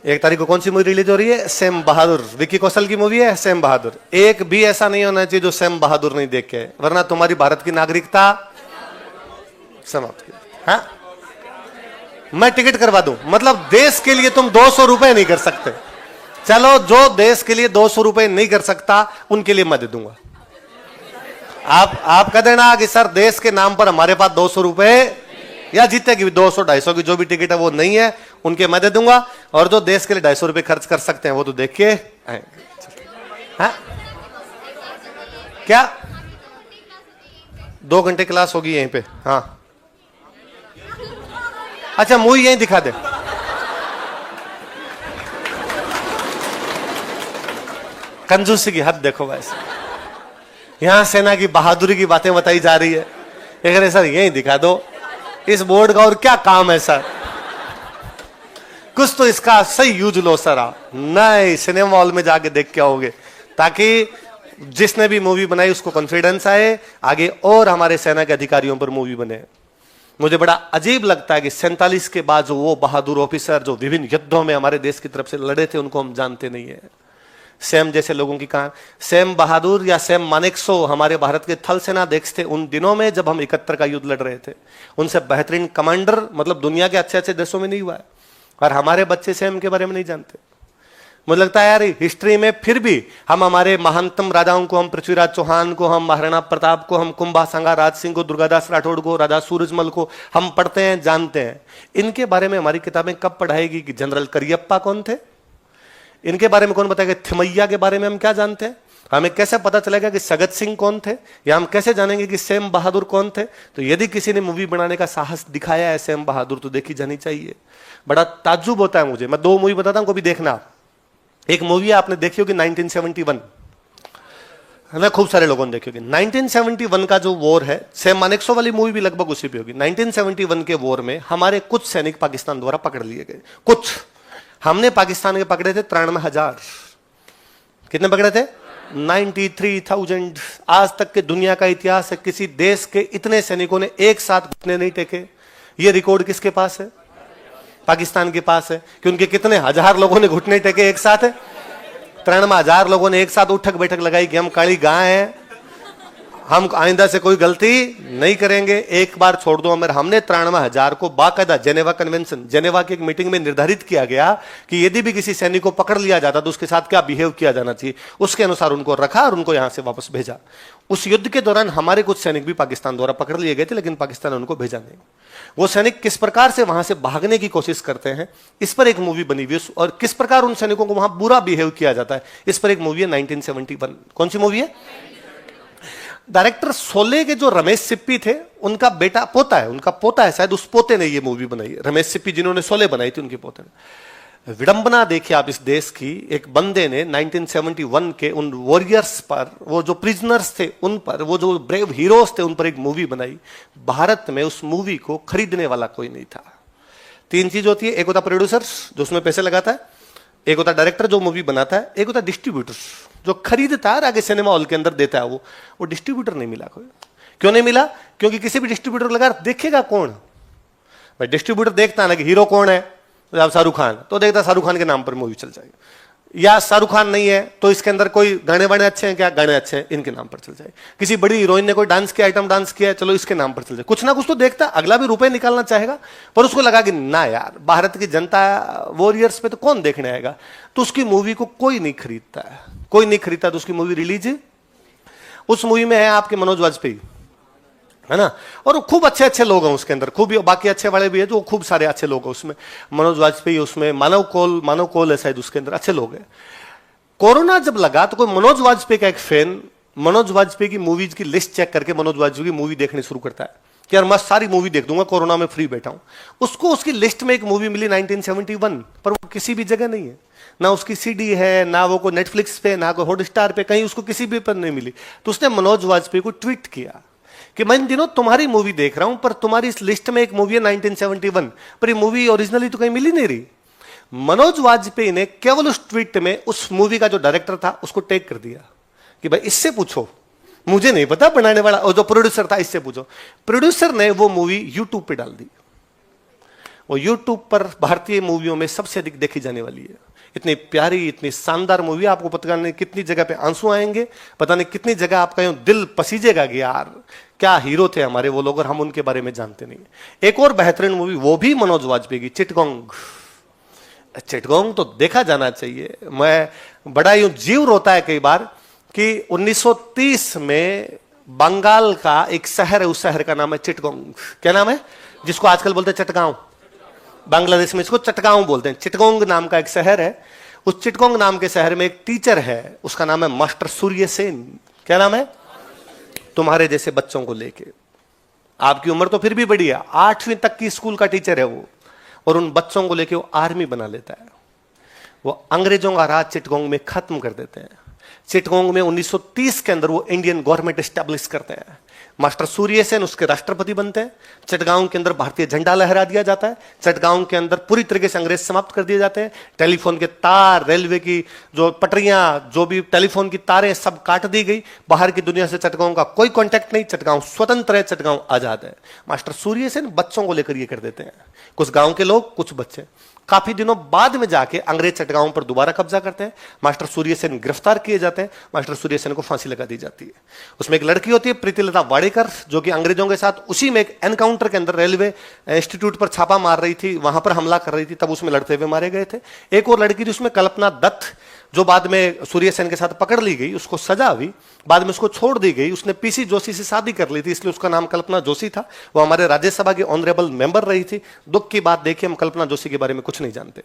1 तारीख को कौन सी मूवी रिलीज हो रही है? सैम बहादुर। विक्की कौशल की मूवी है सैम बहादुर। एक भी ऐसा नहीं होना चाहिए जो सैम बहादुर नहीं देख के, वरना तुम्हारी भारत की नागरिकता समाप्त। हाँ, मैं टिकट करवा दूं, मतलब देश के लिए तुम 200 रुपए नहीं कर सकते। चलो, जो देश के लिए 200 रुपए नहीं कर सकता उनके लिए मैं दे दूंगा। आप कह देना कि सर देश के नाम पर हमारे पास 200 रुपए, या जीते की 200-250 की जो भी टिकट है वो नहीं है, उनके मैं दे दूंगा। और जो देश के लिए 250 रुपए खर्च कर सकते हैं वो तो देख के आएंगे। क्या 2 घंटे क्लास होगी यहीं पे? हाँ, अच्छा मूवी यहीं दिखा दे। कंजूसी की हद देखो वैसे, यहां सेना की बहादुरी की बातें बताई जा रही है, अगर सर यहीं दिखा दो। इस बोर्ड का और क्या काम है सर, कुछ तो इसका सही यूज लो सर। आप नहीं, सिनेमा हॉल में जाके देख के आओगे, ताकि जिसने भी मूवी बनाई उसको कॉन्फिडेंस आए आगे और हमारे सेना के अधिकारियों पर मूवी बने। मुझे बड़ा अजीब लगता है कि 47 के बाद जो वो बहादुर ऑफिसर जो विभिन्न युद्धों में हमारे देश की तरफ से लड़े थे उनको हम जानते नहीं है। सैम जैसे लोगों की कहानी, सैम बहादुर या सैम मानेकशॉ हमारे भारत के थल सेनाध्यक्ष थे उन दिनों में जब हम 71 का युद्ध लड़ रहे थे। उनसे बेहतरीन कमांडर मतलब दुनिया के अच्छे अच्छे देशों में नहीं हुआ है, और हमारे बच्चे सैम के बारे में नहीं जानते। मुझे लगता है यार हिस्ट्री में फिर भी हम हमारे महानतम राजाओं को, हम पृथ्वीराज चौहान को, हम महाराणा प्रताप को, हम कुंभा संगा राज सिंह को, दुर्गादास राठौड़ को, राजा सूरजमल को हम पढ़ते हैं, जानते हैं। इनके बारे में हमारी किताबें कब पढ़ाएगी कि जनरल करियप्पा कौन थे, इनके बारे में कौन बताएगा, थिमैया के बारे में हम क्या जानते हैं, हमें कैसे पता चलेगा कि सगत सिंह कौन थे, या हम कैसे जानेंगे कि सैम बहादुर कौन थे। तो यदि किसी ने मूवी बनाने का साहस दिखाया है सैम बहादुर तो देखी जानी चाहिए। बड़ा ताज्जुब होता है मुझे। मैं 2 मूवी बताता हूं, कभी देखना। एक मूवी आपने देखी होगी 1971, है ना, खूब सारे लोगों ने देखी होगी। 1971 का जो वॉर है, सैम मानेकशॉ वाली मूवी भी लगभग उसी पे होगी। 1971 के वॉर में हमारे कुछ सैनिक पाकिस्तान द्वारा पकड़ लिए गए। कुछ हमने पाकिस्तान के पकड़े थे 93,000। कितने पकड़े थे? 93,000। आज तक के दुनिया का इतिहास है किसी देश के इतने सैनिकों ने एक साथ घुटने नहीं टेके। ये रिकॉर्ड किसके पास है? पाकिस्तान के पास है कि उनके कितने हजार लोगों ने घुटने टेके एक साथ है। 93,000 लोगों ने एक साथ उठक बैठक लगाई कि हम काली गाय हैं, हम आइंदा से कोई गलती नहीं करेंगे, एक बार छोड़ दो हमें। हमने 93,000 को बाकायदा जेनेवा कन्वेंशन, जेनेवा की एक मीटिंग में निर्धारित किया गया कि यदि भी किसी सैनिक को पकड़ लिया जाता तो उसके साथ क्या बिहेव किया जाना चाहिए, उसके अनुसार उनको रखा और उनको यहां से वापस भेजा। उस युद्ध के दौरान हमारे कुछ सैनिक भी पाकिस्तान द्वारा पकड़ लिए गए थे, लेकिन पाकिस्तान ने उनको भेजा नहीं। वो सैनिक किस प्रकार से वहां से भागने की कोशिश करते हैं, इस पर एक मूवी बनी हुई है, और किस प्रकार उन सैनिकों को वहां बुरा बिहेव किया जाता है, इस पर एक मूवी है 1971। कौन सी मूवी है? डायरेक्टर शोले के जो रमेश सिप्पी थे, उनका बेटा पोता है, उनका पोता है शायद, उस पोते ने ये मूवी बनाई है। रमेश सिप्पी जिन्होंने शोले बनाई थी, उनके पोते ने। विडंबना देखिए आप इस देश की, एक बंदे ने 1971 के उन वॉरियर्स पर, वो जो प्रिजनर्स थे उन पर, वो जो ब्रेव हीरोज थे उन पर एक मूवी बनाई। भारत में उस मूवी को खरीदने वाला कोई नहीं था। तीन चीज होती है, एक होता प्रोड्यूसर जो उसमें पैसे लगाता है, एक होता डायरेक्टर जो मूवी बनाता है, एक होता डिस्ट्रीब्यूटर जो खरीदता है और आगे सिनेमा हॉल के अंदर देता है। वो डिस्ट्रीब्यूटर नहीं मिला कोई। क्यों नहीं मिला? क्योंकि किसी भी डिस्ट्रीब्यूटर लगा देखेगा कौन भाई? डिस्ट्रीब्यूटर देखता है ना कि हीरो कौन है, तो शाहरुख खान, तो देखता शाहरुख खान के नाम पर मूवी चल जाएगी। या शाहरुख खान नहीं है तो इसके अंदर कोई गाने वाने अच्छे हैं क्या, गाने अच्छे हैं, इनके नाम पर चल जाए। किसी बड़ी हीरोइन ने कोई डांस किया, आइटम डांस किया, चलो इसके नाम पर चल जाए। कुछ ना कुछ तो देखता, अगला भी रुपए निकालना चाहेगा, पर उसको लगा कि ना यार, भारत की जनता वॉरियर्स पे तो कौन देखने आएगा, तो उसकी मूवी को कोई नहीं खरीदता है। कोई नहीं खरीदता तो उसकी मूवी रिलीज। उस मूवी में है आपके मनोज वाजपेयी, है ना, और खूब अच्छे अच्छे लोग हैं उसके अंदर, खूब बाकी अच्छे वाले भी है, जो खूब सारे अच्छे लोग हैं उसमें। मनोज वाजपेयी उसमें, मानव कौल है शायद उसके अंदर, अच्छे लोग हैं। कोरोना जब लगा तो कोई मनोज वाजपेयी का एक फैन मनोज वाजपेयी की मूवीज की लिस्ट चेक करके मनोज वाजपेयी की मूवी देखनी शुरू करता है कि यार मैं सारी मूवी देख दूंगा, कोरोना में फ्री बैठा हूं। उसको उसकी लिस्ट में एक मूवी मिली 1971, पर वो किसी भी जगह नहीं है, ना उसकी सीडी है, ना वो कोई नेटफ्लिक्स पे, ना कोई हॉटस्टार पे, कहीं उसको किसी भी पर नहीं मिली। तो उसने मनोज वाजपेयी को ट्वीट किया कि मैं इन दिनों तुम्हारी मूवी देख रहा हूं, पर तुम्हारी इस लिस्ट में एक मूवी है 1971, पर ये मूवी ओरिजिनली तो कहीं मिली नहीं रही। मनोज वाजपेयी ने केवल उस ट्वीट में उस मूवी का जो डायरेक्टर था उसको टैग कर दिया कि भाई इससे पूछो, मुझे नहीं पता बनाने वाला, और जो प्रोड्यूसर था इससे पूछो। प्रोड्यूसर ने वो मूवी यूट्यूब पे डाल दी। वो यूट्यूब पर भारतीय मूवियों में सबसे अधिक देखी जाने वाली है। इतनी प्यारी, इतनी शानदार मूवी, आपको पता नहीं कितनी जगह पे आंसू आएंगे, पता नहीं कितनी जगह आपका यूं दिल पसीजेगा कि यार क्या हीरो थे हमारे वो लोग, और हम उनके बारे में जानते नहीं। एक और बेहतरीन मूवी, वो भी मनोज वाजपेयी की, चिटगोंग। चिटगोंग तो देखा जाना चाहिए। मैं बड़ा यूं जीव रोता है कई बार कि 1930 में बंगाल का एक शहर है, उस शहर का नाम है चिटगोंग। क्या नाम है? जिसको आजकल बोलते हैं चटगांव, बांग्लादेश में इसको चटगांव बोलते हैं। चिटगोंग नाम का एक शहर है। उस चिटगोंग नाम के शहर में एक टीचर है, उसका नाम है मास्टर सूर्य सेन। क्या नाम है? तुम्हारे जैसे बच्चों को लेके, आपकी उम्र तो फिर भी बड़ी है, 8वीं तक की स्कूल का टीचर है वो, और उन बच्चों को लेके वो आर्मी बना लेता है। वो अंग्रेजों का राज चिटगोंग में खत्म कर देते हैं। चिटगोंग में 1930 के अंदर वो इंडियन गवर्नमेंट एस्टेब्लिश करते हैं। मास्टर सूर्य सेन उसके राष्ट्रपति बनते हैं। चटगांव के अंदर भारतीय झंडा लहरा दिया जाता है। चटगांव के अंदर पूरी तरीके से अंग्रेज समाप्त कर दिए जाते हैं। टेलीफोन के तार, रेलवे की जो पटरियां, जो भी टेलीफोन की तारें, सब काट दी गई। बाहर की दुनिया से चटगांव का कोई कांटेक्ट नहीं। चटगांव स्वतंत्र है, चटगांव आजाद है। मास्टर सूर्य सेन बच्चों को लेकर ये कर देते हैं, कुछ गांव के लोग, कुछ बच्चे। काफी दिनों बाद में जाके अंग्रेज चटगांव पर दोबारा कब्जा करते हैं। मास्टर सूर्य सेन गिरफ्तार किए जाते हैं। मास्टर सूर्य सेन को फांसी लगा दी जाती है। उसमें एक लड़की होती है प्रीतिलता वाडेकर, जो कि अंग्रेजों के साथ उसी में एक एनकाउंटर के अंदर रेलवे इंस्टीट्यूट पर छापा मार रही थी, वहां पर हमला कर रही थी, तब उसमें लड़ते हुए मारे गए थे। एक और लड़की थी उसमें, कल्पना दत्त, जो बाद में सूर्य सेन के साथ पकड़ ली गई, उसको सजा हुई, बाद में उसको छोड़ दी गई। उसने पीसी जोशी से शादी कर ली थी, इसलिए उसका नाम कल्पना जोशी था। वो हमारे राज्यसभा की ऑनरेबल मेंबर रही थी। दुख की बात देखिए, हम कल्पना जोशी के बारे में कुछ नहीं जानते,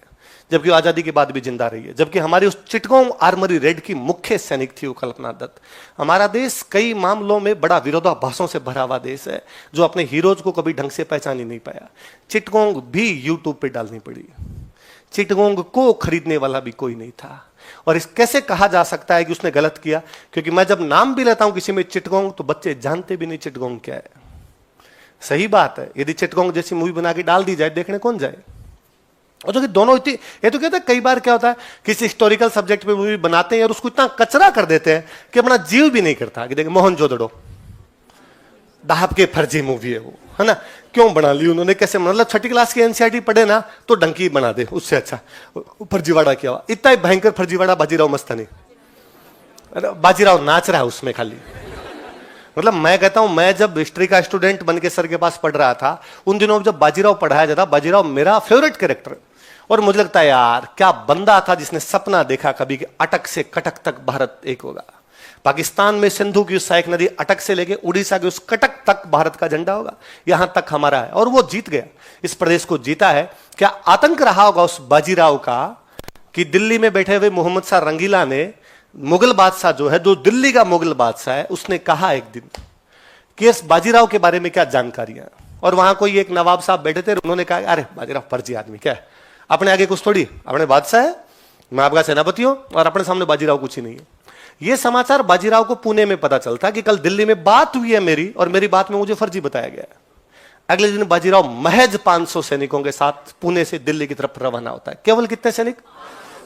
जबकि आजादी के बाद भी जिंदा रही है। जबकि हमारी उस चिटगांव आर्मरी रेड की मुख्य सैनिक थी वो कल्पना दत्त। हमारा देश कई मामलों में बड़ा विरोधाभासों से भरा हुआ देश है, जो अपने हीरोज को कभी ढंग से पहचान ही नहीं पाया। चिटगांव भी यूट्यूब पे डालनी पड़ी। चिटगांव को खरीदने वाला भी कोई नहीं था। और इस कैसे कहा जा सकता है कि उसने गलत किया? क्योंकि मैं जब नाम भी लेता हूं किसी में चिटगांव, तो बच्चे जानते भी नहीं चिटगांव क्या है। सही बात है, यदि चिटगांव जैसी मूवी बना के डाल दी जाए, देखने कौन जाए? और जो कि दोनों इतनी, ये तो कहते हैं कई बार क्या होता है, किसी हिस्टोरिकल सब्जेक्ट पे मूवी बनाते हैं और उसको इतना कचरा कर देते हैं कि अपना जीव भी नहीं करता। कि देखिए मोहनजोदड़ो, दाहब के फर्जी मूवी है वो, है ना, क्यों बना ली उन्होंने, कैसे, मतलब छठी क्लास की एनसीईआरटी पढ़े ना तो डंकी बना दे, उससे अच्छा फर्जीवाड़ा क्या हुआ। इतना ही भयंकर फर्जीवाड़ा बाजीराव मस्तानी, बाजीराव नाच रहा है उसमें खाली। मतलब मैं कहता हूं, मैं जब हिस्ट्री का स्टूडेंट बन के सर के पास पढ़ रहा था, उन दिनों जब बाजीराव पढ़ाया जाता, बाजीराव मेरा फेवरेट कैरेक्टर, और मुझे लगता है यार क्या बंदा था जिसने सपना देखा कभी कि अटक से कटक तक भारत एक होगा। पाकिस्तान में सिंधु की उस सहायक नदी अटक से लेके उड़ीसा के उस कटक तक भारत का झंडा होगा, यहां तक हमारा है। और वो जीत गया, इस प्रदेश को जीता है। क्या आतंक रहा होगा उस बाजीराव का कि दिल्ली में बैठे हुए मोहम्मद शाह रंगीला ने मुगल बादशाह जो है, जो दिल्ली का मुगल बादशाह है, उसने कहा एक दिन कि इस बाजीराव के बारे में क्या जानकारियां। और वहां कोई एक नवाब साहब बैठे थे, उन्होंने कहा अरे बाजीराव फर्जी आदमी, क्या है अपने आगे कुछ थोड़ी, अपने बादशाह है, मैं आपका सेनापति हूं और अपने सामने बाजीराव कुछ ही नहीं है। यह समाचार बाजीराव को पुणे में पता चलता कि कल दिल्ली में बात हुई है मेरी, और मेरी बात में मुझे फर्जी बताया गया है। अगले दिन बाजीराव महज 500 सैनिकों के साथ पुणे से दिल्ली की तरफ रवाना होता है। केवल कितने सैनिक?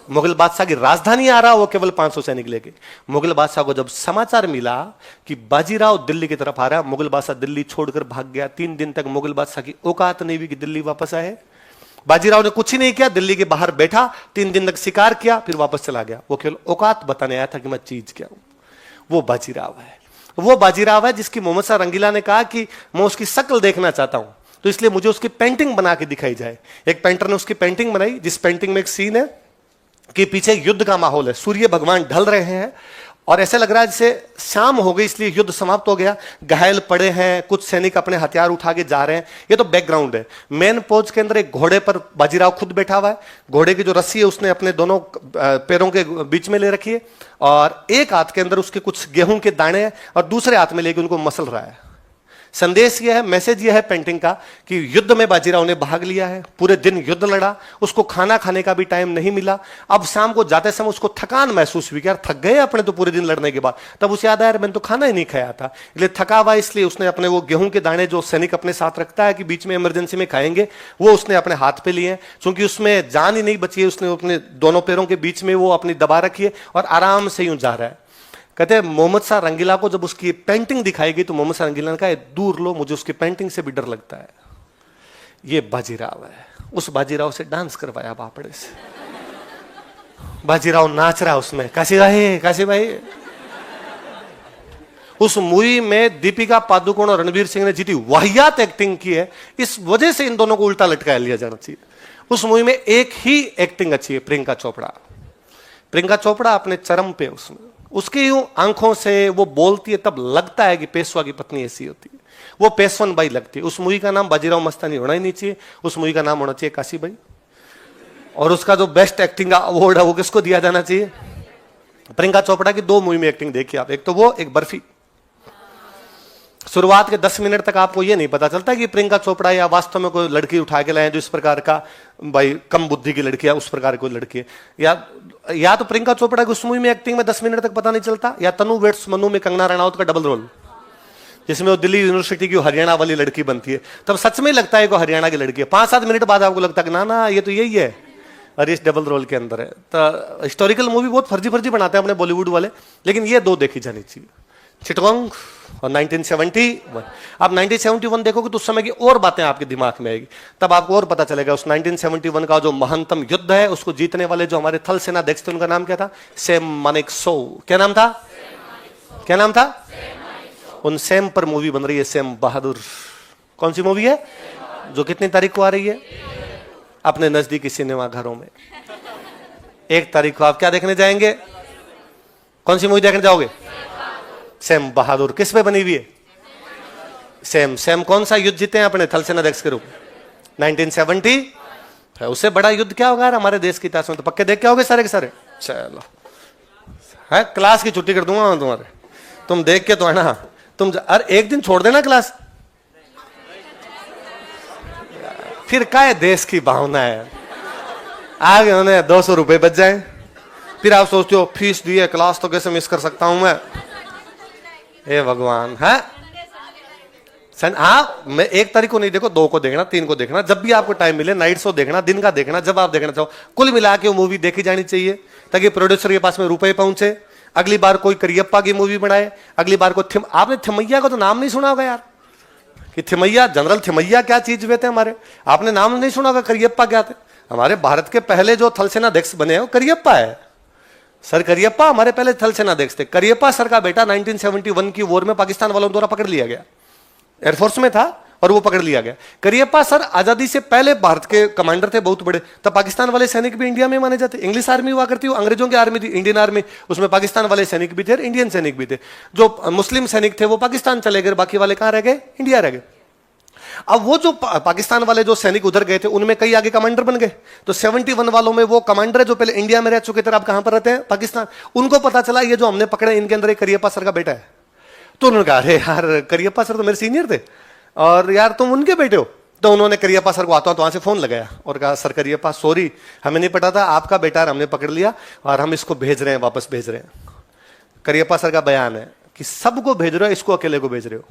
मुगल बादशाह की राजधानी आ रहा, वो केवल 500 सैनिक लेके। मुगल बादशाह को जब समाचार मिला कि बाजीराव दिल्ली की तरफ आ रहा है, मुगल बादशाह दिल्ली छोड़कर भाग गया। 3 दिन तक मुगल बादशाह की औकात नहीं हुई कि दिल्ली वापस आए। बाजीराव ने कुछ ही नहीं किया, दिल्ली के बाहर बैठा, 3 दिन तक शिकार किया, फिर वापस चला गया। वो केवल औकात बताने आया था कि मैं चीज क्या हूं। वो बाजीराव है। वो बाजीराव है जिसकी मोहम्मद शाह रंगीला ने कहा कि मैं उसकी शक्ल देखना चाहता हूं, तो इसलिए मुझे उसकी पेंटिंग बना के दिखाई जाए। एक पेंटर ने उसकी पेंटिंग बनाई, जिस पेंटिंग में एक सीन है कि पीछे युद्ध का माहौल है, सूर्य भगवान ढल रहे हैं और ऐसे लग रहा है जैसे शाम हो गई, इसलिए युद्ध समाप्त हो गया। घायल पड़े हैं, कुछ सैनिक अपने हथियार उठा के जा रहे हैं। ये तो बैकग्राउंड है। मेन पोज के अंदर एक घोड़े पर बाजीराव खुद बैठा हुआ है। घोड़े की जो रस्सी है उसने अपने दोनों पैरों के बीच में ले रखी है, और एक हाथ के अंदर उसके कुछ गेहूं के दाने हैं और दूसरे हाथ में लेके उनको मसल रहा है। संदेश यह है, मैसेज यह है पेंटिंग का कि युद्ध में बाजीराव ने भाग लिया है, पूरे दिन युद्ध लड़ा, उसको खाना खाने का भी टाइम नहीं मिला। अब शाम को जाते समय उसको थकान महसूस हुई, यार थक गए अपने तो पूरे दिन लड़ने के बाद। तब उसे याद आया मैंने तो खाना ही नहीं खाया था, इसलिए थका हुआ, इसलिए उसने अपने वो गेहूं के दाने जो सैनिक अपने साथ रखता है कि बीच में इमरजेंसी में खाएंगे, वो उसने अपने हाथ पे लिए। क्योंकि उसमें जान ही नहीं बची है, उसने अपने दोनों पैरों के बीच में वो अपनी दबा रखी है और आराम से यूं जा रहा है। कहते हैं मोहम्मद शाह रंगीला को जब उसकी पेंटिंग दिखाई गई तो मोहम्मद शाह रंगीला ने कहा दूर लो, मुझे उसकी पेंटिंग से भी डर लगता है। ये बाजीराव है। उस बाजीराव से डांस करवाया बापड़े से। बाजीराव नाच रहा उसमें, काशी भाई। उस मूवी में दीपिका पादुकोण और रणवीर सिंह ने जितनी वाहियात एक्टिंग की है, इस वजह से इन दोनों को उल्टा लटकाया लिया जाना चाहिए। उस मूवी में एक ही एक्टिंग अच्छी है, प्रियंका चोपड़ा। प्रियंका चोपड़ा अपने चरम पे, उसमें उसकी यूं आंखों से वो बोलती है, तब लगता है कि पेशवा की पत्नी ऐसी होती है। वो पेशवन बाई लगती है। उस मूवी का नाम बाजीराव मस्तानी होना ही नहीं चाहिए, उस मूवी का नाम होना चाहिए काशी बाई। और उसका जो बेस्ट एक्टिंग का अवार्ड है वो किसको दिया जाना चाहिए? प्रियंका चोपड़ा की 2 मूवी में एक्टिंग देखी आप, एक तो वो, एक बर्फी। शुरुआत के 10 मिनट तक आपको ये नहीं पता चलता कि प्रियंका चोपड़ा या वास्तव में कोई लड़की उठा के लाए जो इस प्रकार का भाई कम बुद्धि की लड़की है, उस प्रकार की कोई लड़की है। या तो प्रियंका चोपड़ा की उस मूवी में एक्टिंग में 10 मिनट तक पता नहीं चलता, या तनु वेट्स मनु में कंगना रनौत का डबल रोल, जिसमें वो दिल्ली यूनिवर्सिटी की हरियाणा वाली लड़की बनती है, तब सच में लगता है कि हरियाणा की लड़की है। 5-7 मिनट बाद आपको लगता है कि ना ये तो यही है, और इस डबल रोल के अंदर है। तो हिस्टोरिकल मूवी बहुत फर्जी बनाते हैं अपने बॉलीवुड वाले, लेकिन ये 2 देखी जानी चाहिए, चिटगोंग और 1971। आप 1971 देखोगे तो उस समय की और बातें आपके दिमाग में आएगी, तब आपको और पता चलेगा उस 1971 का जो महानतम युद्ध है उसको जीतने वाले जो हमारे थल सेना अध्यक्ष थे, उनका नाम क्या था? सैम मानेकशॉ। क्या नाम था? क्या नाम था? उन सैम पर मूवी बन रही है, सैम बहादुर। कौन सी मूवी है? जो कितनी तारीख को आ रही है? अपने नजदीकी सिनेमा घरों में 1 तारीख को। आप क्या देखने जाएंगे? कौन सी मूवी देखने जाओगे? सैम बहादुर। किस पे बनी हुई है? सैम कौन सा युद्ध जीते हैं अपने थल सेना अध्यक्ष के रूप में? 1970। उससे बड़ा युद्ध क्या होगा हमारे देश की इतिहास में? तो पक्के देख के आओगे सारे के सारे? चलो है, क्लास की छुट्टी कर दूंगा मैं तुम्हारे, तुम देख के तो है ना। तुम अरे एक दिन छोड़ देना क्लास, फिर क्या है देश की भावना है। आगे उन्हें 200 रुपए बच जाए, फिर आप सोचते हो फीस दी है, क्लास तो कैसे मिस कर सकता हूं मैं। हे भगवान है। हाँ, मैं 1 तारीख को नहीं, देखो 2 को देखना, 3 को देखना, जब भी आपको टाइम मिले। नाइट शो देखना, दिन का देखना, जब आप देखना चाहो। कुल मिला के वो मूवी देखी जानी चाहिए ताकि प्रोड्यूसर के पास में रुपए पहुंचे। अगली बार कोई करियप्पा की मूवी बनाए, अगली बार को आपने थिमैया का तो नाम नहीं सुना होगा यार, कि थिमैया, जनरल थिमैया क्या चीज हुए थे हमारे। आपने नाम नहीं सुना होगा करियप्पा क्या थे। हमारे भारत के पहले जो थल सेना अध्यक्ष बने हैं वो करियप्पा है सर। करियप्पा हमारे पहले थल सेना अध्यक्ष थे। करियप्पा सर का बेटा 1971 की वॉर में पाकिस्तान वालों द्वारा पकड़ लिया गया, एयरफोर्स में था और वो पकड़ लिया गया। करियप्पा सर आजादी से पहले भारत के कमांडर थे, बहुत बड़े। तब पाकिस्तान वाले सैनिक भी इंडिया में माने जाते। इंग्लिश आर्मी हुआ करती, अंग्रेजों की आर्मी थी, इंडियन आर्मी, उसमें पाकिस्तान वाले सैनिक भी थे और इंडियन सैनिक भी थे। जो मुस्लिम सैनिक थे वो पाकिस्तान चले गए, बाकी वाले कहां रह गए? इंडिया रह गए। अब वो जो पाकिस्तान वाले जो सैनिक उधर गए थे उनमें कई आगे कमांडर बन गए, तो 71 वालों में वो कमांडर जो पहले इंडिया में रह चुके थे, अब कहां पर रहते हैं? पाकिस्तान। उनको पता चला ये जो हमने पकड़े इनके अंदर एक करियप्पा सर का बेटा है। तो उन्होंने कहा अरे यार करियप्पा सर तो मेरे सीनियर थे और यार तुम उनके बेटे हो। तो उन्होंने करियप्पा सर को आता तो वहां से फोन लगाया और कहा सर करियप्पा सॉरी हमें नहीं पता था आपका बेटा हमने पकड़ लिया और हम इसको भेज रहे हैं, वापस भेज रहे हैं। करियप्पा सर का बयान है कि सबको भेज रहे हो, इसको अकेले को भेज रहे हो।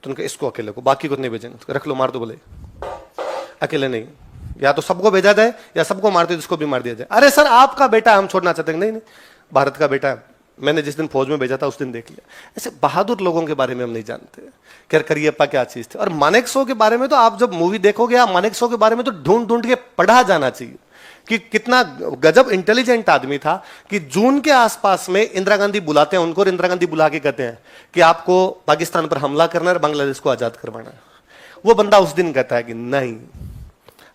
तो उनके इसको अकेले को, बाकी को नहीं भेजेंगे, रख लो मार दो। बोले अकेले नहीं, या तो सबको भेजा जाए या सबको मारते जिसको भी मार दिया जाए। अरे सर आपका बेटा हम छोड़ना चाहते हैं। नहीं नहीं, भारत का बेटा है, मैंने जिस दिन फौज में भेजा था उस दिन देख लिया। ऐसे बहादुर लोगों के बारे में हम नहीं जानते कि करियप्पा क्या चीज थी। और मानेकशॉ के बारे में तो आप जब मूवी देखोगे, आप मानेकशॉ के बारे में तो ढूंढ ढूंढ के पढ़ा जाना चाहिए कि कितना गजब इंटेलिजेंट आदमी था कि जून के आसपास में इंदिरा गांधी बुलाते हैं उनको और इंदिरा गांधी बुला के कहते हैं कि आपको पाकिस्तान पर हमला करना है और बांग्लादेश को आजाद करवाना है। वो बंदा उस दिन कहता है कि नहीं,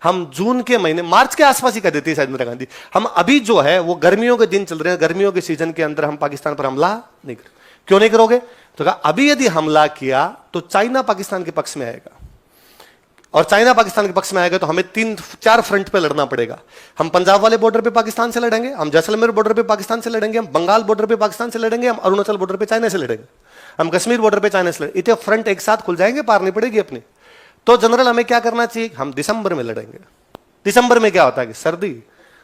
हम जून के महीने, मार्च के आसपास ही कह देती है शायद इंदिरा गांधी, हम अभी जो है वो गर्मियों के दिन चल रहे हैं, गर्मियों के सीजन के अंदर हम पाकिस्तान पर हमला नहीं करें। क्यों नहीं करोगे? तो कहा अभी यदि हमला किया तो चाइना पाकिस्तान के पक्ष में आएगा और चाइना पाकिस्तान के पक्ष में आएगा तो हमें 3-4 फ्रंट पे लड़ना पड़ेगा। हम पंजाब वाले बॉर्डर पे पाकिस्तान से लड़ेंगे, हम जैसलमेर बॉर्डर पे पाकिस्तान से लड़ेंगे, हम बंगाल बॉर्डर पे पाकिस्तान से लड़ेंगे, हम अरुणाचल बॉर्डर पे चाइना से लड़ेंगे, हम कश्मीर बॉर्डर पे चाइना से लड़ेंगे। इतने फ्रंट एक साथ खुल जाएंगे, पार नहीं पड़ेगी अपनी। तो जनरल हमें क्या करना चाहिए? हम दिसंबर में लड़ेंगे। दिसंबर में क्या होता है कि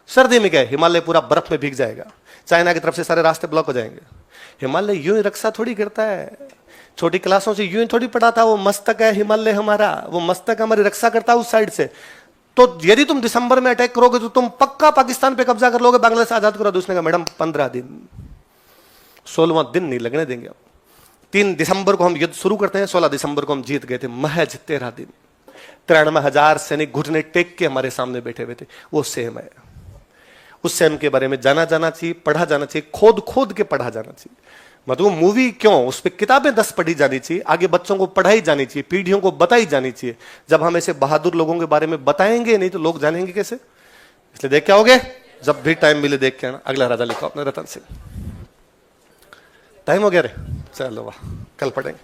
सर्दी में क्या है, हिमालय पूरा बर्फ में भीग जाएगा, चाइना की तरफ से सारे रास्ते ब्लॉक हो जाएंगे। हिमालय यूं ही रक्षा थोड़ी करता है, छोटी क्लासों से यूं ही थोड़ी पढ़ा था, वो मस्तक है हिमालय हमारा, वो मस्तक हमारी रक्षा करता है उस साइड से। तो यदि तुम दिसंबर में अटैक करोगे तो तुम पक्का पाकिस्तान पे कब्जा कर लोगे, बांग्लादेश आजाद करा दो। उसने कहा मैडम 15 दिन, 16वां दिन नहीं लगने देंगे। 3 दिसंबर को हम युद्ध शुरू करते हैं, 16 दिसंबर को हम जीत गए थे, महज 13 दिन। 93,000 सैनिक घुटने टेक के हमारे सामने बैठे हुए थे। वो सेम है, उस सेम के बारे में जाना जाना चाहिए, पढ़ा जाना चाहिए, खोद खोद के पढ़ा जाना चाहिए। मतलब मूवी क्यों, उस पर किताबें 10 पढ़ी जानी चाहिए, आगे बच्चों को पढ़ाई जानी चाहिए, पीढ़ियों को बताई जानी चाहिए। जब हम ऐसे बहादुर लोगों के बारे में बताएंगे नहीं तो लोग जानेंगे कैसे? इसलिए देख के आओगे, जब भी टाइम मिले देख के आना। अगला राजा लिखो अपने रतन सिंह। टाइम हो गया रे, चलो वाह, कल पढ़ेंगे।